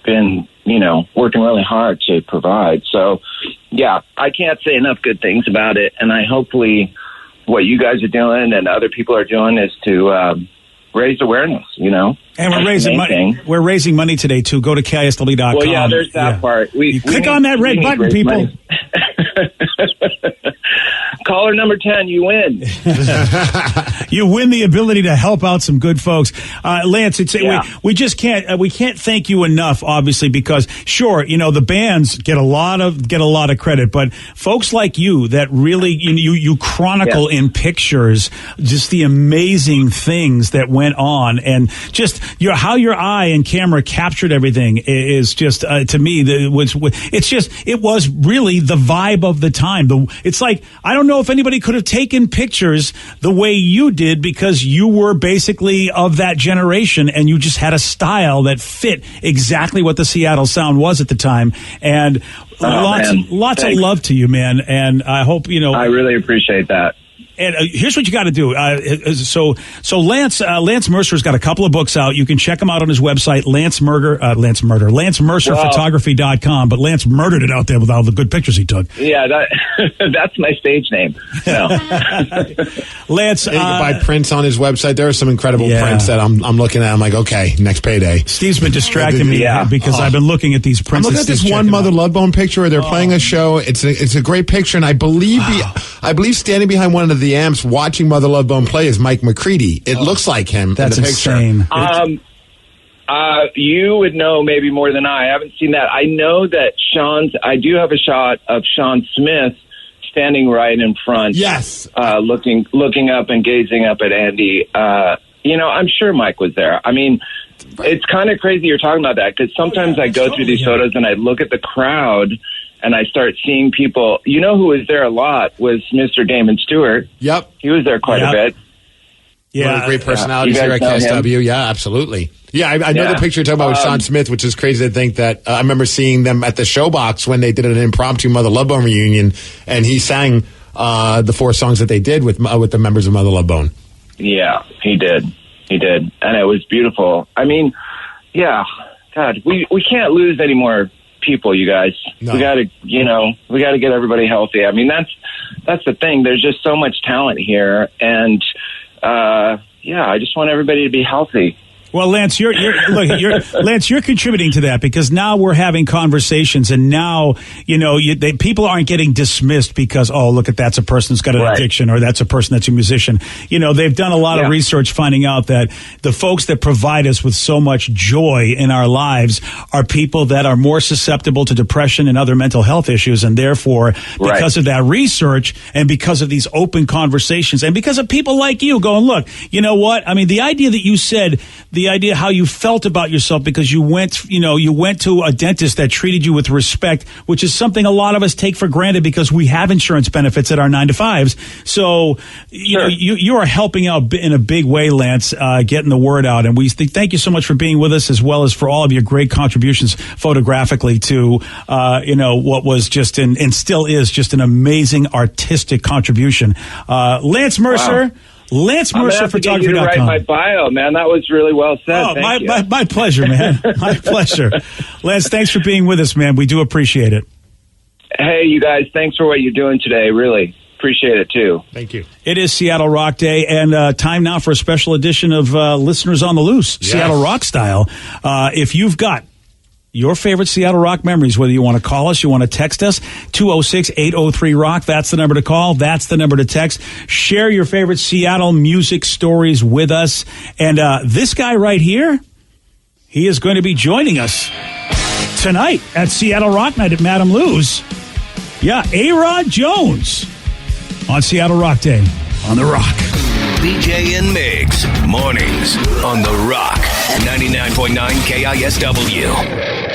been, you know, working really hard to provide. So, yeah, I can't say enough good things about it. And hopefully what you guys are doing and other people are doing is to raise awareness, you know. And we're raising money. We're raising money today, too. Go to KISW.com. Well, yeah, there's that part. You click on that red button, people. Caller number 10, you win. You win the ability to help out some good folks. Lance, we just can't we can't thank you enough, obviously, because sure, you know, the bands get a lot of credit, but folks like you that really you chronicle in pictures just the amazing things that went on, and just how your eye and camera captured everything is just to me it was really the vibe of the time. It's like, I don't know if anybody could have taken pictures the way you did, because you were basically of that generation and you just had a style that fit exactly what the Seattle sound was at the time. And lots of love to you, man. And I hope, you know, I really appreciate that. And here's what you got to do. So Lance Mercer's got a couple of books out. You can check him out on his website, LanceMercerPhotography.com. But Lance murdered it out there with all the good pictures he took. Yeah, that's my stage name. No. Lance, you can buy prints on his website. There are some incredible prints that I'm looking at. I'm like, okay, next payday. Steve's been distracting me because I've been looking at these prints. I'm looking at this one Mother Love Bone picture where they're playing a show. It's a great picture, and I believe standing behind one of the amps watching Mother Love Bone play is Mike McCready. It looks like him. That's in the picture. Insane. You would know maybe more than I haven't seen that. I know that I do have a shot of Sean Smith standing right in front. Yes. Looking up and gazing up at Andy. You know, I'm sure Mike was there. I mean, it's kind of crazy you're talking about that, because sometimes I go through these photos and I look at the crowd and I start seeing people. You know who was there a lot was Mr. Damon Stewart. Yep. He was there quite a bit. Yeah. One of the great personalities here at KISW. Yeah, absolutely. Yeah, I know the picture you're talking about with Sean Smith, which is crazy to think that I remember seeing them at the Showbox when they did an impromptu Mother Love Bone reunion, and he sang the 4 songs that they did with the members of Mother Love Bone. Yeah, he did. And it was beautiful. I mean, yeah, God, we can't lose any more people, you guys. No. We got to get everybody healthy. I mean, that's the thing. There's just so much talent here, and I just want everybody to be healthy. Well, Lance, you're contributing to that, because now we're having conversations, and now people aren't getting dismissed because, oh, look at that's a person who's got an addiction, or that's a person that's a musician. You know, they've done a lot of research finding out that the folks that provide us with so much joy in our lives are people that are more susceptible to depression and other mental health issues, and therefore, because of that research and because of these open conversations and because of people like you going, look, you know what? I mean, the idea that you said. The idea how you felt about yourself because you went to a dentist that treated you with respect, which is something a lot of us take for granted because we have insurance benefits at our 9-to-5s. So you are helping out in a big way, Lance, getting the word out. And we thank you so much for being with us, as well as for all of your great contributions photographically to what was just and still is just an amazing artistic contribution. Lance Mercer. Wow. LanceMercerPhotography.com. To write my bio, man. That was really well said. My pleasure, man. My pleasure. Lance, thanks for being with us, man. We do appreciate it. Hey, you guys, thanks for what you're doing today. Really appreciate it, too. Thank you. It is Seattle Rock Day, and time now for a special edition of Listeners on the Loose, Seattle Rock style. If you've got your favorite Seattle Rock memories, whether you want to call us, you want to text us, 206-803-ROCK. That's the number to call. That's the number to text. Share your favorite Seattle music stories with us. And this guy right here, He is going to be joining us tonight at Seattle Rock Night at Madame Lou's. Yeah, A-Rod Jones on Seattle Rock Day on The Rock. BJ and Migs, mornings on The Rock, 99.9 KISW.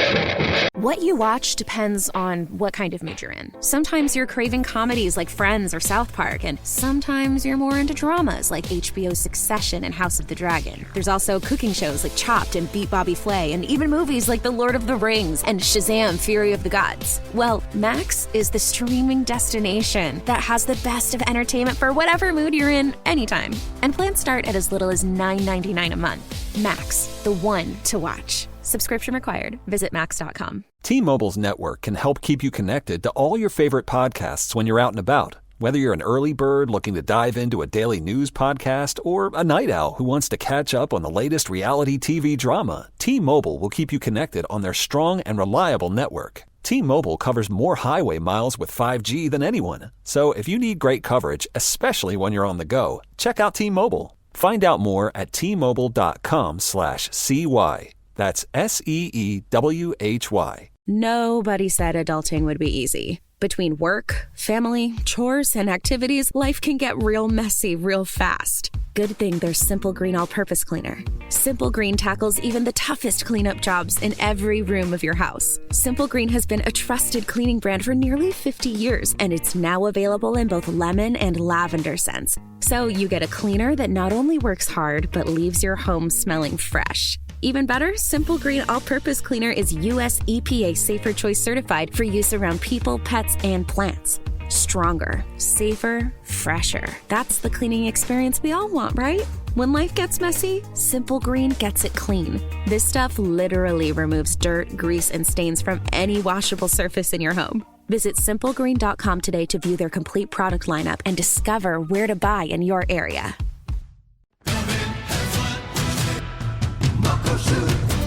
What you watch depends on what kind of mood you're in. Sometimes you're craving comedies like Friends or South Park, and sometimes you're more into dramas like HBO's Succession and House of the Dragon. There's also cooking shows like Chopped and Beat Bobby Flay, and even movies like The Lord of the Rings and Shazam! Fury of the Gods. Well, Max is the streaming destination that has the best of entertainment for whatever mood you're in anytime. And plans start at as little as $9.99 a month. Max, the one to watch. Subscription required. Visit Max.com. T-Mobile's network can help keep you connected to all your favorite podcasts when you're out and about. Whether you're an early bird looking to dive into a daily news podcast or a night owl who wants to catch up on the latest reality TV drama, T-Mobile will keep you connected on their strong and reliable network. T-Mobile covers more highway miles with 5G than anyone. So if you need great coverage, especially when you're on the go, check out T-Mobile. Find out more at T-Mobile.com/CY. That's SEEWHY. Nobody said adulting would be easy. Between work, family, chores, and activities, life can get real messy real fast. Good thing there's Simple Green All-Purpose Cleaner. Simple Green tackles even the toughest cleanup jobs in every room of your house. Simple Green has been a trusted cleaning brand for nearly 50 years, and it's now available in both lemon and lavender scents. So you get a cleaner that not only works hard, but leaves your home smelling fresh. Even better, Simple Green All-Purpose Cleaner is U.S. EPA Safer Choice certified for use around people, pets, and plants. Stronger, safer, fresher. That's the cleaning experience we all want, right? When life gets messy, Simple Green gets it clean. This stuff literally removes dirt, grease, and stains from any washable surface in your home. Visit simplegreen.com today to view their complete product lineup and discover where to buy in your area.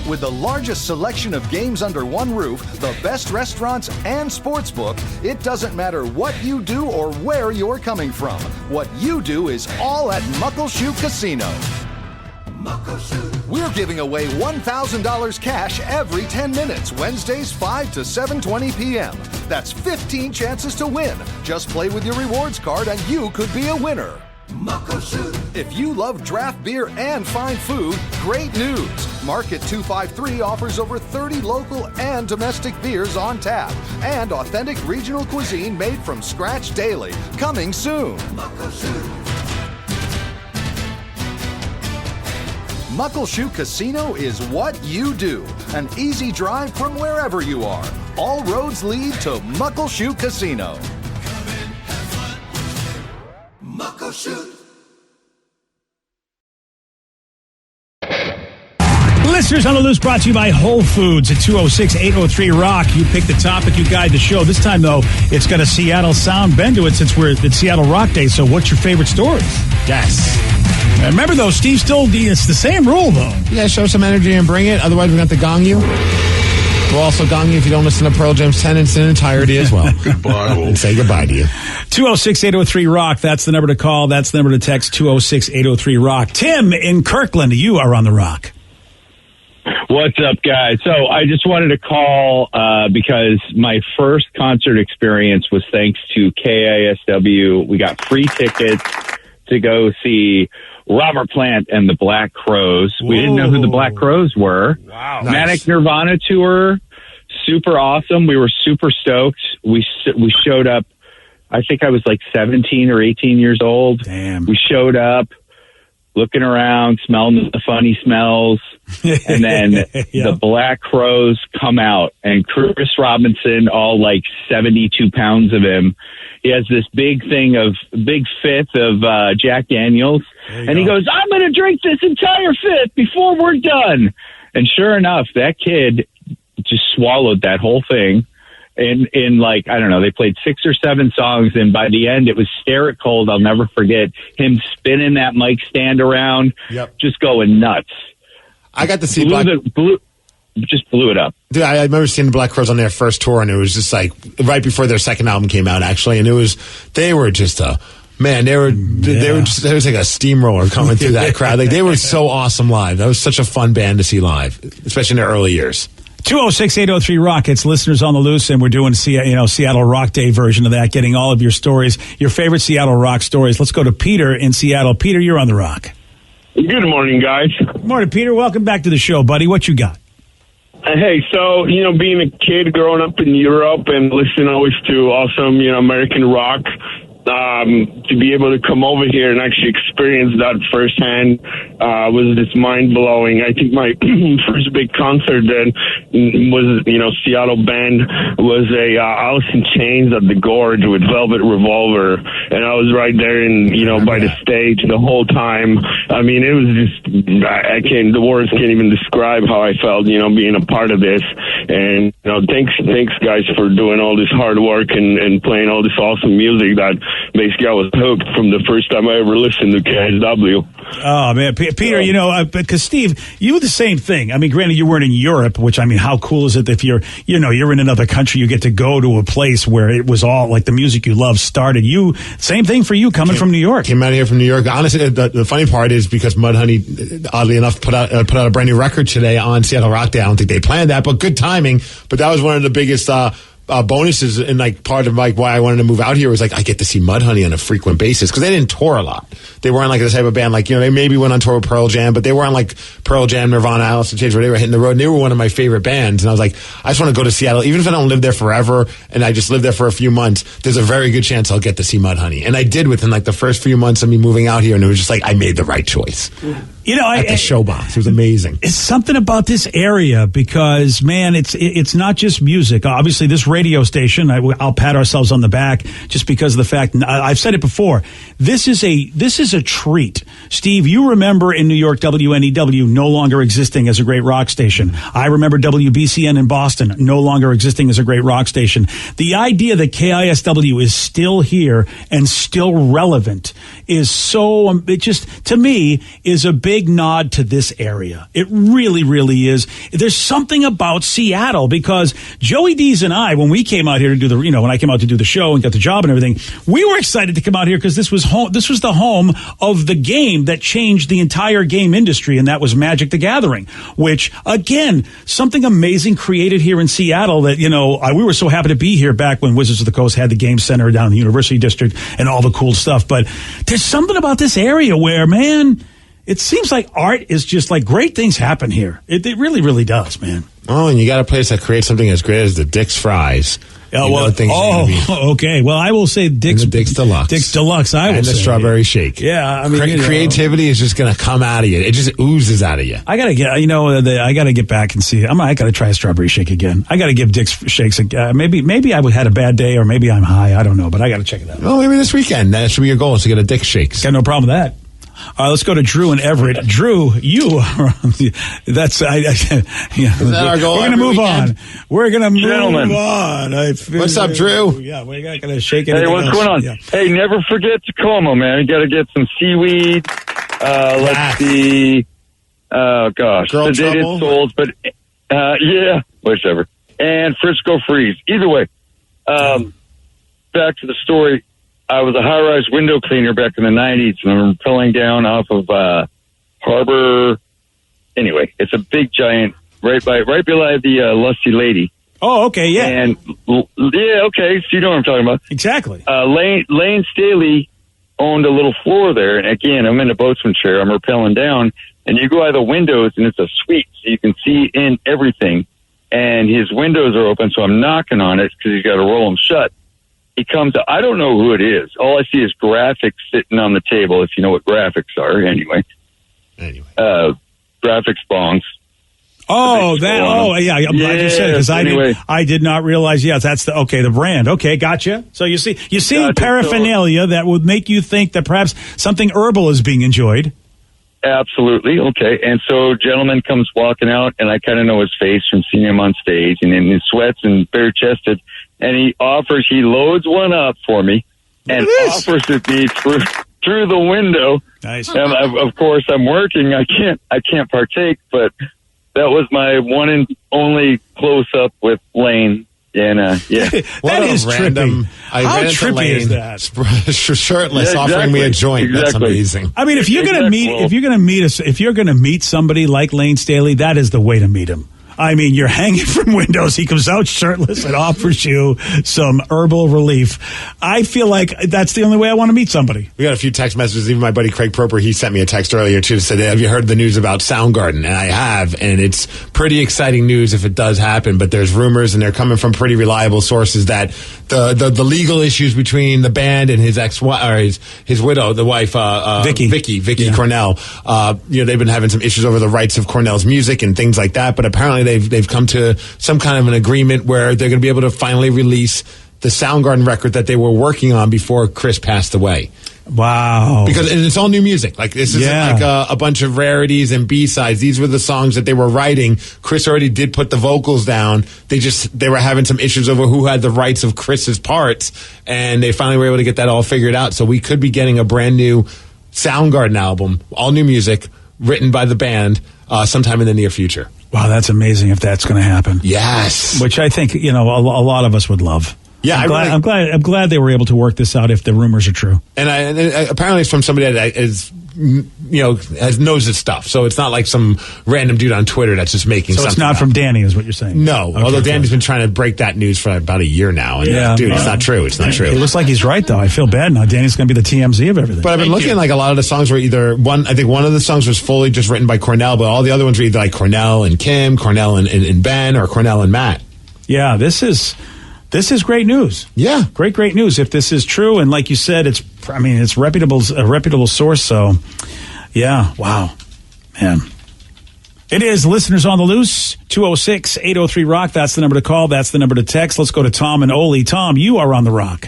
With the largest selection of games under one roof, the best restaurants and sportsbook, it doesn't matter what you do or where you're coming from. What you do is all at Muckleshoot Casino. We're giving away $1,000 cash every 10 minutes, Wednesdays 5 to 7:20 p.m. That's 15 chances to win. Just play with your rewards card and you could be a winner. If you love draft beer and fine food, great news. Market 253 offers over 30 local and domestic beers on tap and authentic regional cuisine made from scratch daily. Coming soon. Muckleshoot Casino is what you do. An easy drive from wherever you are. All roads lead to Muckleshoot Casino. Muckleshoot. Listeners on the Loose brought to you by Whole Foods at 206-803-ROCK. You pick the topic, you guide the show. This time, though, it's got a Seattle sound bend to it since we're at Seattle Rock Day. So what's your favorite stories? Yes. Remember, though, Steve still, it's the same rule, though. Yeah, show some energy and bring it. Otherwise, we're going to have to gong you. We'll also gong you if you don't listen to Pearl Jam's 10 in entirety as well. Goodbye. And say goodbye to you. 206-803-ROCK. That's the number to call. That's the number to text, 206-803-ROCK. Tim in Kirkland, you are on the Rock. What's up, guys? So I just wanted to call because my first concert experience was thanks to KISW. We got free tickets to go see Robert Plant and the Black Crowes. We didn't know who the Black Crowes were. Wow. Manic Nirvana tour, super awesome. We were super stoked. We showed up. I think I was like 17 or 18 years old. Damn. We showed up, looking around, smelling the funny smells. And then the Black Crowes come out, and Chris Robinson, all like 72 pounds of him, he has this big fifth of Jack Daniels, and he goes, "I'm going to drink this entire fifth before we're done." And sure enough, that kid just swallowed that whole thing. In like, I don't know, they played 6 or 7 songs, and by the end it was Stare It Cold. I'll never forget him spinning that mic stand around, just going nuts. I got to see just blew it up. Dude, I remember seeing the Black Crowes on their first tour, and it was just like right before their second album came out, actually, and they were just a Man, there was like a steamroller coming through that crowd. Like, they were so awesome live. That was such a fun band to see live, especially in their early years. 206-803-ROCK. It's listeners on the loose, and we're doing Seattle Rock Day version of that, getting all of your stories, your favorite Seattle rock stories. Let's go to Peter in Seattle. Peter, you're on the Rock. Good morning, guys. Good morning, Peter. Welcome back to the show, buddy. What you got? Hey, so, being a kid growing up in Europe and listening always to awesome, American rock, to be able to come over here and actually experience that firsthand was just mind-blowing. I think my first big concert then was, Seattle band was a Alice in Chains at the Gorge with Velvet Revolver, and I was right there by the stage the whole time. I mean, it was just, the words can't even describe how I felt, being a part of this. And, thanks guys for doing all this hard work and playing all this awesome music that basically I was hooked from the first time I ever listened to KISW. Oh, man. Peter, because Steve, you were the same thing. I mean, granted, you weren't in Europe, which, I mean, how cool is it if you're in another country, you get to go to a place where it was all like the music you love started. Same thing for you coming from New York. Came out here from New York. Honestly, the funny part is because Mudhoney, oddly enough, put out a brand new record today on Seattle Rock Day. I don't think they planned that, but good timing. But that was one of the biggest bonuses, and like part of like why I wanted to move out here was like I get to see Mudhoney on a frequent basis because they didn't tour a lot. They weren't like the type of band like they maybe went on tour with Pearl Jam, but they weren't like Pearl Jam, Nirvana, Alice in Chains where they were hitting the road. And they were one of my favorite bands, and I was like, I just want to go to Seattle, even if I don't live there forever, and I just live there for a few months. There's a very good chance I'll get to see Mudhoney, and I did within like the first few months of me moving out here, and it was just like I made the right choice. At the Showbox, it was amazing. It's something about this area because, man, it's not just music. Obviously, this radio station, I'll pat ourselves on the back just because of the fact. I've said it before. This is a treat. Steve, you remember in New York, WNEW no longer existing as a great rock station. I remember WBCN in Boston no longer existing as a great rock station. The idea that KISW is still here and still relevant is so. It just, to me, is a big nod to this area. It really, really is. There's something about Seattle because Joey Dees and I, when we came out here to do when I came out to do the show and got the job and everything, we were excited to come out here because this was the home of the game that changed the entire game industry, and that was Magic the Gathering, which, again, something amazing created here in Seattle that, we were so happy to be here back when Wizards of the Coast had the game center down in the University District and all the cool stuff. But there's something about this area where, man, it seems like art is just like great things happen here. It really, really does, man. Oh, and you got a place that creates something as great as the Dick's Fries. Okay. Well, I will say Dick's Deluxe. Dick's Deluxe, and the strawberry shake. Yeah, I mean, creativity is just going to come out of you. It just oozes out of you. I got to get, I got to get back and see. I got to try a strawberry shake again. I got to give Dick's shakes. Maybe I had a bad day, or maybe I'm high. I don't know, but I got to check it out. Well, maybe this weekend that should be your goal: is to get a Dick's shakes. Got no problem with that. All right, let's go to Drew in Everett. Drew, that's Is that our goal? We're going to move on. We're going to move Gentlemen. on. What's up, Drew? Yeah, we got to shake it. Hey, what's going on? Yeah. Hey, never forget Tacoma, man. You got to get some seaweed. Let's see. Oh gosh, Girl Sedated Trouble? Souls, but yeah, whichever. And Frisco Freeze. Either way, back to the story. I was a high-rise window cleaner back in the 90s, and I'm pulling down off of Harbor. Anyway, it's a big giant right below the Lusty Lady. Oh, okay, yeah. And yeah, okay, so you know what I'm talking about. Exactly. Lane Staley owned a little floor there, and again, I'm in a boatsman chair. I'm rappelling down, and you go out of the windows, and it's a suite, so you can see in everything. And his windows are open, so I'm knocking on it because he's got to roll them shut. He comes, I don't know who it is. All I see is graphics sitting on the table, if you know what graphics are, anyway. Graphics bongs. Oh, yeah. I'm glad you said it because I did not realize. Yeah, that's the brand. Okay, gotcha. So you see paraphernalia that would make you think that perhaps something herbal is being enjoyed. Absolutely. Okay. And so gentleman comes walking out, and I kind of know his face from seeing him on stage, and in his sweats and bare chested. And he loads one up for me and offers it me through the window. Nice. And of course I'm working. I can't partake, but that was my one and only close up with Lane And yeah, That is random. How trippy is that? Shirtless, Yeah, offering me a joint. That's exactly. amazing. I mean, if you're going to meet somebody like Lane Staley, that is the way to meet him. I mean, you're hanging from windows. He comes out shirtless and offers you some herbal relief. I feel like that's the only way I want to meet somebody. We got a few text messages. Even my buddy Craig Proper, he sent me a text earlier too. Said, "Have you heard the news about Soundgarden?" And I have, and it's pretty exciting news if it does happen. But there's rumors, and they're coming from pretty reliable sources that the legal issues between the band and his his widow, the wife, Vicky Cornell. They've been having some issues over the rights of Cornell's music and things like that. But apparently they've come to some kind of an agreement where they're going to be able to finally release the Soundgarden record that they were working on before Chris passed away. Wow. Because it's all new music. Like, this isn't like a bunch of rarities and B-sides. These were the songs that they were writing. Chris already did put the vocals down. They were having some issues over who had the rights of Chris's parts, and they finally were able to get that all figured out. So we could be getting a brand new Soundgarden album, all new music, written by the band, sometime in the near future. Wow, that's amazing if that's going to happen. Yes. Which I think, a lot of us would love. Yeah, I'm glad they were able to work this out if the rumors are true. And apparently it's from somebody that is, knows his stuff. So it's not like some random dude on Twitter that's just making something. So it's not from Danny, is what you're saying? No. Okay, although Danny's been trying to break that news for about a year now. And dude, it's not true. It's not true. It looks like he's right, though. I feel bad now. Danny's going to be the TMZ of everything. But I've been looking like a lot of the songs were I think one of the songs was fully just written by Cornell, but all the other ones were either like Cornell and Kim, Cornell and Ben, or Cornell and Matt. Yeah, this is great news. Yeah. Great news. If this is true, and like you said, it's a reputable source. So, yeah, wow, man. It is Listeners on the Loose, 206-803-ROCK. That's the number to call. That's the number to text. Let's go to Tom and Ole. Tom, you are on the Rock.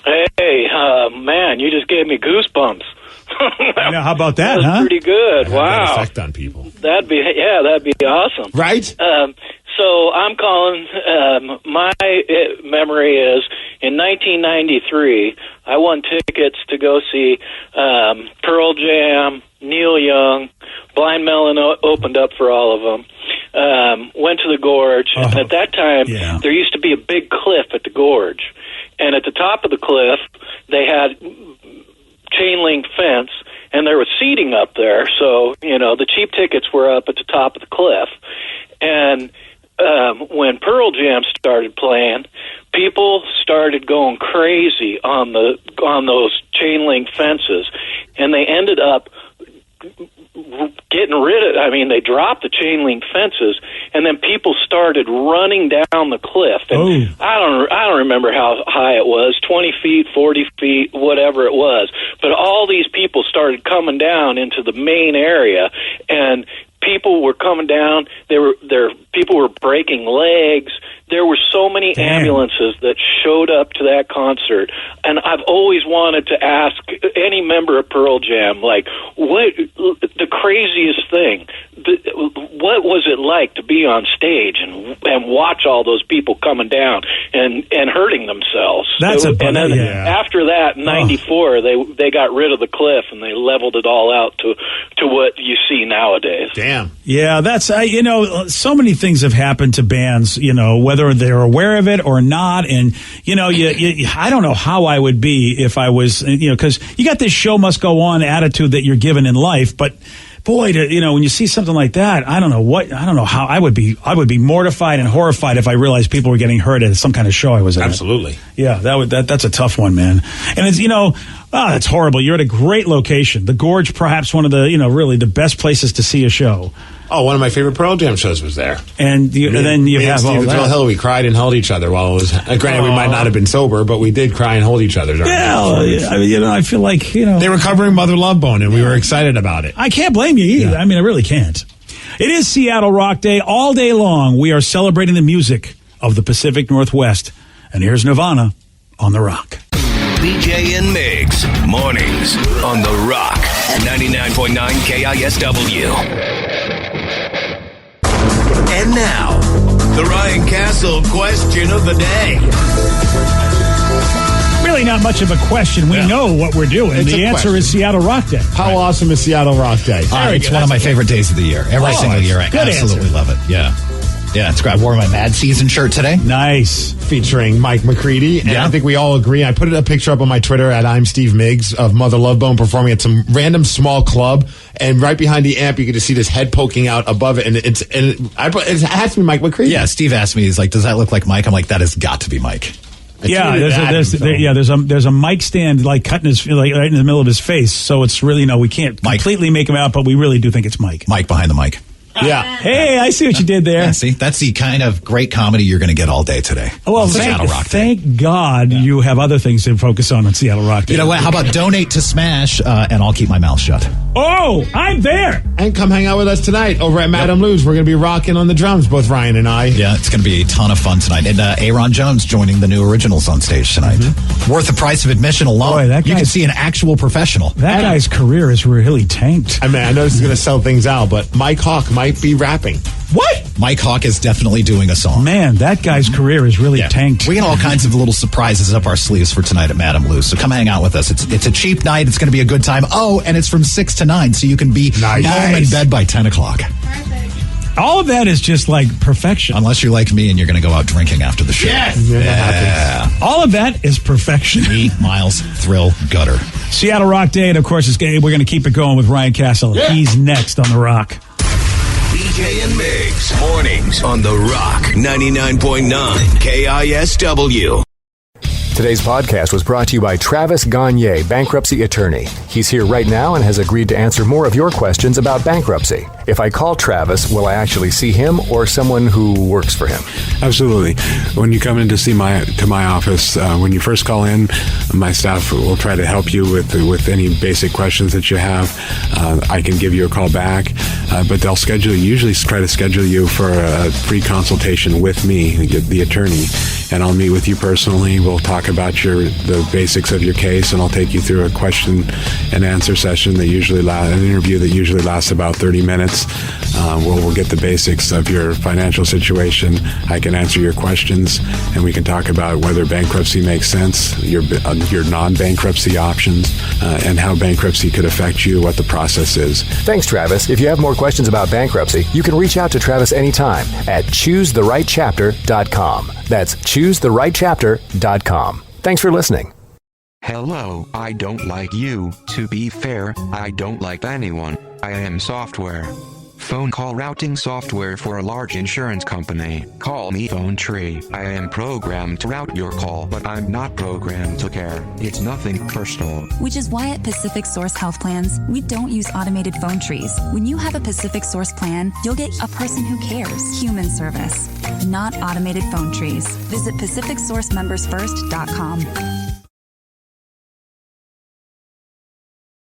Hey, man, you just gave me goosebumps. How about that, huh? Pretty good. Wow. That effect on people. That'd be awesome. Right? So I'm calling, my memory is in 1993, I won tickets to go see Pearl Jam, Neil Young, Blind Melon opened up for all of them, went to the Gorge, and at that time, there used to be a big cliff at the Gorge, and at the top of the cliff, they had chain link fence, and there was seating up there, so, the cheap tickets were up at the top of the cliff, and when Pearl Jam started playing, people started going crazy on those chain link fences, and they ended up getting rid of. They dropped the chain link fences, and then people started running down the cliff. And I don't remember how high it was, 20 feet, 40 feet, whatever it was. But all these people started coming down into the main area, and people were coming down. People were breaking legs. There were so many ambulances that showed up to that concert, and I've always wanted to ask any member of Pearl Jam, like, what the craziest thing? What was it like to be on stage and watch all those people coming down and hurting themselves? After that, in '94, they got rid of the cliff and they leveled it all out to what you see nowadays. Damn. Yeah, that's so many things have happened to bands, whether they're aware of it or not, and I don't know how I would be if I was, because you got this show must go on attitude that you're given in life, but boy, when you see something like that, I don't know how I would be mortified and horrified if I realized people were getting hurt at some kind of show I was at. Absolutely. Yeah, that's a tough one, man. And it's, that's horrible. You're at a great location. The Gorge, perhaps one of the, really the best places to see a show. Oh, one of my favorite Pearl Jam shows was there. And then you have all that. Hill, we cried and held each other while it was. Granted, we might not have been sober, but we did cry and hold each other. I feel like they were covering Mother Love Bone, and we were excited about it. I can't blame you either. Yeah. I really can't. It is Seattle Rock Day. All day long, we are celebrating the music of the Pacific Northwest. And here's Nirvana on the Rock. BJ and Migs, mornings on the Rock, 99.9 KISW. And now, the Ryan Castle question of the day. Really not much of a question. We know what we're doing. The answer is Seattle Rock Day. How awesome is Seattle Rock Day? It's one of my favorite days of the year. Every single year. I absolutely love it. Yeah. Yeah, it's great. I wore my Mad Season shirt today. Nice. Featuring Mike McCready. And I think we all agree. I put a picture up on my Twitter at I'm Steve Migs of Mother Love Bone performing at some random small club. And right behind the amp, you can just see this head poking out above it. And it has to be Mike McCready. Yeah, Steve asked me, he's like, does that look like Mike? I'm like, that has got to be Mike. There's a mic stand like cutting his right in the middle of his face. So it's really we can't completely make him out, but we really do think it's Mike. Mike behind the mic. Yeah. Hey, I see what you did there. Yeah, see, that's the kind of great comedy you're going to get all day today. Well, Seattle Rock Day. Thank God you have other things to focus on Seattle Rock Day. You know what? How about donate to Smash and I'll keep my mouth shut. Oh, I'm there. And come hang out with us tonight over at Madame Lou's. We're going to be rocking on the drums, both Ryan and I. Yeah, it's going to be a ton of fun tonight. And Aaron Jones joining the new originals on stage tonight. Worth the price of admission alone. Boy, you can see an actual professional. That guy's career is really tanked. I mean, I know this is going to sell things out, but Mike Hawk might be rapping. What? Mike Hawk is definitely doing a song. Man, that guy's career is really tanked. We got all kinds of little surprises up our sleeves for tonight at Madame Lou's. So come hang out with us. It's a cheap night. It's going to be a good time. Oh, and it's from 6 to 9, so you can be home in bed by 10 o'clock. All of that is just like perfection. Unless you're like me and you're going to go out drinking after the show. Yes. Yeah. All of that is perfection. Me, Miles, Thrill, Gutter. Seattle Rock Day, and of course, we're going to keep it going with Ryan Castle. Yeah. He's next on The Rock. BJ and Migs, mornings on The Rock, 99.9 KISW. Today's podcast was brought to you by Travis Gagne, bankruptcy attorney. He's here right now and has agreed to answer more of your questions about bankruptcy. If I call Travis, will I actually see him or someone who works for him? Absolutely. When you come in to see my office, when you first call in, my staff will try to help you with any basic questions that you have. I can give you a call back, but they'll usually try to schedule you for a free consultation with me, the attorney, and I'll meet with you personally. We'll talk about the basics of your case, and I'll take you through a question and answer session that an interview that usually lasts about 30 minutes. We'll get the basics of your financial situation. I can answer your questions, and we can talk about whether bankruptcy makes sense, your non-bankruptcy options, and how bankruptcy could affect you, what the process is. Thanks, Travis. If you have more questions about bankruptcy, you can reach out to Travis anytime at choosetherightchapter.com. That's choosetherightchapter.com. Thanks for listening. Hello, I don't like you. To be fair, I don't like anyone. I am software. Phone call routing software for a large insurance company. Call me Phone Tree. I am programmed to route your call, but I'm not programmed to care. It's nothing personal. Which is why at Pacific Source Health Plans, we don't use automated phone trees. When you have a Pacific Source plan, you'll get a person who cares. Human service, not automated phone trees. Visit PacificSourceMembersFirst.com.